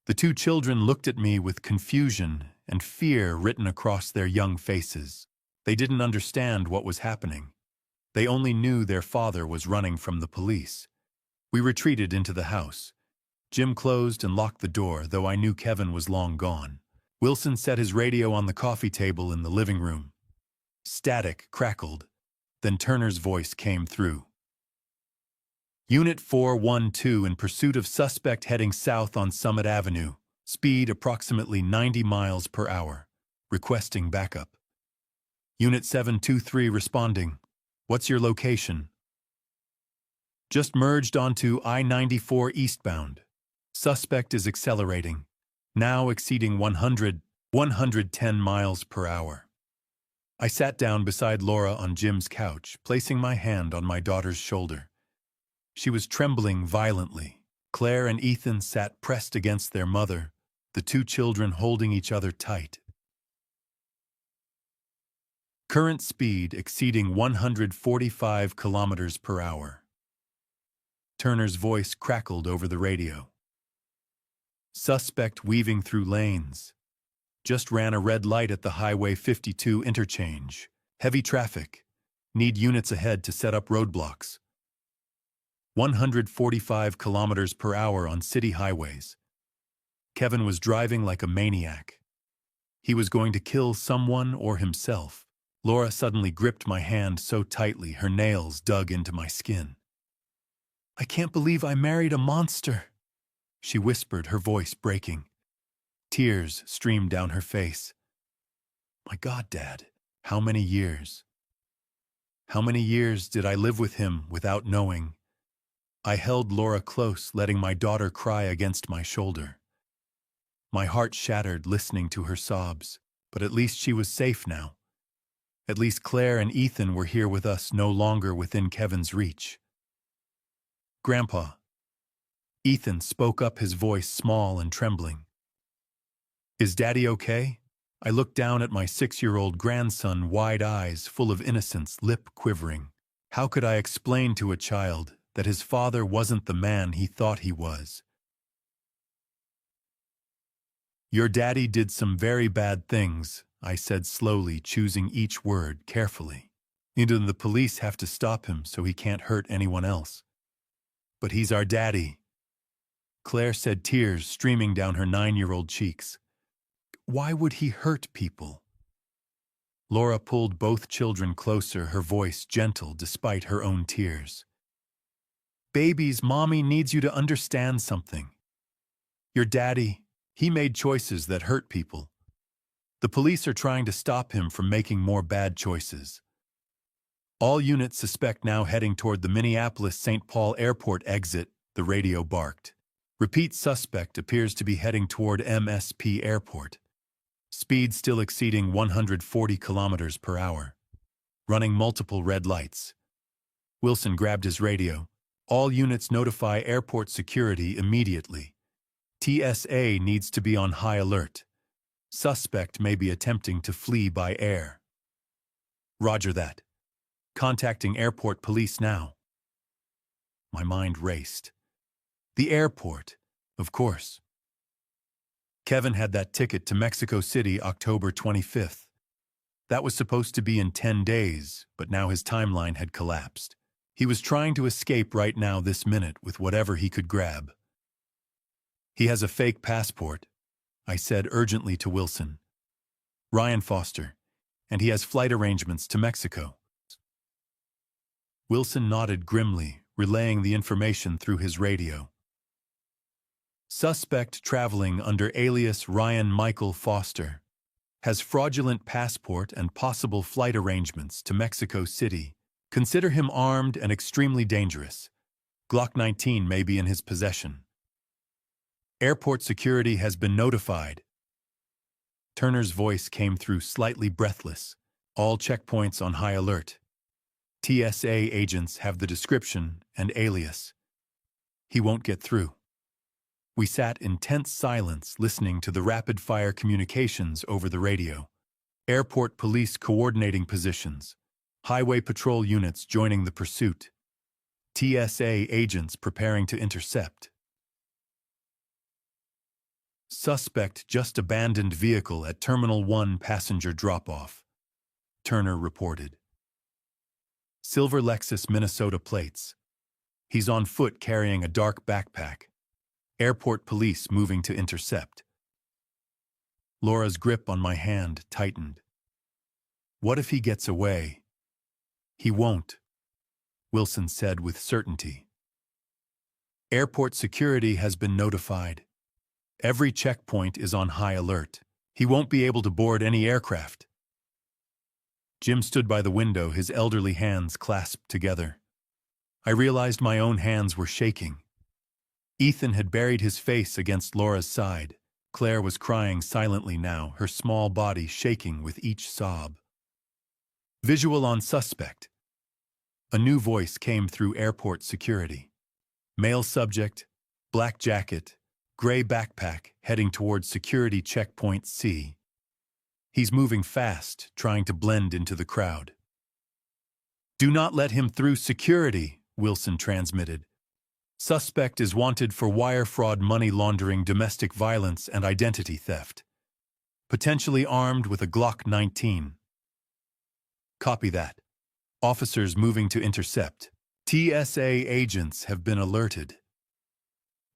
The two children looked at me with confusion and fear written across their young faces. They didn't understand what was happening. They only knew their father was running from the police. We retreated into the house. Jim closed and locked the door, though I knew Kevin was long gone. Wilson set his radio on the coffee table in the living room. Static crackled. Then Turner's voice came through. "Unit 412 in pursuit of suspect heading south on Summit Avenue. Speed approximately 90 miles per hour. Requesting backup." "Unit 723 responding." What's your location? Just merged onto I-94 eastbound. Suspect is accelerating, now exceeding 110 miles per hour. I sat down beside Laura on Jim's couch, placing my hand on my daughter's shoulder. She was trembling violently. Claire and Ethan sat pressed against their mother, the two children holding each other tight. Current speed exceeding 145 kilometers per hour. Turner's voice crackled over the radio. Suspect weaving through lanes. Just ran a red light at the Highway 52 interchange. Heavy traffic. Need units ahead to set up roadblocks. 145 kilometers per hour on city highways. Kevin was driving like a maniac. He was going to kill someone or himself. Laura suddenly gripped my hand so tightly her nails dug into my skin. "I can't believe I married a monster," she whispered, her voice breaking. Tears streamed down her face. "My God, Dad, how many years? How many years did I live with him without knowing?" I held Laura close, letting my daughter cry against my shoulder. My heart shattered listening to her sobs, but at least she was safe now. At least Claire and Ethan were here with us, no longer within Kevin's reach. "Grandpa." Ethan spoke up, his voice small and trembling. "Is Daddy okay?" I looked down at my 6-year-old grandson, wide eyes full of innocence, lip quivering. How could I explain to a child that his father wasn't the man he thought he was? "Your daddy did some very bad things," I said slowly, choosing each word carefully. "Even the police have to stop him so he can't hurt anyone else. But he's our daddy." Claire said, tears streaming down her 9-year-old cheeks. "Why would he hurt people?" Laura pulled both children closer, her voice gentle despite her own tears. "Babies, Mommy needs you to understand something. Your daddy, he made choices that hurt people. The police are trying to stop him from making more bad choices. All units suspect now heading toward the Minneapolis-St. Paul Airport exit," the radio barked. "Repeat, suspect appears to be heading toward MSP Airport. Speed still exceeding 140 kilometers per hour. Running multiple red lights." Wilson grabbed his radio. "All units notify airport security immediately. TSA needs to be on high alert. Suspect may be attempting to flee by air." "Roger that. Contacting airport police now." My mind raced. The airport, of course. Kevin had that ticket to Mexico City October 25th. That was supposed to be in 10 days, but now his timeline had collapsed. He was trying to escape right now, this minute, with whatever he could grab. "He has a fake passport," I said urgently to Wilson. "Ryan Foster, and he has flight arrangements to Mexico." Wilson nodded grimly, relaying the information through his radio. "Suspect traveling under alias Ryan Michael Foster. Has fraudulent passport and possible flight arrangements to Mexico City. Consider him armed and extremely dangerous. Glock 19 may be in his possession. Airport security has been notified." Turner's voice came through slightly breathless. "All checkpoints on high alert. TSA agents have the description and alias. He won't get through." We sat in tense silence, listening to the rapid-fire communications over the radio. Airport police coordinating positions. Highway patrol units joining the pursuit. TSA agents preparing to intercept. "Suspect just abandoned vehicle at Terminal 1 passenger drop-off," Turner reported. "Silver Lexus Minnesota plates. He's on foot carrying a dark backpack. Airport police moving to intercept." Laura's grip on my hand tightened. "What if he gets away?" "He won't," Wilson said with certainty. "Airport security has been notified. Every checkpoint is on high alert. He won't be able to board any aircraft." Jim stood by the window, his elderly hands clasped together. I realized my own hands were shaking. Ethan had buried his face against Laura's side. Claire was crying silently now, her small body shaking with each sob. Visual on suspect. A new voice came through airport security. Male subject, black jacket, gray backpack, heading towards security checkpoint C. He's moving fast, trying to blend into the crowd. "Do not let him through security," Wilson transmitted. "Suspect is wanted for wire fraud, money laundering, domestic violence, and identity theft. Potentially armed with a Glock 19. Copy that. Officers moving to intercept. TSA agents have been alerted."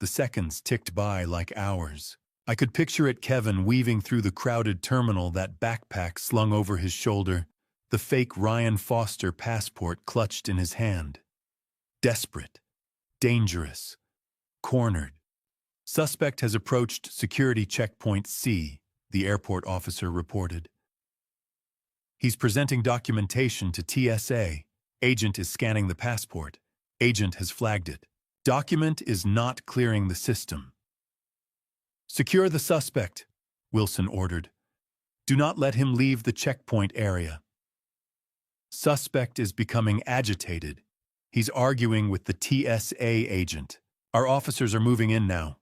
The seconds ticked by like hours. I could picture it, Kevin weaving through the crowded terminal, that backpack slung over his shoulder, the fake Ryan Foster passport clutched in his hand. Desperate, dangerous, cornered. "Suspect has approached security checkpoint C," the airport officer reported. "He's presenting documentation to TSA. Agent is scanning the passport. Agent has flagged it. Document is not clearing the system." "Secure the suspect," Wilson ordered. "Do not let him leave the checkpoint area." Suspect is becoming agitated. He's arguing with the TSA agent. "Our officers are moving in now.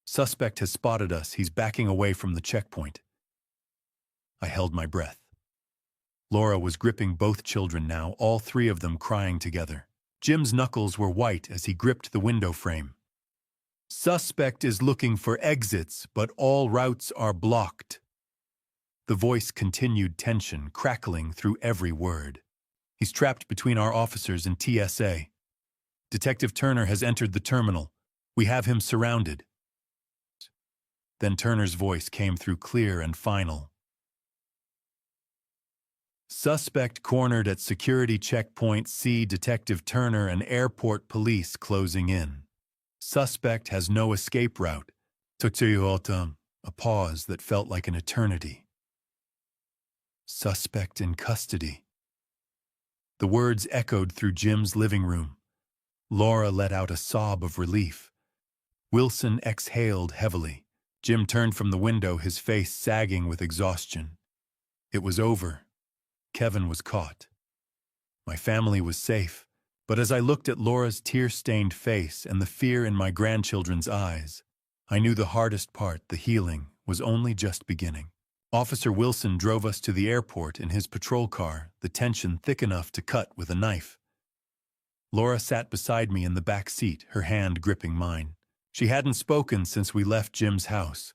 Suspect has spotted us. He's backing away from the checkpoint." I held my breath. Laura was gripping both children now, all three of them crying together. Jim's knuckles were white as he gripped the window frame. "Suspect is looking for exits, but all routes are blocked." The voice continued, tension crackling through every word. "He's trapped between our officers and TSA. Detective Turner has entered the terminal. We have him surrounded." Then Turner's voice came through, clear and final. "Suspect cornered at security checkpoint C. Detective Turner and airport police closing in. Suspect has no escape route." A pause that felt like an eternity. "Suspect in custody." The words echoed through Jim's living room. Laura let out a sob of relief. Wilson exhaled heavily. Jim turned from the window, his face sagging with exhaustion. It was over. Kevin was caught. My family was safe, but as I looked at Laura's tear-stained face and the fear in my grandchildren's eyes, I knew the hardest part, the healing, was only just beginning. Officer Wilson drove us to the airport in his patrol car, the tension thick enough to cut with a knife. Laura sat beside me in the back seat, her hand gripping mine. She hadn't spoken since we left Jim's house.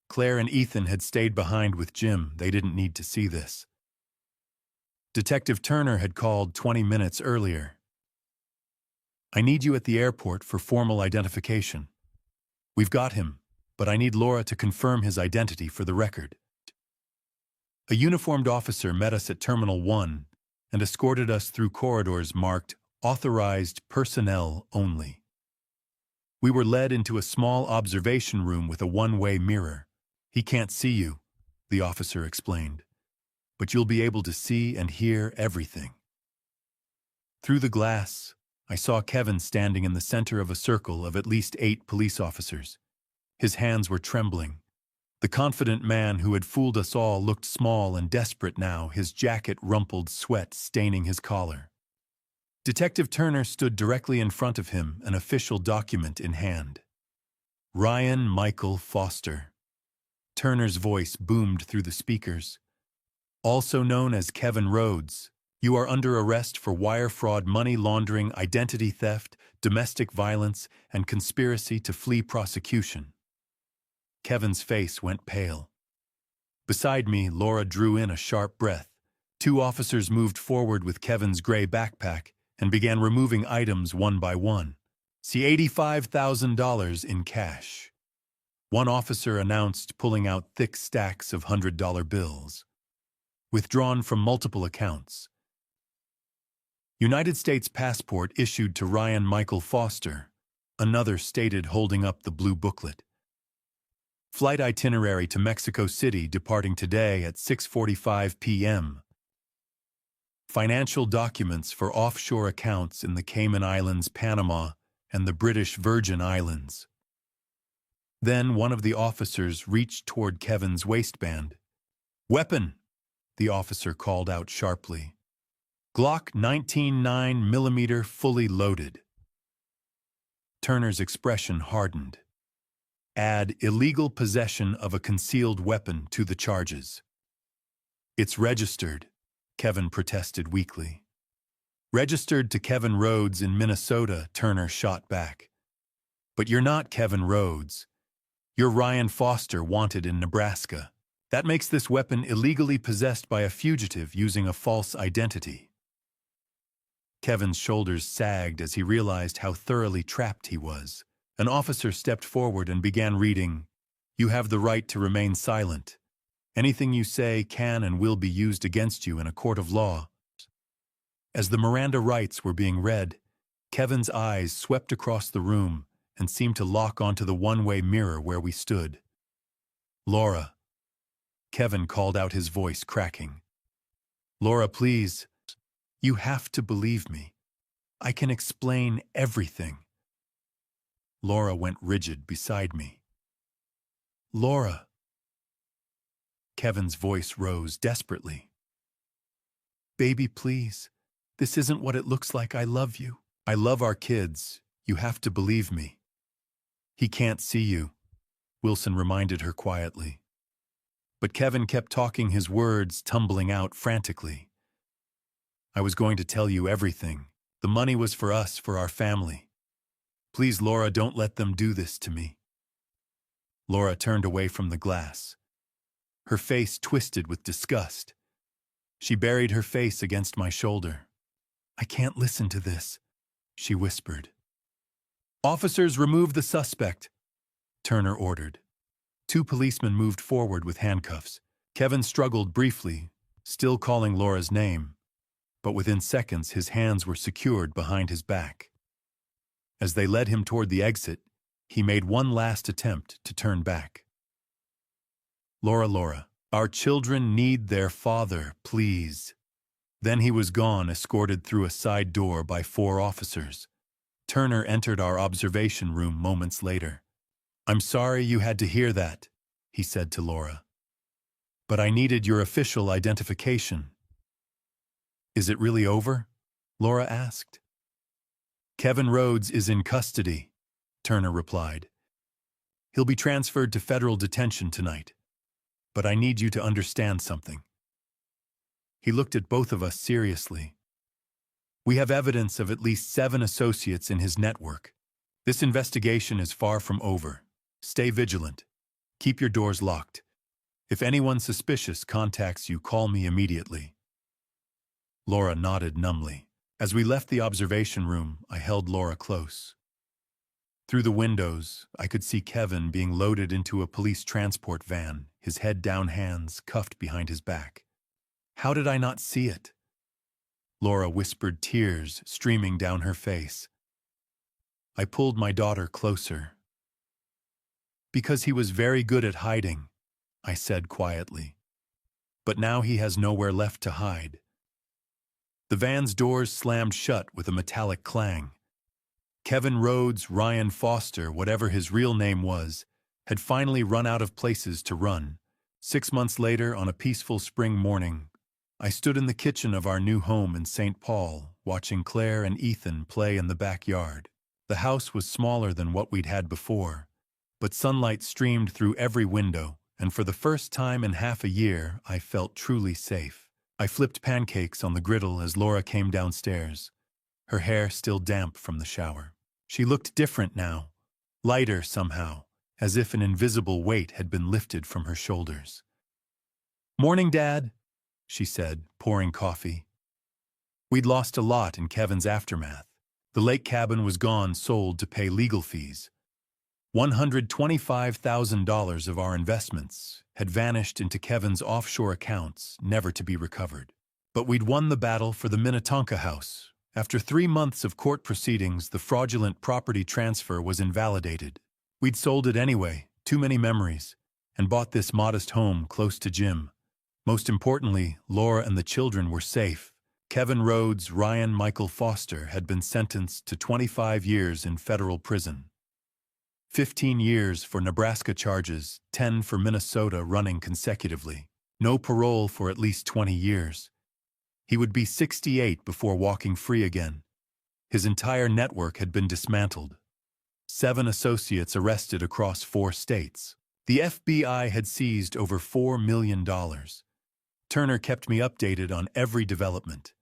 Claire and Ethan had stayed behind with Jim. They didn't need to see this. Detective Turner had called 20 minutes earlier. "I need you at the airport for formal identification. We've got him, but I need Laura to confirm his identity for the record." A uniformed officer met us at Terminal 1 and escorted us through corridors marked "Authorized Personnel Only." We were led into a small observation room with a one-way mirror. "He can't see you," the officer explained, "but you'll be able to see and hear everything." Through the glass, I saw Kevin standing in the center of a circle of at least 8 police officers. His hands were trembling. The confident man who had fooled us all looked small and desperate now, his jacket rumpled, sweat staining his collar. Detective Turner stood directly in front of him, an official document in hand. "Ryan Michael Foster." Turner's voice boomed through the speakers. "Also known as Kevin Rhodes, you are under arrest for wire fraud, money laundering, identity theft, domestic violence, and conspiracy to flee prosecution." Kevin's face went pale. Beside me, Laura drew in a sharp breath. 2 officers moved forward with Kevin's gray backpack and began removing items one by one. "See $85,000 in cash." One officer announced, pulling out thick stacks of $100 bills. "Withdrawn from multiple accounts. United States passport issued to Ryan Michael Foster," another stated, holding up the blue booklet. "Flight itinerary to Mexico City departing today at 6:45 p.m. financial documents for offshore accounts in the Cayman Islands, Panama, and the British Virgin Islands. Then one of the officers reached toward Kevin's waistband. "Weapon!" the officer called out sharply. "Glock 19 9mm fully loaded." Turner's expression hardened. "Add illegal possession of a concealed weapon to the charges." "It's registered," Kevin protested weakly. "Registered to Kevin Rhodes in Minnesota," Turner shot back. "But you're not Kevin Rhodes. You're Ryan Foster, wanted in Nebraska. That makes this weapon illegally possessed by a fugitive using a false identity." Kevin's shoulders sagged as he realized how thoroughly trapped he was. An officer stepped forward and began reading, "You have the right to remain silent. Anything you say can and will be used against you in a court of law." As the Miranda rights were being read, Kevin's eyes swept across the room and seemed to lock onto the one-way mirror where we stood. "Laura," Kevin called out, his voice cracking. "Laura, please. You have to believe me. I can explain everything." Laura went rigid beside me. "Laura." Kevin's voice rose desperately. "Baby, please. This isn't what it looks like. I love you. I love our kids. You have to believe me." "He can't see you," Wilson reminded her quietly. But Kevin kept talking, his words tumbling out frantically. "I was going to tell you everything. The money was for us, for our family. Please, Laura, don't let them do this to me." Laura turned away from the glass. Her face twisted with disgust. She buried her face against my shoulder. "I can't listen to this," she whispered. "Officers, remove the suspect," Turner ordered. Two policemen moved forward with handcuffs. Kevin struggled briefly, still calling Laura's name, but within seconds his hands were secured behind his back. As they led him toward the exit, he made one last attempt to turn back. Laura, our children need their father, please." Then he was gone, escorted through a side door by 4 officers. Turner entered our observation room moments later. "I'm sorry you had to hear that," he said to Laura. "But I needed your official identification." "Is it really over?" Laura asked. "Kevin Rhodes is in custody," Turner replied. "He'll be transferred to federal detention tonight. But I need you to understand something." He looked at both of us seriously. "We have evidence of at least 7 associates in his network. This investigation is far from over. Stay vigilant. Keep your doors locked. If anyone suspicious contacts you, call me immediately." Laura nodded numbly. As we left the observation room, I held Laura close. Through the windows, I could see Kevin being loaded into a police transport van, his head down, hands cuffed behind his back. How did I not see it? Laura whispered, tears streaming down her face. I pulled my daughter closer. "Because he was very good at hiding," I said quietly. "But now he has nowhere left to hide." The van's doors slammed shut with a metallic clang. Kevin Rhodes, Ryan Foster, whatever his real name was, had finally run out of places to run. 6 months later, on a peaceful spring morning, I stood in the kitchen of our new home in St. Paul, watching Claire and Ethan play in the backyard. The house was smaller than what we'd had before, but sunlight streamed through every window, and for the first time in half a year, I felt truly safe. I flipped pancakes on the griddle as Laura came downstairs, her hair still damp from the shower. She looked different now, lighter somehow, as if an invisible weight had been lifted from her shoulders. "Morning, Dad," she said, pouring coffee. We'd lost a lot in Kevin's aftermath. The lake cabin was gone, sold to pay legal fees. $125,000 of our investments had vanished into Kevin's offshore accounts, never to be recovered. But we'd won the battle for the Minnetonka house. After 3 months of court proceedings, the fraudulent property transfer was invalidated. We'd sold it anyway, too many memories, and bought this modest home close to Jim. Most importantly, Laura and the children were safe. Kevin Rhodes' Ryan Michael Foster had been sentenced to 25 years in federal prison. 15 years for Nebraska charges, 10 for Minnesota running consecutively. No parole for at least 20 years. He would be 68 before walking free again. His entire network had been dismantled. 7 associates arrested across 4 states. The FBI had seized over $4 million. Turner kept me updated on every development.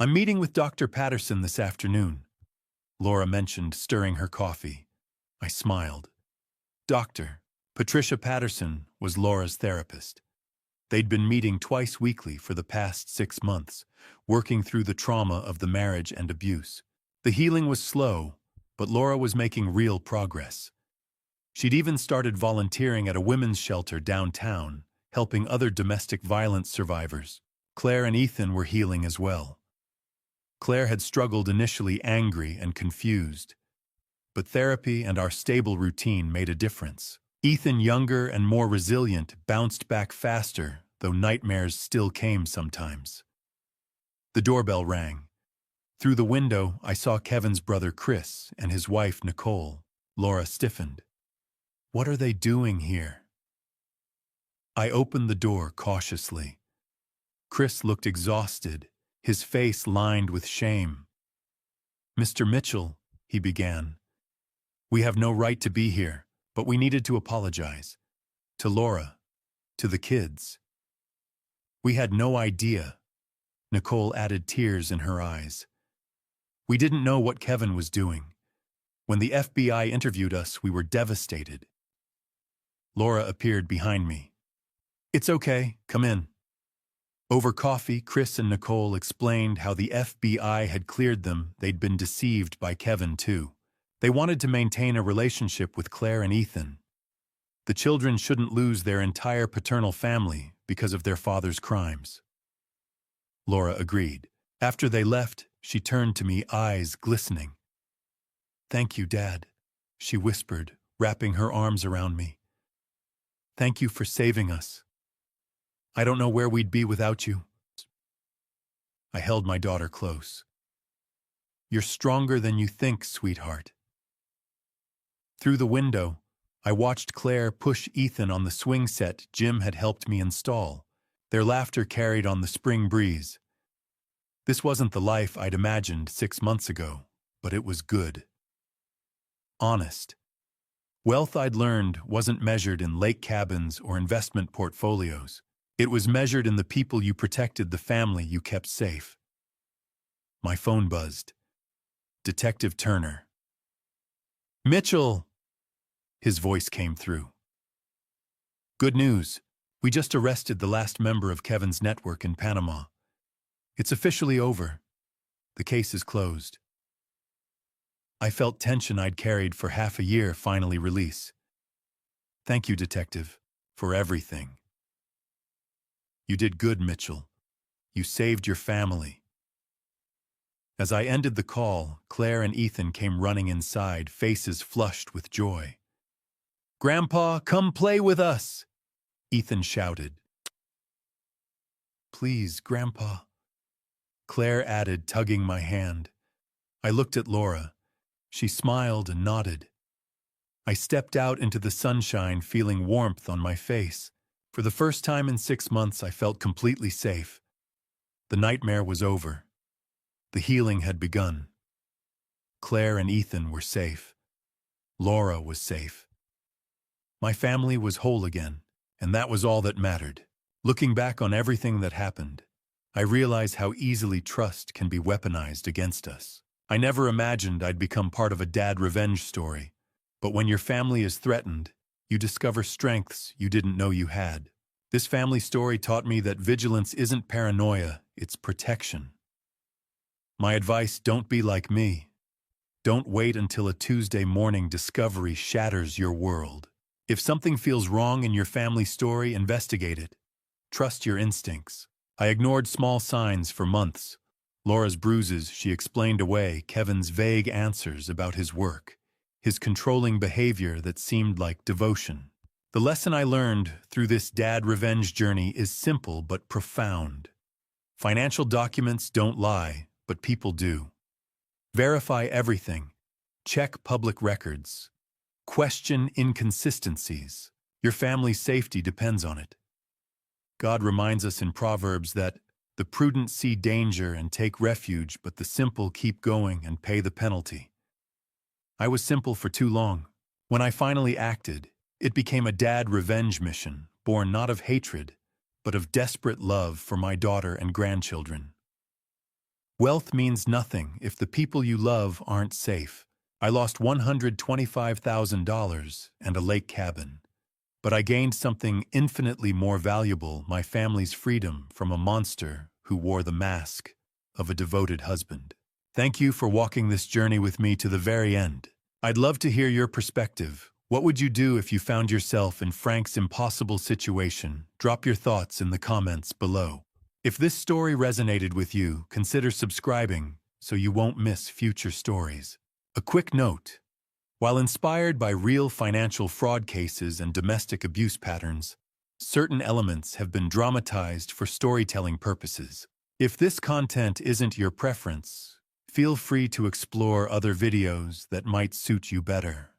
"I'm meeting with Dr. Patterson this afternoon," Laura mentioned, stirring her coffee. I smiled. Dr. Patricia Patterson was Laura's therapist. They'd been meeting twice weekly for the past 6 months, working through the trauma of the marriage and abuse. The healing was slow, but Laura was making real progress. She'd even started volunteering at a women's shelter downtown, helping other domestic violence survivors. Claire and Ethan were healing as well. Claire had struggled initially angry and confused, but therapy and our stable routine made a difference. Ethan, younger and more resilient, bounced back faster, though nightmares still came sometimes. The doorbell rang. Through the window, I saw Kevin's brother Chris and his wife Nicole. Laura stiffened. "What are they doing here?" I opened the door cautiously. Chris looked exhausted, his face lined with shame. "Mr. Mitchell," he began, "we have no right to be here, but we needed to apologize. To Laura, to the kids. We had no idea." Nicole added, tears in her eyes. "We didn't know what Kevin was doing. When the FBI interviewed us, we were devastated." Laura appeared behind me. "It's okay, come in." Over coffee, Chris and Nicole explained how the FBI had cleared them. They'd been deceived by Kevin, too. They wanted to maintain a relationship with Claire and Ethan. The children shouldn't lose their entire paternal family because of their father's crimes. Laura agreed. After they left, she turned to me, eyes glistening. "Thank you, Dad," she whispered, wrapping her arms around me. "Thank you for saving us. I don't know where we'd be without you." I held my daughter close. "You're stronger than you think, sweetheart." Through the window, I watched Claire push Ethan on the swing set Jim had helped me install. Their laughter carried on the spring breeze. This wasn't the life I'd imagined 6 months ago, but it was good. Honest. Wealth, I'd learned, wasn't measured in lake cabins or investment portfolios. It was measured in the people you protected, the family you kept safe. My phone buzzed. Detective Turner. "Mitchell!" His voice came through. "Good news. We just arrested the last member of Kevin's network in Panama. It's officially over. The case is closed." I felt tension I'd carried for half a year finally release. "Thank you, Detective, for everything. You did good, Mitchell. You saved your family." As I ended the call, Claire and Ethan came running inside, faces flushed with joy. "Grandpa, come play with us!" Ethan shouted. "Please, Grandpa," Claire added, tugging my hand. I looked at Laura. She smiled and nodded. I stepped out into the sunshine, feeling warmth on my face. For the first time in 6 months, I felt completely safe. The nightmare was over. The healing had begun. Claire and Ethan were safe. Laura was safe. My family was whole again, and that was all that mattered. Looking back on everything that happened, I realize how easily trust can be weaponized against us. I never imagined I'd become part of a dad revenge story, but when your family is threatened, you discover strengths you didn't know you had. This family story taught me that vigilance isn't paranoia, it's protection. My advice: don't be like me. Don't wait until a Tuesday morning discovery shatters your world. If something feels wrong in your family story, investigate it. Trust your instincts. I ignored small signs for months. Laura's bruises she explained away, Kevin's vague answers about his work, his controlling behavior that seemed like devotion. The lesson I learned through this dad revenge journey is simple but profound. Financial documents don't lie, but people do. Verify everything. Check public records. Question inconsistencies. Your family's safety depends on it. God reminds us in Proverbs that the prudent see danger and take refuge, but the simple keep going and pay the penalty. I was simple for too long. When I finally acted, it became a dad revenge mission, born not of hatred, but of desperate love for my daughter and grandchildren. Wealth means nothing if the people you love aren't safe. I lost $125,000 and a lake cabin, but I gained something infinitely more valuable, my family's freedom from a monster who wore the mask of a devoted husband. Thank you for walking this journey with me to the very end. I'd love to hear your perspective. What would you do if you found yourself in Frank's impossible situation? Drop your thoughts in the comments below. If this story resonated with you, consider subscribing so you won't miss future stories. A quick note: while inspired by real financial fraud cases and domestic abuse patterns, certain elements have been dramatized for storytelling purposes. If this content isn't your preference, feel free to explore other videos that might suit you better.